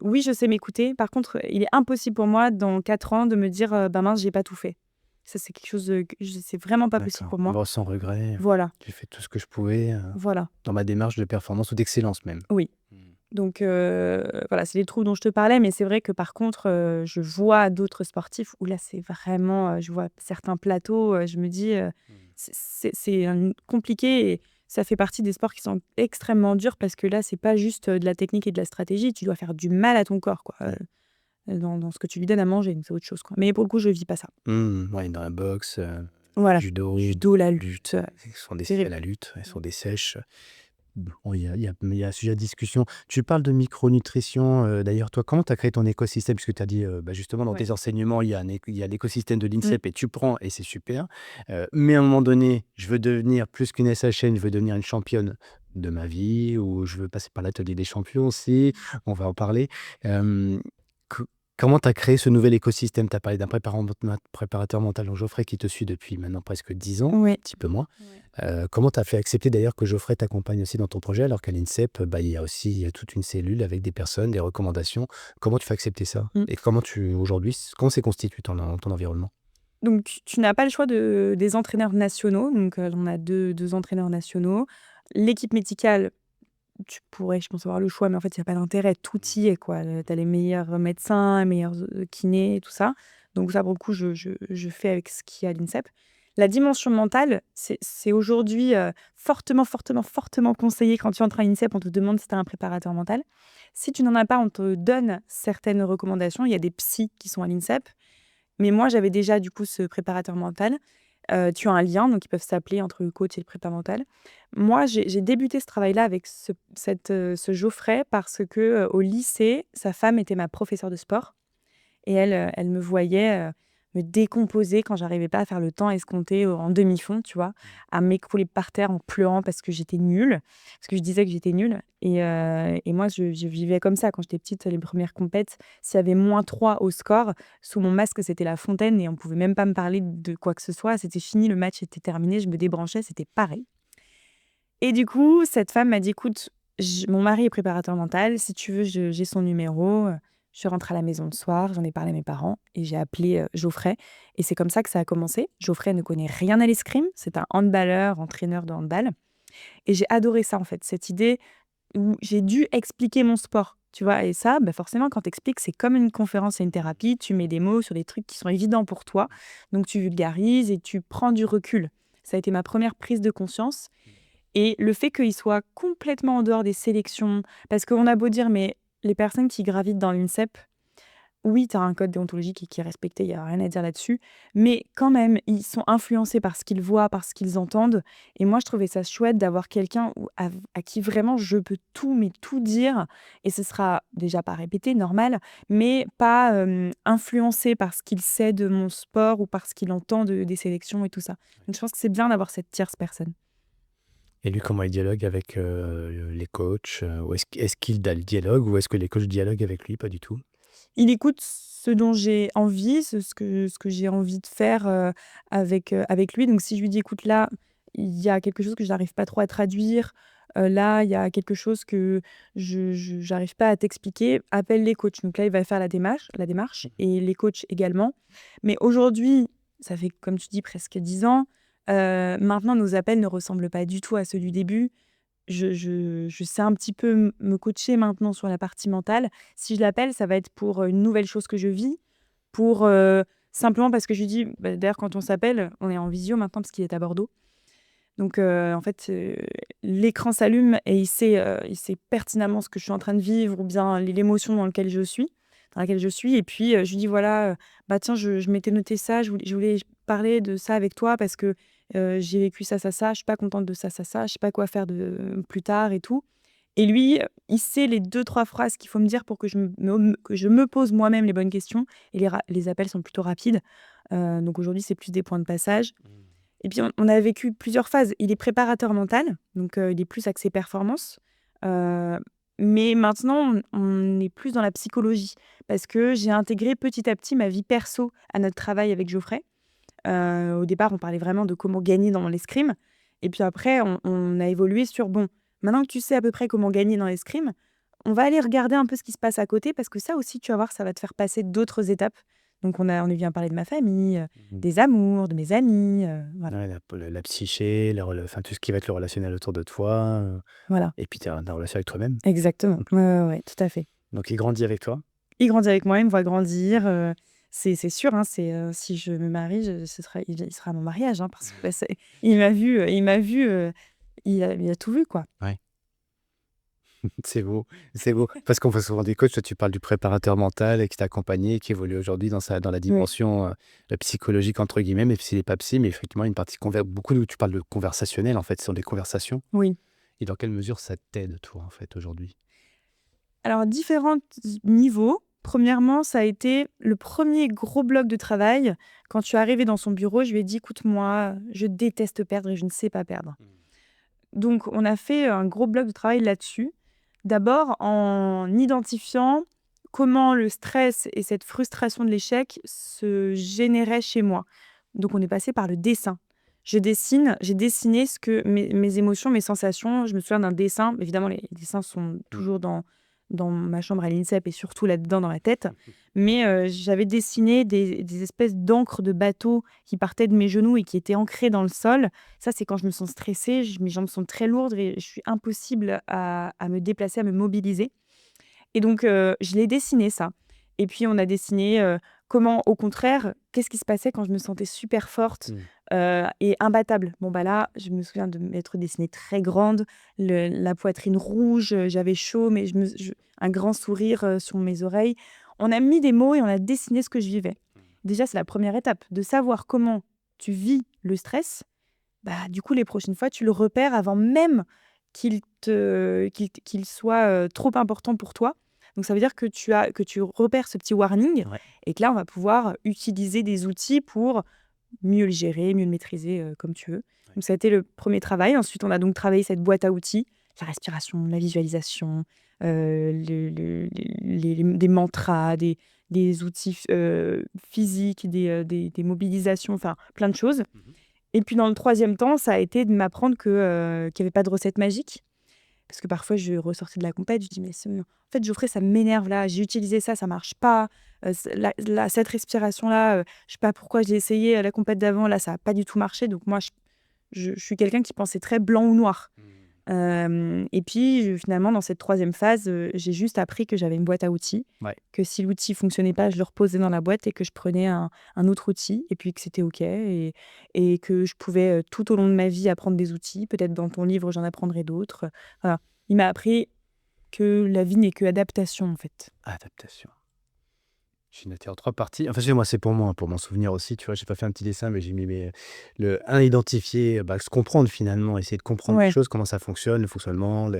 oui, je sais m'écouter. Par contre, il est impossible pour moi, dans 4 ans, de me dire, «Bah, mince, j'ai pas tout fait». Ça, c'est quelque chose, c'est vraiment pas possible D'accord. pour moi. Bon, sans regret, Voilà, j'ai fait tout ce que je pouvais voilà, dans ma démarche de performance ou d'excellence même. oui. Mm. Donc voilà, c'est les troubles dont je te parlais, mais c'est vrai que par contre, je vois d'autres sportifs où là, c'est vraiment, je vois certains plateaux, je me dis, Mm. c'est compliqué et ça fait partie des sports qui sont extrêmement durs parce que là, c'est pas juste, de la technique et de la stratégie, tu dois faire du mal à ton corps, quoi, Ouais. dans ce que tu lui donnes à manger, donc c'est autre chose, quoi. Mais pour le coup, je vis pas ça. Ouais, dans la boxe, Voilà, judo, judo, la lutte, ils sont des à terrible. la lutte, elles sont des sèches. Bon, il y a sujet à discussion. Tu parles de micronutrition, d'ailleurs, toi, comment tu as créé ton écosystème? Puisque tu as dit, justement, dans Ouais. tes enseignements, il y a l'écosystème de Mmh. l'INSEP et tu prends et c'est super. Mais à un moment donné, je veux devenir plus qu'une SHN, je veux devenir une championne de ma vie ou je veux passer par l'atelier des champions aussi, on va en parler. Hem, co Comment tu as créé ce nouvel écosystème? Tu as parlé d'un préparateur mental, donc Geoffrey, qui te suit depuis maintenant presque 10 ans, un Ouais. petit peu moins. Ouais. Comment tu as fait accepter d'ailleurs que Geoffrey t'accompagne aussi dans ton projet, alors qu'à l'INSEP, il y a toute une cellule avec des personnes, des recommandations. Comment tu fais accepter ça? Mmh. Et comment s'est constitué ton environnement? Donc tu n'as pas le choix des entraîneurs nationaux, donc on a deux entraîneurs nationaux. L'équipe médicale, tu pourrais, je pense, avoir le choix, mais en fait, il y a pas d'intérêt, tout y est, quoi. Tu as les meilleurs médecins, les meilleurs, kinés et tout ça. Donc ça, pour le coup, je fais avec ce qu'il y a à l'INSEP. La dimension mentale, c'est aujourd'hui, fortement, fortement, fortement conseillé quand tu entres à l'INSEP, on te demande si tu as un préparateur mental. Si tu n'en as pas, on te donne certaines recommandations. Il y a des psys qui sont à l'INSEP, mais moi, j'avais déjà, du coup, ce préparateur mental. tu as un lien, donc ils peuvent s'appeler entre le coach et le prépa mental. Moi, j'ai débuté ce travail-là avec ce Geoffrey parce que au lycée, sa femme était ma professeure de sport. Et elle me voyait me décomposer quand j'arrivais pas à faire le temps escompté en demi-fond, tu vois, à m'écrouler par terre en pleurant parce que j'étais nulle, parce que je disais que j'étais nulle. Et moi, je vivais comme ça quand j'étais petite, les premières compètes. S'il y avait -3 au score, sous mon masque, c'était la fontaine et on pouvait même pas me parler de quoi que ce soit. C'était fini, le match était terminé, je me débranchais, c'était pareil. Et du coup, cette femme m'a dit: «Écoute, mon mari est préparateur mental, si tu veux, j'ai son numéro». Je rentre à la maison le soir, j'en ai parlé à mes parents et j'ai appelé Geoffrey. Et c'est comme ça que ça a commencé. Geoffrey ne connaît rien à l'escrime, c'est un handballeur, entraîneur de handball. Et j'ai adoré ça, en fait, cette idée où j'ai dû expliquer mon sport, tu vois. Et ça, bah forcément, quand tu expliques, c'est comme une conférence et une thérapie. Tu mets des mots sur des trucs qui sont évidents pour toi. Donc, tu vulgarises et tu prends du recul. Ça a été ma première prise de conscience. Et le fait qu'il soit complètement en dehors des sélections, parce qu'on a beau dire, mais les personnes qui gravitent dans l'INSEP, oui, tu as un code déontologique qui est respecté, il y a rien à dire là-dessus, mais quand même, ils sont influencés par ce qu'ils voient, par ce qu'ils entendent. Et moi, je trouvais ça chouette d'avoir quelqu'un à qui vraiment je peux tout, mais tout dire, et ce sera déjà pas répété, normal, mais pas influencé par ce qu'il sait de mon sport ou par ce qu'il entend des sélections et tout ça. Donc je pense que c'est bien d'avoir cette tierce personne. Et lui, comment il dialogue avec les coachs? Ou est-ce qu'il a le dialogue ou est-ce que les coachs dialoguent avec lui? Pas du tout. Il écoute ce dont j'ai envie, ce que j'ai envie de faire, avec lui. Donc si je lui dis: «Écoute, là, il y a quelque chose que j'arrive pas trop à traduire, là, il y a quelque chose que je j'arrive pas à t'expliquer, appelle les coachs». Donc là, il va faire la démarche et les coachs également. Mais aujourd'hui, ça fait, comme tu dis, presque 10 ans, maintenant nos appels ne ressemblent pas du tout à ceux du début. Je sais un petit peu me coacher maintenant sur la partie mentale. Si je l'appelle, ça va être pour une nouvelle chose que je vis, pour, simplement parce que je lui dis bah, d'ailleurs, quand on s'appelle, on est en visio maintenant parce qu'il est à Bordeaux. Donc, en fait, l'écran s'allume et il sait pertinemment ce que je suis en train de vivre ou bien l'émotion dans laquelle je suis. Et puis, je lui dis: «Voilà, bah, tiens, je m'étais noté ça, je voulais parler de ça avec toi parce que, j'ai vécu ça, ça, ça, je suis pas contente de ça, ça, ça, je sais pas quoi faire de plus tard et tout». Et lui, il sait les 2-3 phrases qu'il faut me dire pour que je me pose moi-même les bonnes questions. Et les appels sont plutôt rapides. Donc aujourd'hui, c'est plus des points de passage. Et puis on a vécu plusieurs phases. Il est préparateur mental, donc il est plus axé performance. Heu, mais maintenant, on est plus dans la psychologie parce que j'ai intégré petit à petit ma vie perso à notre travail avec Geoffrey. Au départ, on parlait vraiment de comment gagner dans l'escrime. Et puis après, on a évolué sur: «Bon, maintenant que tu sais à peu près comment gagner dans l'escrime, on va aller regarder un peu ce qui se passe à côté parce que ça aussi, tu vas voir, ça va te faire passer d'autres étapes». Donc on est vient parler de ma famille, Mmh. des amours, de mes amis, voilà. Ouais, la psyché, enfin, tout ce qui va être le relationnel autour de toi, Voilà, et puis tu as relation avec toi-même. exactement. Ouais, ouais, ouais, tout à fait. Donc il grandit avec toi. Il grandit avec moi, il me voit grandir, c'est sûr, hein, si je me marie, il sera à mon mariage, hein, parce que, bah, il a tout vu, quoi. Ouais. C'est beau, c'est beau. Parce qu'on voit souvent des coachs, toi tu parles du préparateur mental et qui t'a accompagné, qui évolue aujourd'hui dans la Oui, dimension, «psychologique» entre guillemets, même s'il est pas psy, mais effectivement une partie beaucoup où tu parles de conversationnel en fait, ce sont des conversations. oui. Et dans quelle mesure ça t'aide toi, en fait, aujourd'hui? Alors différents niveaux. Premièrement, ça a été le premier gros bloc de travail. Quand je suis arrivée dans son bureau, je lui ai dit: «Écoute, moi, je déteste perdre et je ne sais pas perdre». Donc on a fait un gros bloc de travail là-dessus. D'abord en identifiant comment le stress et cette frustration de l'échec se généraient chez moi. Donc on est passé par le dessin. J'ai dessiné ce que mes émotions, mes sensations. Je me souviens d'un dessin. Évidemment, les dessins sont Mmh. toujours dans ma chambre à l'INSEP et surtout là-dedans dans ma tête. Mais j'avais dessiné des espèces d'encre de bateau qui partaient de mes genoux et qui étaient ancrées dans le sol. Ça, c'est quand je me sens stressée, mes jambes sont très lourdes et je suis impossible à me déplacer, à me mobiliser. Et donc, je l'ai dessiné ça. Et puis on a dessiné, comment au contraire, qu'est-ce qui se passait quand je me sentais super forte, Mmh. et imbattable. Bon bah là, je me souviens de m'être dessinée très grande, la poitrine rouge, j'avais chaud, mais un grand sourire, sur mes oreilles. On a mis des mots et on a dessiné ce que je vivais. Déjà, c'est la première étape, de savoir comment tu vis le stress, bah, du coup, les prochaines fois, tu le repères avant même qu'il soit trop important pour toi. Donc, ça veut dire que tu repères ce petit warning Ouais. et que là, on va pouvoir utiliser des outils pour mieux le gérer, mieux le maîtriser comme tu veux. Ouais. Donc, ça a été le premier travail. Ensuite, on a donc travaillé cette boîte à outils, la respiration, la visualisation, des mantras, des outils physiques, des mobilisations, enfin plein de choses. Mhm. Et puis dans le troisième temps, ça a été de m'apprendre qu'il n'y avait pas de recette magique. Parce que parfois, je ressortais de la compète, je dis, mais en fait, Geoffrey, ça m'énerve là, j'ai utilisé ça, ça marche pas. Cette respiration-là, je sais pas pourquoi j'ai essayé à la compète d'avant, là, ça n'a pas du tout marché. Donc moi, je suis quelqu'un qui pensait très blanc ou noir. Et puis, finalement, dans cette troisième phase, j'ai juste appris que j'avais une boîte à outils, Ouais. que si l'outil fonctionnait pas, je le reposais dans la boîte et que je prenais un autre outil, et puis que c'était OK, et que je pouvais tout au long de ma vie apprendre des outils. Peut-être dans ton livre, j'en apprendrai d'autres. Voilà. Il m'a appris que la vie n'est que adaptation, en fait. Adaptation. J'ai noté en 3 parties. Enfin, moi, c'est pour moi, pour m'en souvenir aussi, tu vois? J'ai pas fait un petit dessin, mais j'ai mis le un identifier, se comprendre finalement, essayer de comprendre les Ouais. choses, comment ça fonctionne, le fonctionnement,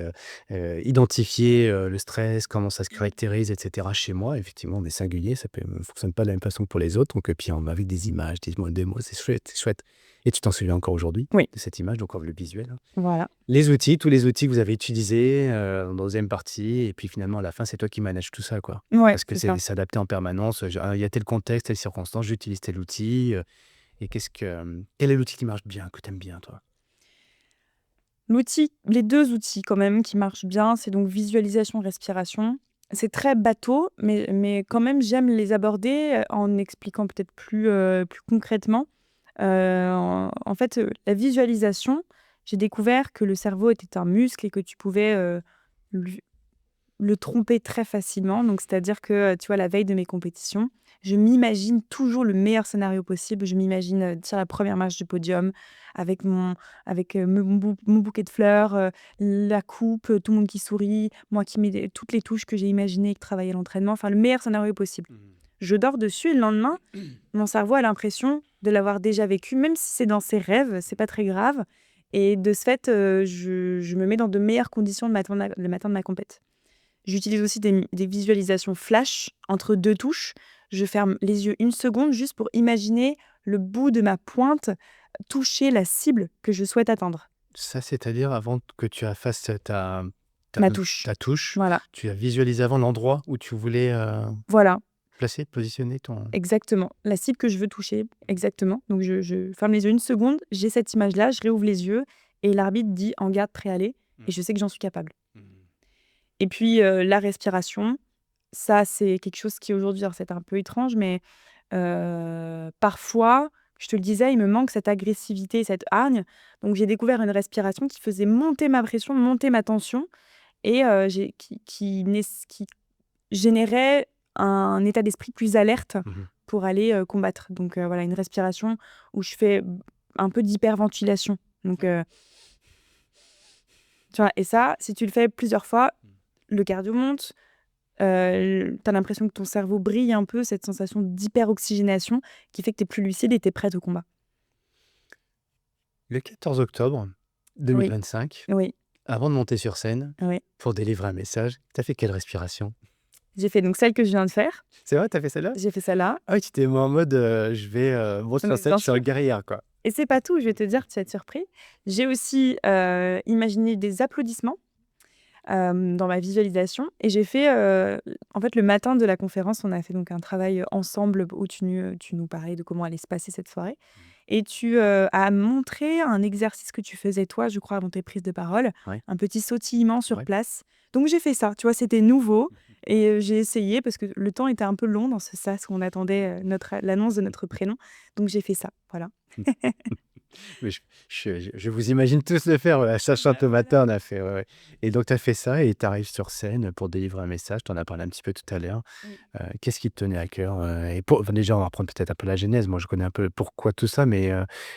identifier, le stress, comment ça se caractérise et cetera chez moi. Effectivement, on est singulier, ça fonctionne pas de la même façon que pour les autres, donc puis avec des images, des mots, c'est chouette, c'est chouette, et tu t'en souviens encore aujourd'hui Oui, de cette image, donc le visuel, hein. voilà. Les outils, tous les outils que vous avez utilisés, en 2e partie, et puis finalement à la fin, c'est toi qui manages tout ça, quoi. Ouais, Parce que c'est c'est ça. s'adapter en permanence, il y a tel contexte, telle circonstance, j'utilise tel outil, et quel est l'outil qui marche bien, que tu aimes bien, toi? Les 2 outils quand même qui marchent bien, c'est donc visualisation, respiration. C'est très bateau, mais quand même j'aime les aborder, en expliquant peut-être plus concrètement. En fait, la visualisation, j'ai découvert que le cerveau était un muscle et que tu pouvais, lui le tromper très facilement. Donc c'est-à-dire que, tu vois, la veille de mes compétitions, je m'imagine toujours le meilleur scénario possible. Je m'imagine, sur la première marche du podium avec mon bouquet de fleurs, la coupe, tout le monde qui sourit, moi qui mets toutes les touches que j'ai imaginées et qui travaillais à l'entraînement, enfin le meilleur scénario possible. Je dors dessus et le lendemain, mon cerveau a l'impression de l'avoir déjà vécu, même si c'est dans ses rêves, c'est pas très grave, et de ce fait, je me mets dans de meilleures conditions le matin de ma compète. J'utilise aussi des visualisations flash entre 2 touches. Je ferme les yeux 1 seconde juste pour imaginer le bout de ma pointe toucher la cible que je souhaite atteindre. Ça, c'est-à-dire avant que tu fasses ta Ma touche. ta touche, Voilà, tu as visualisé avant l'endroit où tu voulais, voilà, placer, positionner ton exactement. La cible que je veux toucher, exactement. Donc je ferme les yeux 1 seconde, j'ai cette image-là, je réouvre les yeux et l'arbitre dit: «En garde, prêt, aller», et je sais que j'en suis capable. Et puis, la respiration, ça, c'est quelque chose qui aujourd'hui, alors c'est un peu étrange, mais parfois, je te le disais, il me manque cette agressivité, cette hargne. Donc j'ai découvert une respiration qui faisait monter ma pression, monter ma tension, et qui générait un état d'esprit plus alerte pour aller, combattre. Donc voilà, une respiration où je fais un peu d'hyperventilation. Donc tu vois? Et ça, si tu le fais plusieurs fois, le cardio monte. Tu as l'impression que ton cerveau brille un peu, cette sensation d'hyperoxygénation qui fait que tu es plus lucide et tu es prête au combat. Le 14 octobre Oui, 2025, oui, avant de monter sur scène oui. pour délivrer un message, tu as fait quelle respiration? J'ai fait donc celle que je viens de faire. C'est vrai, tu as fait celle-là? J'ai fait celle-là. Ah oui, tu t'es mis en mode, je vais, monter Non, sur mais scène, bien je suis une sûr. guerrière, quoi. Et c'est pas tout, je vais te dire, tu vas être surpris. J'ai aussi imaginé des applaudissements dans ma visualisation, et j'ai fait, en fait, le matin de la conférence, on a fait donc un travail ensemble où tu nous parlais de comment allait se passer cette soirée, et tu as montré un exercice que tu faisais toi, je crois, avant tes prises de parole, Ouais, un petit sautillement sur ouais. place. Donc j'ai fait ça, tu vois, c'était nouveau, et j'ai essayé parce que le temps était un peu long dans ce sas où on attendait l'annonce de notre prénom. Donc j'ai fait ça, voilà. Mais je vous imagine tous le faire, ouais, sachant que le matin, on a fait, ouais, ouais. Et donc tu as fait ça et tu arrives sur scène pour délivrer un message, tu en as parlé un petit peu tout à l'heure. Oui. Qu'est-ce qui te tenait à cœur? Enfin, déjà, on va reprendre peut-être un peu la genèse. Moi, je connais un peu pourquoi tout ça, mais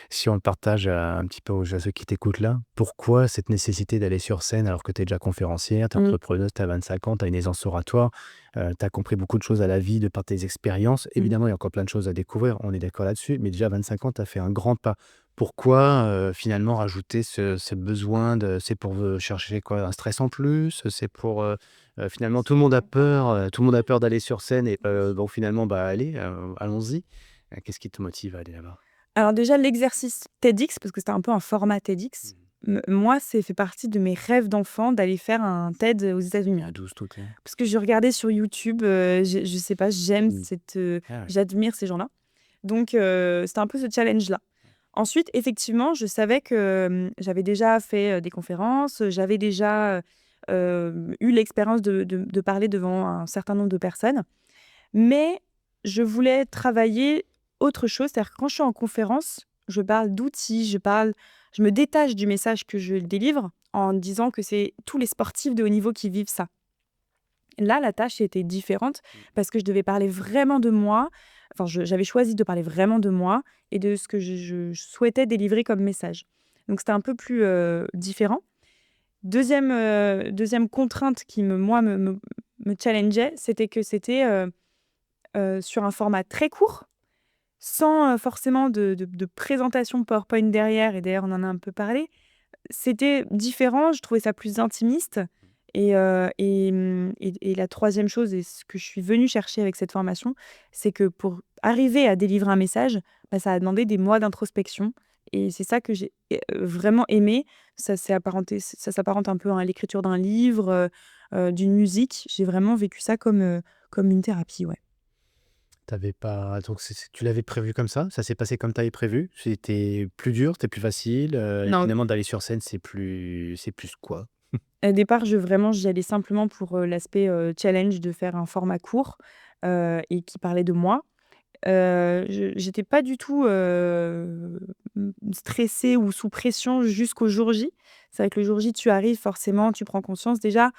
si on le partage un petit peu à ceux qui t'écoutent là, pourquoi cette nécessité d'aller sur scène alors que tu es déjà conférencière, tu es Mmh. entrepreneuse, tu as 25 ans, tu as une aisance oratoire, tu as compris beaucoup de choses à la vie de par tes expériences. Mmh. Évidemment, il y a encore plein de choses à découvrir, on est d'accord là-dessus, mais déjà à 25 ans, tu as fait un grand pas Pourquoi, finalement rajouter ce besoin de c'est pour, chercher quoi? Un stress en plus? C'est pour, finalement tout le monde a peur d'aller sur scène et donc finalement, bah, allez, allons-y. Qu'est-ce qui te motive à aller là-bas? Alors déjà, l'exercice TEDx, parce que c'était un peu un format TEDx, Mmh. moi, c'est fait partie de mes rêves d'enfant d'aller faire un TED aux États-Unis. À 12 tout est. Parce que je regardais sur YouTube, je sais pas, j'aime Mmh. Ah ouais. j'admire ces gens-là. Donc c'était un peu ce challenge-là. Ensuite, effectivement, je savais que, j'avais déjà fait, des conférences, j'avais déjà, eu l'expérience de parler devant un certain nombre de personnes. Mais je voulais travailler autre chose, c'est-à-dire que quand je suis en conférence, je parle d'outils, je me détache du message que je délivre en disant que c'est tous les sportifs de haut niveau qui vivent ça. Là, la tâche était différente parce que je devais parler vraiment de moi. Enfin, j'avais choisi de parler vraiment de moi et de ce que je souhaitais délivrer comme message. Donc c'était un peu plus, différent. Deuxième contrainte qui me challengeait, c'était que c'était, sur un format très court, sans, forcément de présentation PowerPoint derrière et d'ailleurs on en a un peu parlé. C'était différent, je trouvais ça plus intimiste et la troisième chose et ce que je suis venue chercher avec cette formation, c'est que pour arriver à délivrer un message, bah, ça a demandé des mois d'introspection et c'est ça que j'ai vraiment aimé. Ça s'apparente un peu à l'écriture d'un livre, d'une musique. J'ai vraiment vécu ça comme une thérapie, ouais. Tu pas donc tu l'avais prévu comme ça? Ça s'est passé comme tu avais prévu? C'était plus dur, c'était plus facile, et Non. finalement d'aller sur scène, c'est plus quoi? Au départ, j'y allais simplement pour, l'aspect, challenge de faire un format court, et qui parlait de moi. Je j'étais pas du tout, stressée ou sous pression jusqu'au jour J. C'est vrai que le jour J, tu arrives forcément, tu prends conscience. Déjà,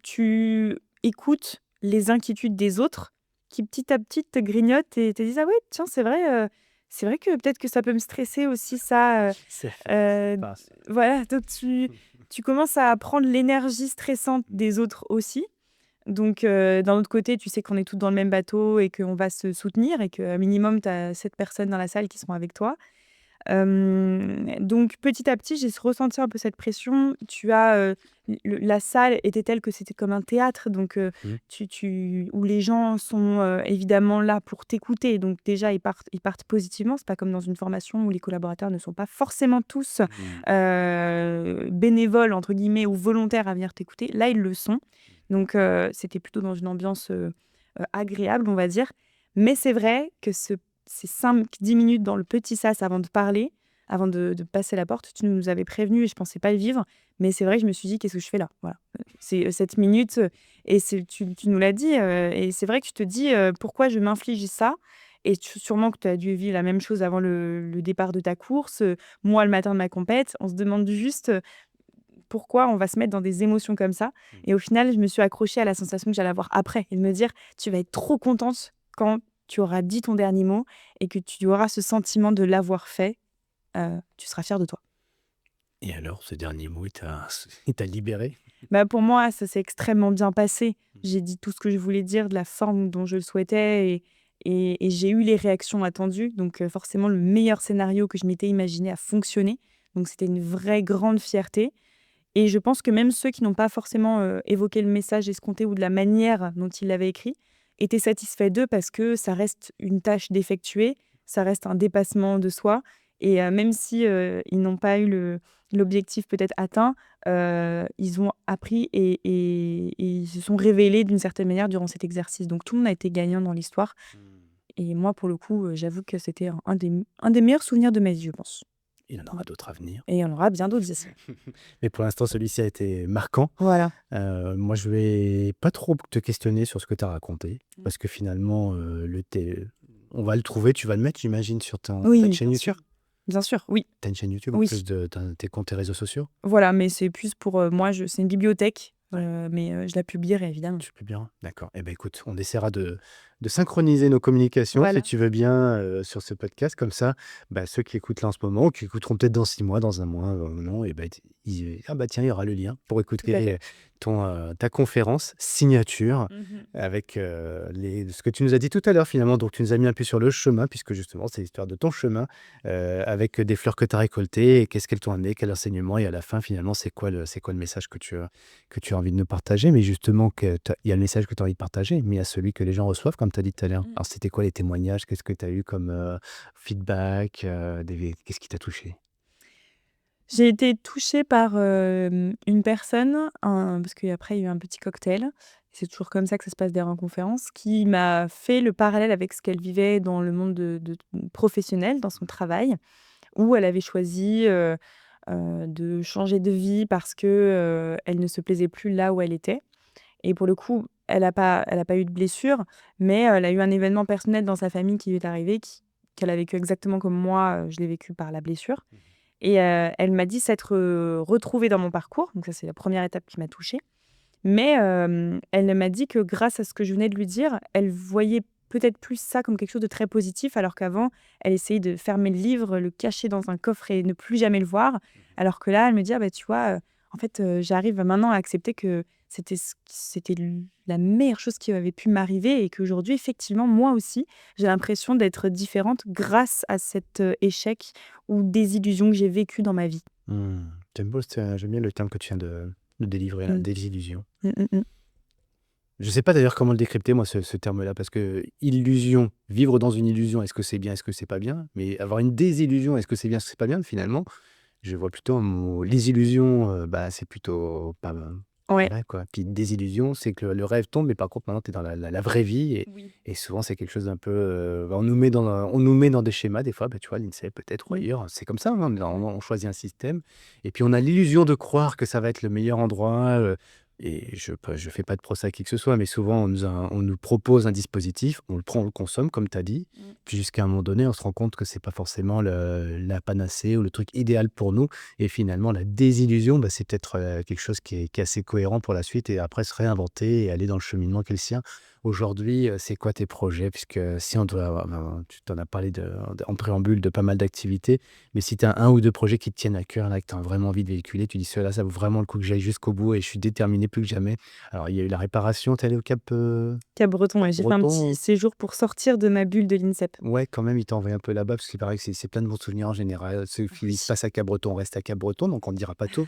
tu écoutes les inquiétudes des autres qui, petit à petit, te grignotent et te disent: «Ah ouais, tiens, c'est vrai que peut-être que ça peut me stresser aussi ça», C'est heu, enfin, voilà, donc tu commences à prendre l'énergie stressante des autres aussi. Donc d'un autre côté, tu sais qu'on est toutes dans le même bateau et qu'on va se soutenir et qu'à minimum, tu as 7 personnes dans la salle qui seront avec toi. Donc petit à petit, j'ai ressenti un peu cette pression. Tu as, la salle était telle que c'était comme un théâtre, donc mmh. où les gens sont, évidemment là pour t'écouter. Donc déjà, ils partent positivement. C'est pas comme dans une formation où les collaborateurs ne sont pas forcément tous, Mmh. «bénévoles» entre guillemets ou volontaires à venir t'écouter. Là, ils le sont. Donc c'était plutôt dans une ambiance, agréable, on va dire. Mais c'est vrai que ces 5-10 minutes dans le petit sas avant de parler, avant de passer la porte, tu nous avais prévenus et je pensais pas le vivre. Mais c'est vrai que je me suis dit: «Qu'est-ce que je fais là?» Voilà, c'est, 7 minutes, et tu nous l'as dit, et c'est vrai que tu te dis, «Pourquoi je m'inflige ça?» Et sûrement que tu as dû vivre la même chose avant le départ de ta course, moi le matin de ma compète. On se demande juste, pourquoi on va se mettre dans des émotions comme ça? Mmh. Et au final, je me suis accrochée à la sensation que j'allais avoir après et de me dire: «Tu vas être trop contente quand tu auras dit ton dernier mot et que tu auras ce sentiment de l'avoir fait, tu seras fière de toi». Et alors, ce dernier mot, il t'a libéré? Bah, pour moi, ça s'est extrêmement bien passé. Mmh. J'ai dit tout ce que je voulais dire de la forme dont je le souhaitais et j'ai eu les réactions attendues. Donc forcément, le meilleur scénario que je m'étais imaginé a fonctionné. Donc c'était une vraie grande fierté. Et je pense que même ceux qui n'ont pas forcément, évoqué le message escompté ou de la manière dont ils l'avaient écrit, étaient satisfaits d'eux parce que ça reste une tâche d'effectuer, ça reste un dépassement de soi et même si, ils n'ont pas eu l'objectif peut-être atteint, ils ont appris et ils se sont révélés d'une certaine manière durant cet exercice. Donc tout le monde a été gagnant dans l'histoire Mmh. et moi pour le coup, j'avoue que c'était un des meilleurs souvenirs de ma vie, je pense. Il y en aura d'autres à venir. Et il y en aura bien d'autres, bien sûr. Mais pour l'instant, celui-ci a été marquant. Voilà. Moi, je vais pas trop te questionner sur ce que tu as raconté Mmh. parce que finalement, on va le trouver, tu vas le mettre, j'imagine, sur ta Oui, chaîne bien sûr. YouTube? Bien sûr, oui, Tu as une chaîne YouTube en oui. plus de tes comptes et réseaux sociaux? Voilà, mais c'est plus pour, moi, c'est une bibliothèque, Ouais. mais je la publierai évidemment. Tu publieras? D'accord. Eh ben, écoute, on essaiera de de synchroniser nos communications, si Voilà. tu veux bien, sur ce podcast. Comme ça, ceux qui écoutent là en ce moment, ou qui écouteront peut-être dans 6 mois, dans un mois, non, et ah tiens, il y aura le lien pour Tout à écouter fait. ta conférence signature Mmh. avec ce que tu nous as dit tout à l'heure finalement. Donc tu nous as mis un peu sur le chemin, puisque justement c'est l'histoire de ton chemin, avec des fleurs que tu as récoltées, et qu'est-ce qu'elles t'ont amené, quel enseignement, et à la fin finalement c'est quoi le message que tu as envie de nous partager. Mais justement, il y a le message que tu as envie de partager, mais il y a celui que les gens reçoivent, comme tu as dit tout à l'heure. Mmh. Alors c'était quoi les témoignages? Qu'est-ce que tu as eu comme feedback? Qu'est-ce qui t'a touché? J'ai été touchée par, une personne, parce qu'après il y a eu un petit cocktail. C'est toujours comme ça que ça se passe derrière en conférence, qui m'a fait le parallèle avec ce qu'elle vivait dans le monde de professionnel, dans son travail, où elle avait choisi, de changer de vie parce que, elle ne se plaisait plus là où elle était. Et pour le coup, elle a pas eu de blessure, mais elle a eu un événement personnel dans sa famille qui lui est arrivé, qu'elle a vécu exactement comme moi, je l'ai vécu par la blessure. Et elle m'a dit s'être, retrouvée dans mon parcours, donc ça, c'est la première étape qui m'a touchée. Mais elle m'a dit que grâce à ce que je venais de lui dire, elle voyait peut-être plus ça comme quelque chose de très positif, alors qu'avant, elle essayait de fermer le livre, le cacher dans un coffre et ne plus jamais le voir. Alors que là, elle me dit: «Ah bah, tu vois, en fait, j'arrive maintenant à accepter que c'était la meilleure chose qui avait pu m'arriver et qu'aujourd'hui, effectivement, moi aussi, j'ai l'impression d'être différente grâce à cet, échec ou désillusion que j'ai vécu dans ma vie». Mmh. J'aime beau j'aime bien le terme que tu viens de délivrer là, Mmh. désillusion. Mmh, mmh mh. Je sais pas d'ailleurs comment le décrypter moi, ce terme-là, parce que illusion, vivre dans une illusion, est-ce que c'est bien, est-ce que c'est pas bien? Mais avoir une désillusion, est-ce que c'est bien, est-ce que c'est pas bien? Finalement, je vois plutôt les illusions, c'est plutôt pas Ouais. vrai, quoi. Puis désillusion, c'est que le rêve tombe, mais par contre maintenant tu es dans la vraie vie, et Oui. et souvent c'est quelque chose d'un peu, on nous met dans des schémas des fois, tu vois, l'INSEE peut-être ou Mmh. ailleurs, c'est comme ça, hein, on choisit un système, et puis on a l'illusion de croire que ça va être le meilleur endroit, et je fais pas de procès à qui que ce soit, mais souvent on nous propose un dispositif, on le prend, on le consomme comme tu as dit, Mmh. puis jusqu'à un moment donné, on se rend compte que c'est pas forcément la panacée ou le truc idéal pour nous, et finalement la désillusion, c'est peut-être, quelque chose qui est assez cohérent pour la suite, et après se réinventer et aller dans le cheminement qui est le sien. Aujourd'hui, c'est quoi tes projets? Puisque si on doit tu t'en as parlé en préambule de pas mal d'activités, mais si tu as un ou 2 projets qui te tiennent à cœur là, que tu as vraiment envie de véhiculer, tu dis: «Ceux-là, ça vaut vraiment le coup que j'aille jusqu'au bout et je suis déterminé plus que jamais». Alors il y a eu la réparation, tu es allé au Cap, Cap-Breton, ouais, j'ai fait un petit Breton? séjour pour sortir de ma bulle de l'INSEP. Ouais, quand même, il t'a envoyé un peu là-bas, parce qu'il paraît que c'est plein de bons souvenirs en général. Ce qui se Oui. passe à Cap-Breton reste à Cap-Breton, donc on ne dira pas tout.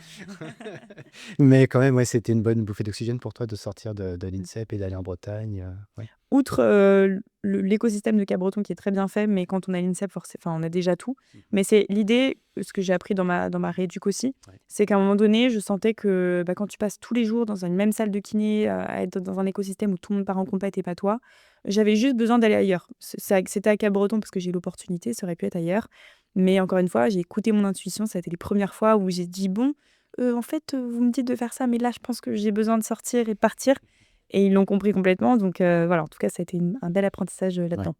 Mais quand même, ouais, c'était une bonne bouffée d'oxygène pour toi de sortir de l'INSEP et d'aller en Bretagne, ouais. Outre, l'écosystème de Cap-Breton qui est très bien fait, mais quand on a l'INSEP on a déjà tout. Mmh. Mais c'est l'idée, ce que j'ai appris dans ma rééduc aussi, Ouais. c'est qu'à un moment donné, je sentais que, quand tu passes tous les jours dans une même salle de kiné, à être dans un écosystème où tout le monde part en compète et pas toi, j'avais juste besoin d'aller ailleurs. C'était à Cap-Breton parce que j'ai eu l'opportunité, ça aurait pu être ailleurs. Mais encore une fois, j'ai écouté mon intuition, ça a été les premières fois où j'ai dit: «Bon, en fait, vous me dites de faire ça, mais là, je pense que j'ai besoin de sortir et de partir». Et ils l'ont compris complètement, donc voilà, en tout cas, ça a été un bel apprentissage, Ouais, là-dedans.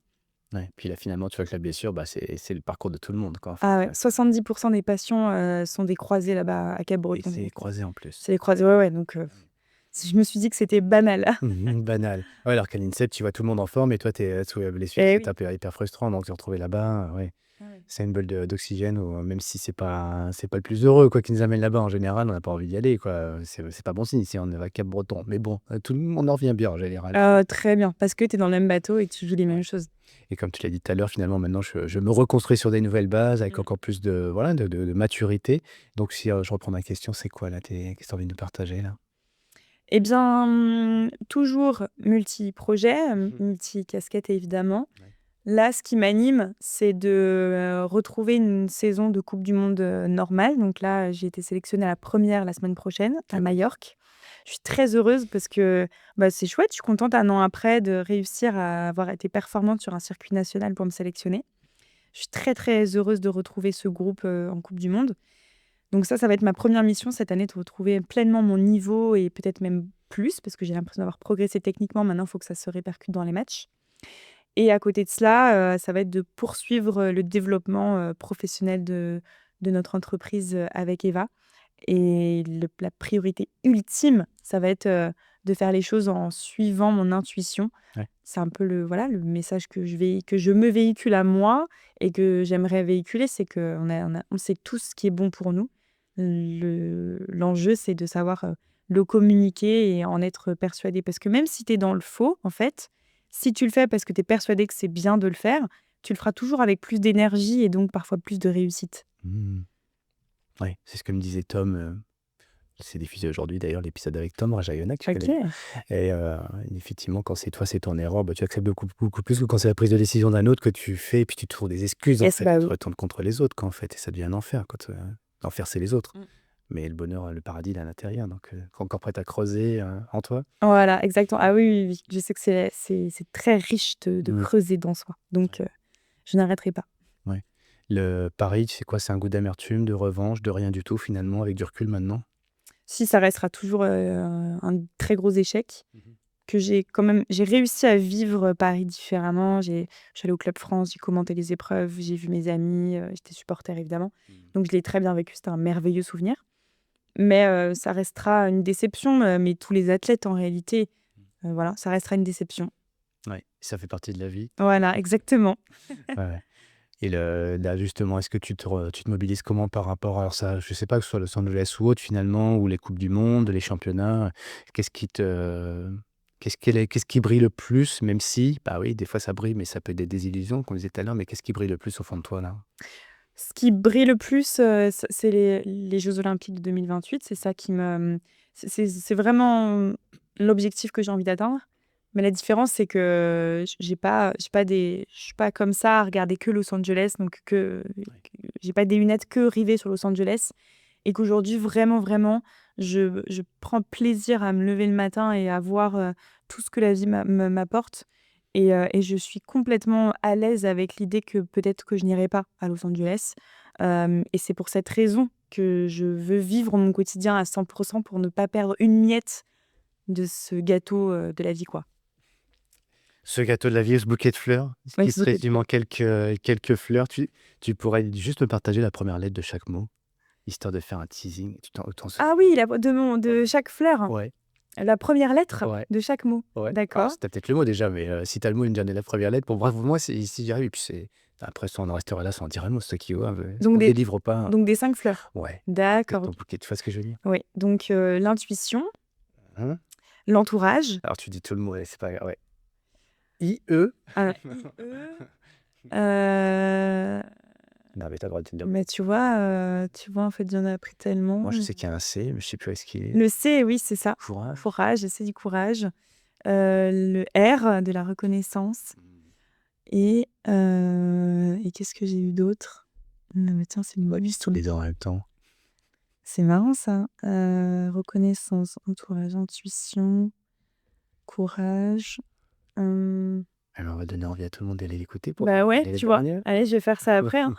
ouais. Puis là, finalement, tu vois que la blessure, c'est le parcours de tout le monde, quoi, en fait. Ah ouais, 70 des patients, sont des croisés là-bas à Et Cap-Breton, c'est donc croisé en plus. c'est des croisés, ouais, ouais, donc je me suis dit que c'était banal. Banal. Ouais, alors qu'à l'INSEP, tu vois tout le monde en forme, et toi, tu es sous la blessure, Eh c'est oui. hyper frustrant, donc te retrouver là-bas, ouais. Ah ouais. C'est une bulle d'oxygène, ou même si c'est pas le plus heureux, quoi, qui nous amène là-bas en général, on n'a pas envie d'y aller, quoi. C'est pas bon signe si on est à Cap-Breton. Mais bon, tout le monde en revient bien en général. Très bien, parce que tu es dans le même bateau et que tu joues les mêmes Ouais. choses. Et comme tu l'as dit tout à l'heure, finalement, maintenant, je me reconstruis sur des nouvelles bases avec Mmh. encore plus de, voilà, de maturité. Donc, si je reprends ma question, c'est quoi là, qu'est-ce que tu as envie de nous partager là? Eh bien, toujours multi-projets, Mmh. multi-casquettes évidemment. Ouais. Là, ce qui m'anime, c'est de, retrouver une saison de coupe du monde, normale. Donc là, j'ai été sélectionnée à la première la semaine prochaine à Ah oui. Majorque. Je suis très heureuse parce que, c'est chouette. Je suis contente un an après de réussir à avoir été performante sur un circuit national pour me sélectionner. Je suis très, très heureuse de retrouver ce groupe, en coupe du monde. Donc ça va être ma première mission cette année, de retrouver pleinement mon niveau et peut-être même plus parce que j'ai l'impression d'avoir progressé techniquement. Maintenant, il faut que ça se répercute dans les matchs. Et à côté de cela, ça va être de poursuivre, le développement, professionnel de notre entreprise, avec Eva. Et la priorité ultime, ça va être, de faire les choses en suivant mon intuition. Ouais. C'est un peu le message que je me véhicule à moi et que j'aimerais véhiculer, c'est qu'on sait tous ce qui est bon pour nous. L'enjeu, c'est de savoir le communiquer et en être persuadé. Parce que même si tu es dans le faux, en fait, si tu le fais parce que tu es persuadé que c'est bien de le faire, tu le feras toujours avec plus d'énergie et donc parfois plus de réussite. Mmh. Ouais, c'est ce que me disait Tom. C'est diffusé aujourd'hui d'ailleurs l'épisode avec Tom Rajaïona, que tu Ok. connais. Et effectivement, quand c'est toi, c'est ton erreur, bah, tu acceptes beaucoup, beaucoup plus que quand c'est la prise de décision d'un autre que tu fais et puis tu trouves des excuses en Yes, fait. bah Tu te oui. retournes contre les autres quand en fait et ça devient un enfer. L'enfer, c'est les autres. Mm. Mais le bonheur, le paradis, il est à l'intérieur. Donc, encore prêt à creuser en toi. Voilà, exactement. Ah oui, oui, oui. Je sais que c'est très riche de Mm. creuser dans soi. Donc, je n'arrêterai pas. Ouais. Le pari, c'est quoi? C'est un goût d'amertume, de revanche, de rien du tout finalement, avec du recul maintenant? Si ça restera toujours un très gros échec, que j'ai réussi à vivre Paris différemment. Je suis allée au Club France, j'ai commenté les épreuves, j'ai vu mes amis, j'étais supporter évidemment. Donc je l'ai très bien vécu, c'était un merveilleux souvenir. Mais ça restera une déception, mais tous les athlètes en réalité, voilà, ça restera une déception. Ouais, ça fait partie de la vie. Voilà, exactement. Ouais, ouais. Et là, justement, est-ce que tu te mobilises comment par rapport à ça? Je sais pas, que ce soit Los Angeles ou autre finalement, ou les coupes du monde, les championnats, qu'est-ce qui te qu'est-ce qui brille le plus? Même si, bah oui, des fois ça brille, mais ça peut être des désillusions, comme on disait tout à l'heure, mais qu'est-ce qui brille le plus au fond de toi là? Ce qui brille le plus, c'est les Jeux olympiques de 2028. C'est ça qui me c'est vraiment l'objectif que j'ai envie d'atteindre. Mais la différence, c'est que je suis pas comme ça à regarder que Los Angeles, donc j'ai pas des lunettes que rivées sur Los Angeles et qu'aujourd'hui vraiment, vraiment, je prends plaisir à me lever le matin et à voir, tout ce que la vie m'apporte et je suis complètement à l'aise avec l'idée que peut-être que je n'irai pas à Los Angeles, et c'est pour cette raison que je veux vivre mon quotidien à 100 pour ne pas perdre une miette de ce gâteau, de la vie, quoi. Ce gâteau de la vie, ce bouquet de fleurs, ce Ouais, qui ce se bouquet de résume fleurs. en quelques fleurs, tu pourrais juste me partager la première lettre de chaque mot, histoire de faire un teasing. Tu t'en sou Ah oui, de chaque fleur, Ouais, la première lettre ouais. de chaque mot. Ouais, alors D'accord. c'était peut-être le mot déjà, mais si tu as le mot, une dernière la première lettre, bon bref, moi, c'est si j'y arrive et puis c'est après ça, on en restera là sans dire un mot, c'est toi qui vois, Donc on des délivre pas. donc des 5 fleurs. Ouais, D'accord, ton OK. bouquet, tu vois ce que je veux dire? Oui, donc l'intuition, Hein? l'entourage, Alors tu dis tout le mot, allez, c'est pas grave, ouais. IE? IE, heu, Non, mais tu as le droit de te dire. mais tu vois, en fait, j'en ai appris tellement. Moi, je sais qu'il y a un C, mais je sais plus où est-ce qu'il est. Le C, oui, c'est ça. Courage? Courage, c'est du courage. Le R, de la reconnaissance et qu'est-ce que j'ai eu d'autre? Non, mais tiens, c'est une bonne Tous les deux en même temps. c'est marrant ça. Reconnaissance, entourage, intuition, courage, hem, Alors, on va donner envie à tout le monde d'aller l'écouter pour bah, ouais, donner les tu vois? dernières. Allez, je vais faire ça après, hein.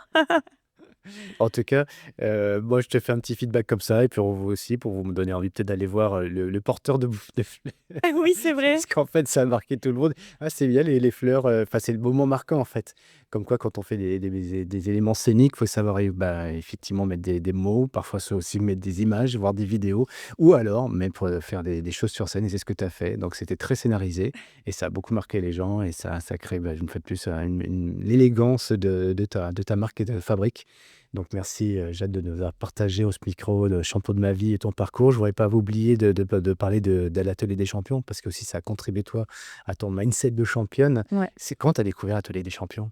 En tout cas, moi, je te fais un petit feedback comme ça et puis pour vous aussi, pour vous me donner envie peut-être d'aller voir, le porteur de bouffe de fleurs. Oui, c'est vrai. Parce qu'en fait, ça a marqué tout le monde. Ah, c'est bien les fleurs, enfin, c'est le moment marquant, en fait. Comme quoi, quand on fait des éléments scéniques, il faut savoir, bah, effectivement mettre des mots, parfois c'est aussi mettre des images, voir des vidéos ou alors même pour, faire des choses sur scène et c'est ce que tu as fait. Donc c'était très scénarisé et ça a beaucoup marqué les gens et ça crée, bah, une fois de plus, l'élégance de ta marque et de fabrique. Donc merci, Jade, de nous avoir partagé au ce micro le champion de ma vie et ton parcours. Je ne voudrais pas vous oublier de parler de l'Atelier des champions parce que aussi ça a contribué, toi, à ton mindset de championne. Ouais. C'est quand tu as découvert l'Atelier des champions?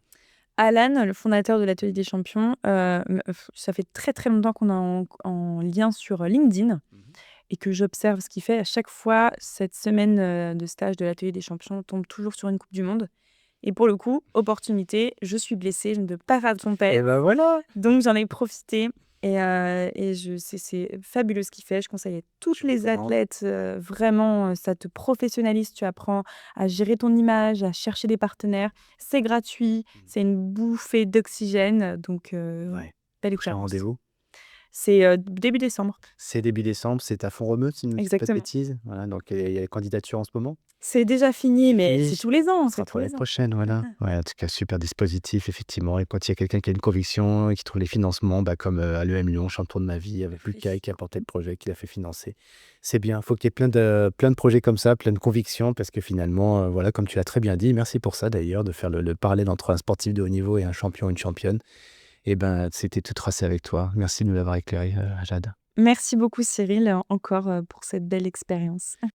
Alan, le fondateur de l'Atelier des champions, ça fait très, très longtemps qu'on est en lien sur LinkedIn et que j'observe ce qu'il fait. À chaque fois, cette semaine, de stage de l'Atelier des champions tombe toujours sur une coupe du monde et pour le coup, opportunité, je suis blessée, je ne peux pas faire de compète, Et ben voilà! donc j'en ai profité et c'est fabuleux ce qu'il fait. Je conseille à toutes Tu les recommandes? athlètes, vraiment, ça te professionnalise. Tu apprends à gérer ton image, à chercher des partenaires. C'est gratuit, c'est une bouffée d'oxygène, donc ouais, Ouais. belle Prochain expérience. rendez-vous? C'est début décembre. C'est début décembre, c'est à Font-Romeu, si je ne dis pas de Exactement. bêtises. Voilà, donc il y a les candidatures en ce moment. C'est déjà fini, mais Fini. c'est tous les ans, Ce sera c'est tous pour l'année les ans. prochaine, voilà. Ouais, en tout cas, super dispositif, effectivement. Et quand il y a quelqu'un qui a une conviction et qui trouve les financements, bah, comme à l'EM Lyon, champion de ma vie, avec Lucas qui a porté le projet, qui l'a fait financer. C'est bien. Il faut qu'il y ait plein de projets comme ça, plein de convictions, parce que finalement, voilà, comme tu l'as très bien dit, merci pour ça d'ailleurs, de faire le parallèle entre un sportif de haut niveau et un champion ou une championne. Et ben, c'était tout tracé avec toi. Merci de nous l'avoir éclairé, Jade. Merci beaucoup Cyril, encore, pour cette belle expérience.